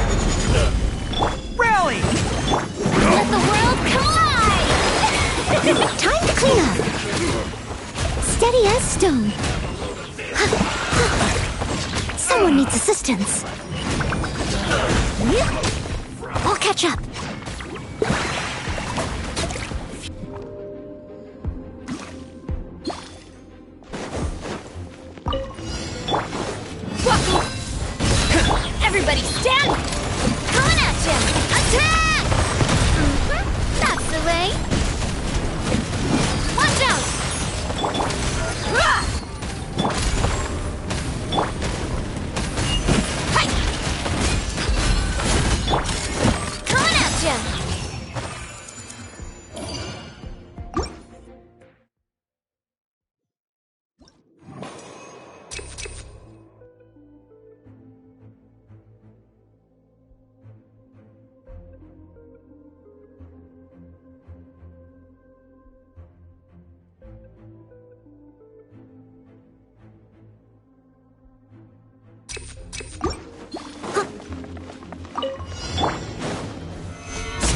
Rally! Let the world come alive! Time to clean up. Steady as stone. Someone needs assistance. I'll catch up. Everybody stand! Coming at you! Attack! That's the way. Watch out! Coming at you!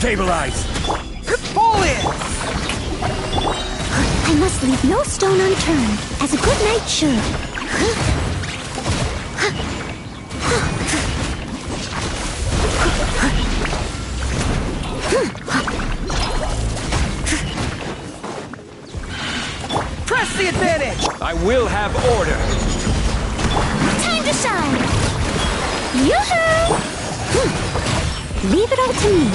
Stabilize! Fall in! I must leave no stone unturned, as a good knight should. Press the advantage! I will have order! Time to shine! Yoo-hoo! Leave it all to me.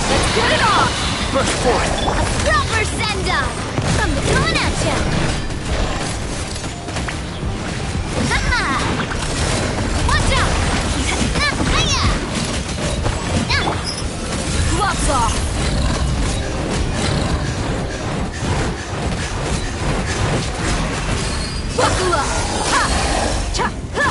Let's get it off! Push for it! A proper send-up! From the coming at ya! Ha-ha! Watch out! Hiya! Gloves off! Buckle up! Ha! Cha! Ha!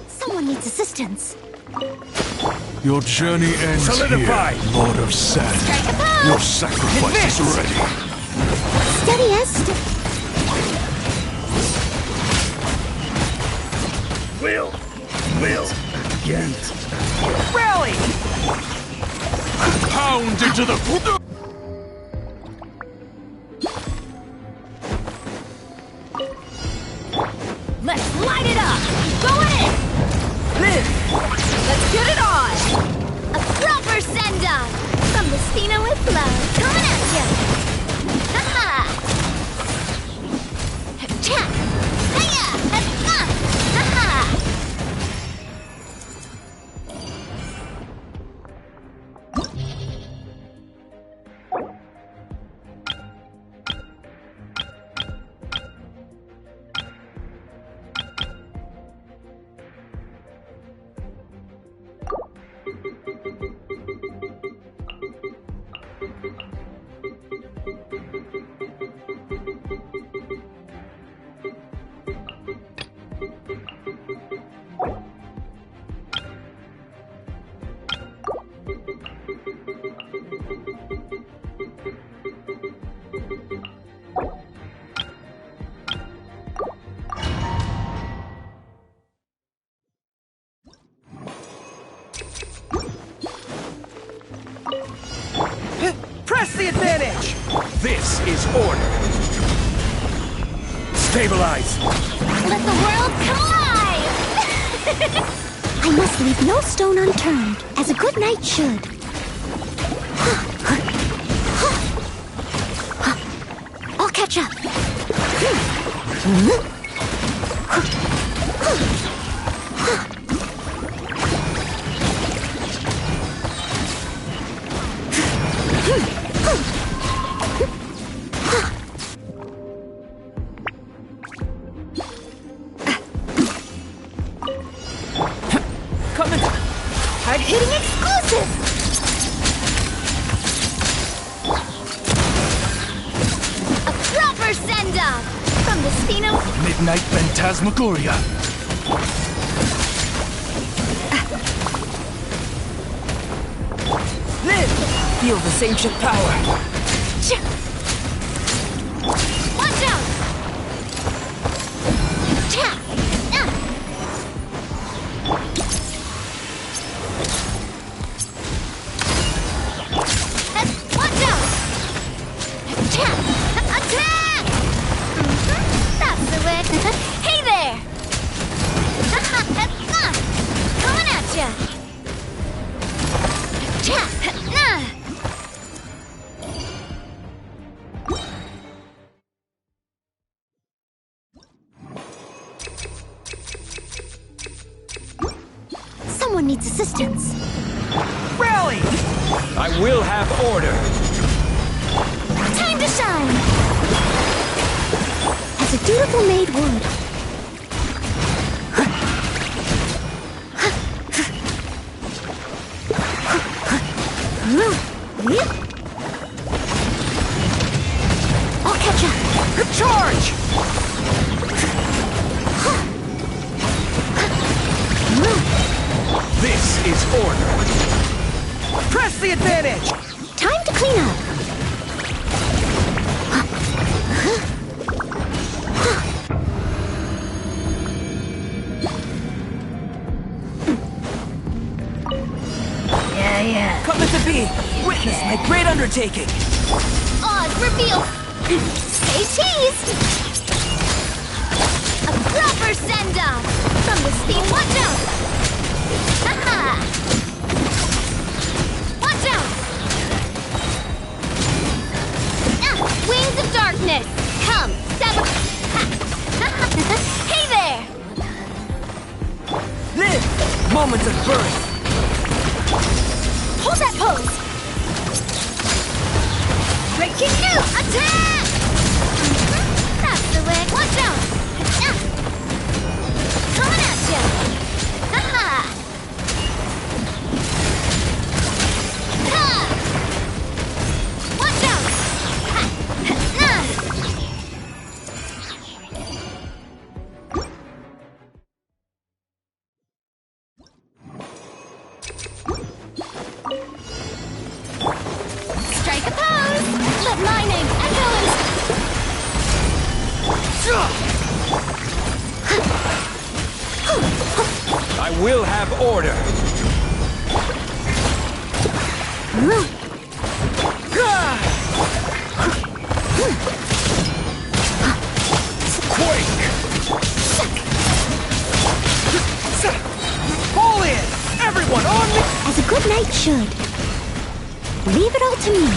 Someone needs assistance. Your journey ends Solidify. here, Lord of Sand. Strike a pose! Your sacrifice is ready. Steady as Will get Rally! pound into the... Let's light it up! Going in! Live! Let's get it on! a proper send-up! From the Spina with love, coming at ya! Ha-ha! Cha! Hiya! Ha-ha! Ha-ha! Press the advantage! This is order! Stabilize! Let the world collide! I must leave no stone unturned, as a good knight should. I'll catch up. Coming! Hard hitting exclusive! A proper send-up! From the Spino... Midnight Phantasmagoria. Feel the ancient power. Watch out! Watch out! Attack! That's the way. Hey there! Coming at ya! Someone needs assistance. Rally! I will have order. Time to shine! As a dutiful maid would. I'll catch up. Charge! This is order. Press the advantage! Time to clean up. Yeah. Come to be. Witness my great undertaking. Oz reveal. Say cheese. A proper send-off from the steam. Watch out. Haha. Watch out. Wings of darkness. Come. Hey there. Live. Moments of birth. Hold that pose! Breaking new! Attack! That's the way. Watch out! Coming at ya! Haha! Watch out! Strike a pose! Let my name echo I will have order. Quake! Fall in! Everyone on me! As a good knight should. Leave it all to me.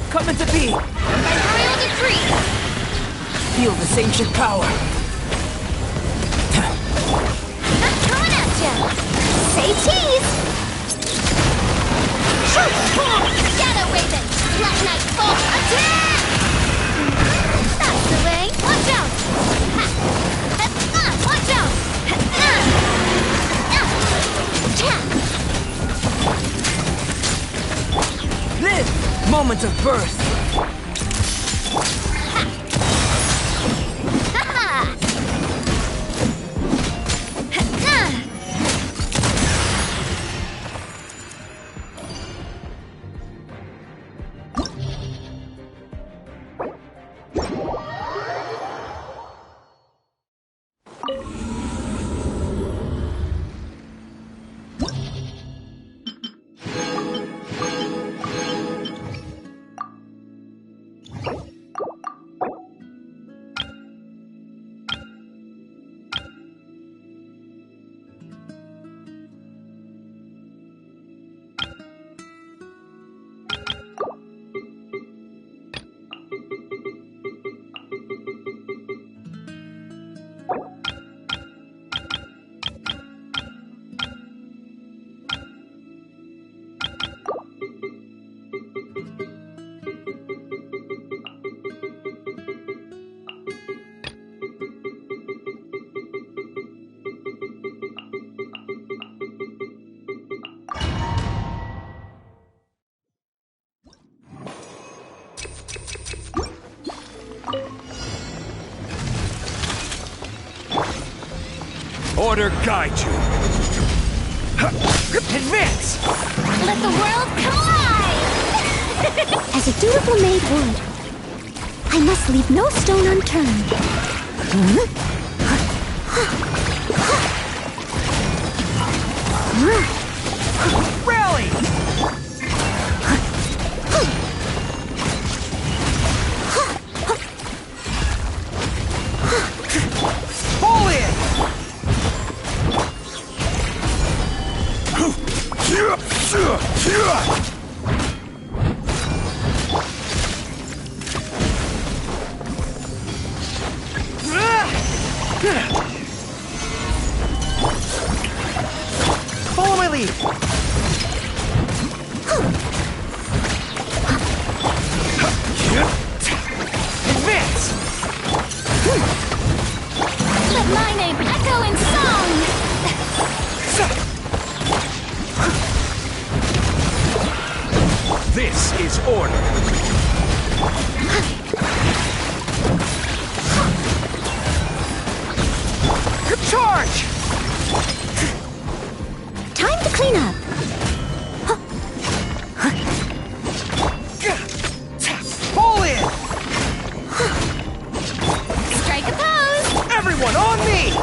Coming to be. By royal decree. Feel this ancient power. Coming at ya. Say cheese. Shadow Raven. Let night fall. Attack! That's the way. Watch out. Watch out. Live. Moments of birth. Order guide you. Advance! Let the world collide! As a dutiful maid would, I must leave no stone unturned. Rally! Pull in! Follow my lead. Advance! Let my name echo in song! This is order. Charge! Time to clean up. Pull in! Strike a pose! Everyone on me!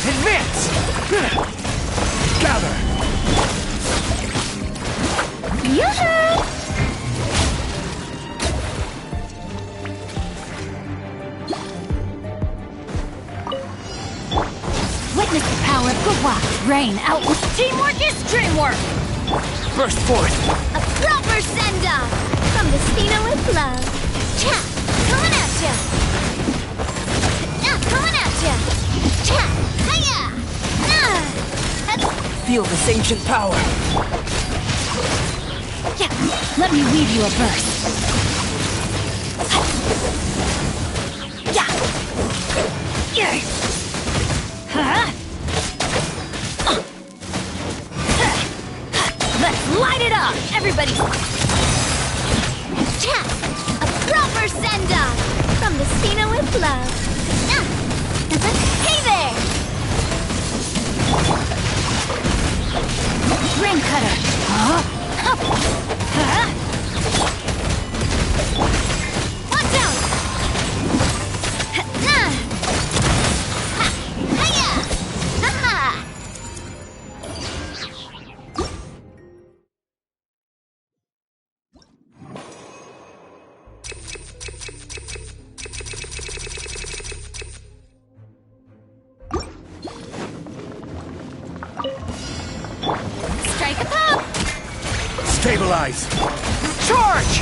Advance! Gather! Yoo-hoo! Witness the power of Gawak. Rain out with teamwork is dreamwork! Burst forth! A proper send-off! From the Spina with love. Cha! Coming at ya! Coming at ya! Cha! Hiya! Feel this ancient power. Yeah, let me weave you a verse. Yeah! Yeah! Huh? Let's light it up! Everybody! Cha! A proper send-off! From the Spina with love. Hey there! Ring cutter! Watch out! Strike a pop! Stabilize! Charge!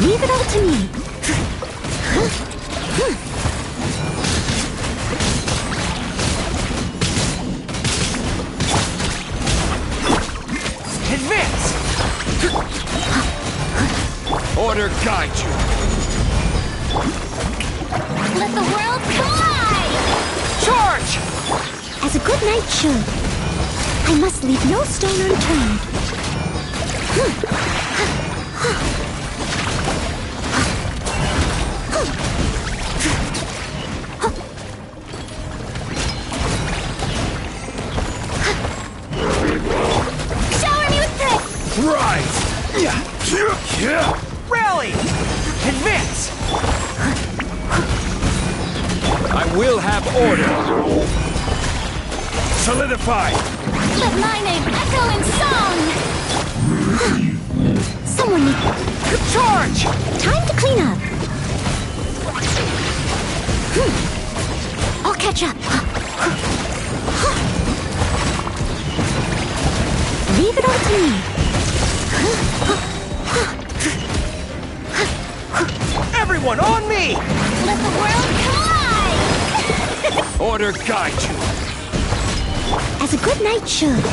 Leave it all to me. Advance! Order guide you! Let the world collide! Charge! As a good knight should, I must leave no stone unturned. Shower me with this! Rise! Rally! Advance! I will have order! Solidify! Let my name echo in song! Someone need... Charge! Time to clean up. I'll catch up. Leave it all to me. Everyone on me! Let the world collide! Order guide you! As a good knight should.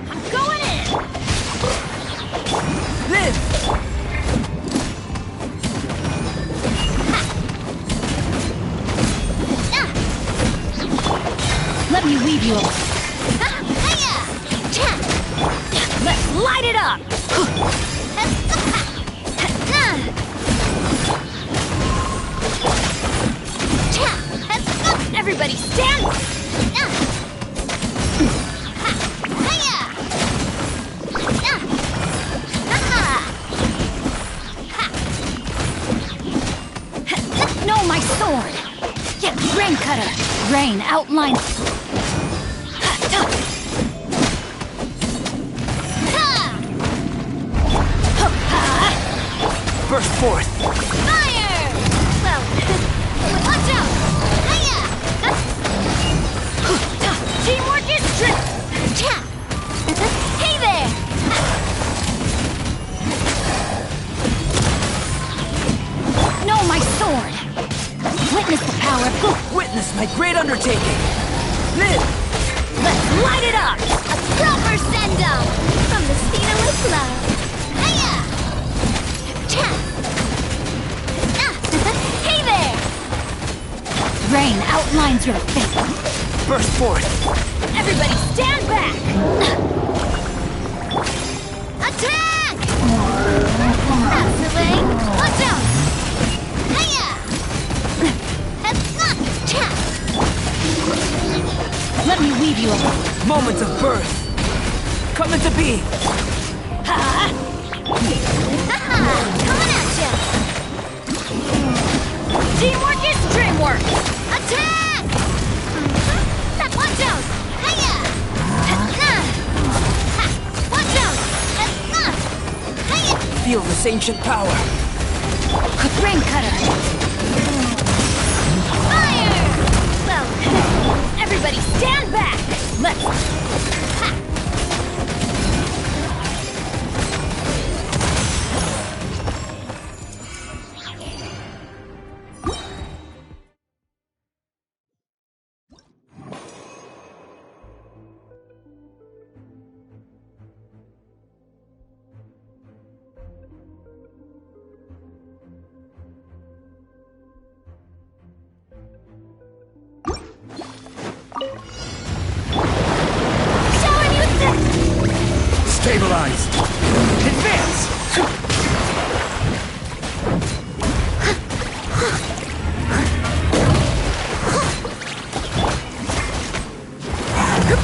I'm going in! you up. Let's light it up! Everybody stand! No, my sword! Rain Cutter! Rain outline! Burst forth! Fire! Well, watch out! Teamwork is true! Hey there! No, my sword! Witness the power of Witness my great undertaking! Live! Let's light it up! A proper send-up from the Stina with love! Hey there! Rain outlines your fate. Burst forth! Everybody stand back! Attack! That's the way! Watch out! Let me weave you up. Moments of birth! Coming to be! Coming at ya! Teamwork is dreamwork! Attack! Watch out! Hiya! Watch out! Hiya! Feel this ancient power! Rain Cutter! Fire! Well, everybody stand back! Let's... Stabilize! Advance!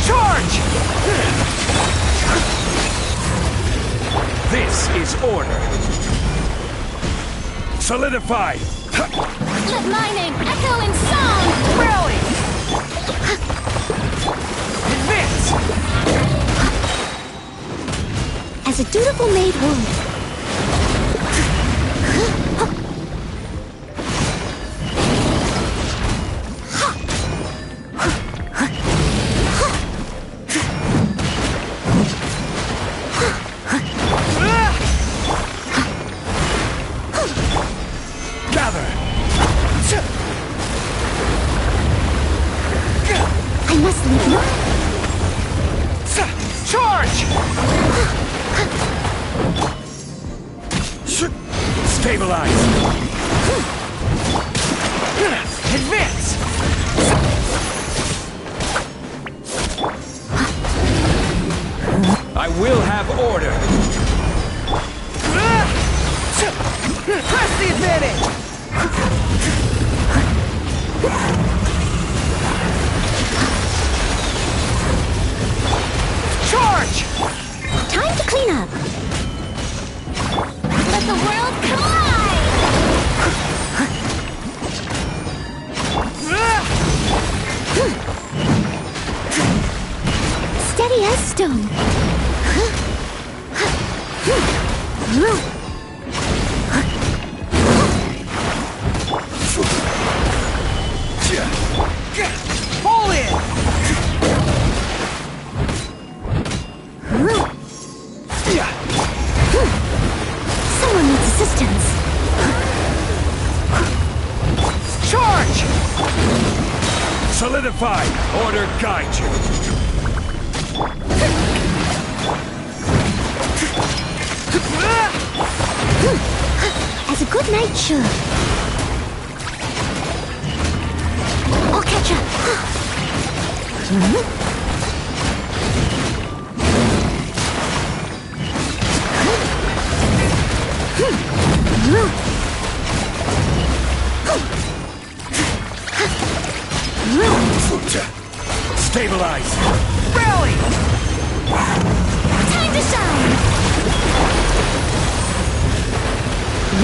Charge! This is order. Solidify! Let my name echo in song! Rally! Advance! As a dutiful maid would. Gather! I must leave you. Charge! Stabilize! Advance! I will have order! Press the advantage! Charge! Time to clean up. Let the world collide! Steady as stone. Pull in! Someone needs assistance. Charge! Solidify! Order guide you! As a good knight should. I'll catch up.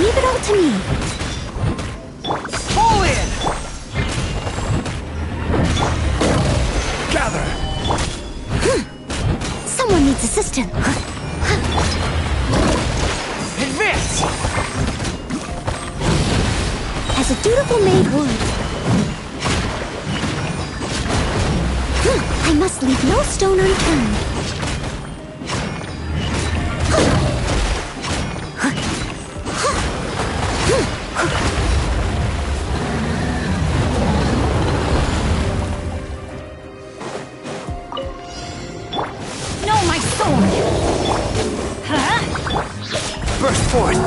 Leave it all to me. Pull in! Gather! Someone needs assistance. Advance! As a dutiful maid would. I must leave no stone unturned. No, my sword! Huh? Burst forth!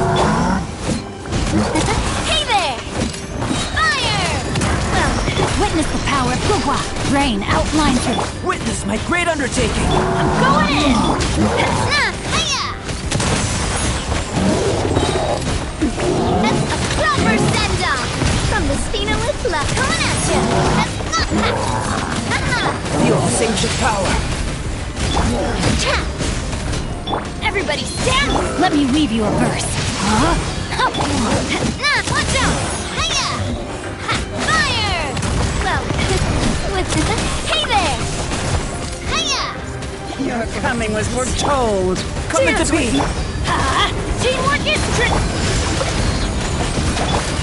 Hey there! Fire! Well, witness the power of Gugwa. Rain outlines her. Witness my great undertaking! I'm going in! That's a proper send-off from the Spina Lithla coming at you. Feel the sage of power! Everybody stand! Let me weave you a verse. Huh? Watch out! Hiya! Fire! Well, hey there! Hiya! Your coming was foretold. Coming to be! Teamwork is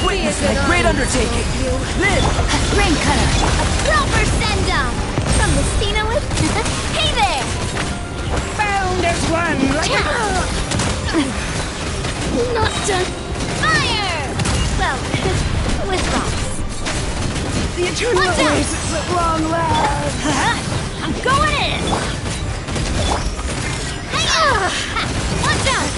Witness my great undertaking! Live! Rain Cutter! A proper send-off from the Spina Lithla. Hey there! Bound as one like Not done. Fire! Well, with rocks. the eternal Watch out! oasis at long last. I'm going in! Hiya! Watch out!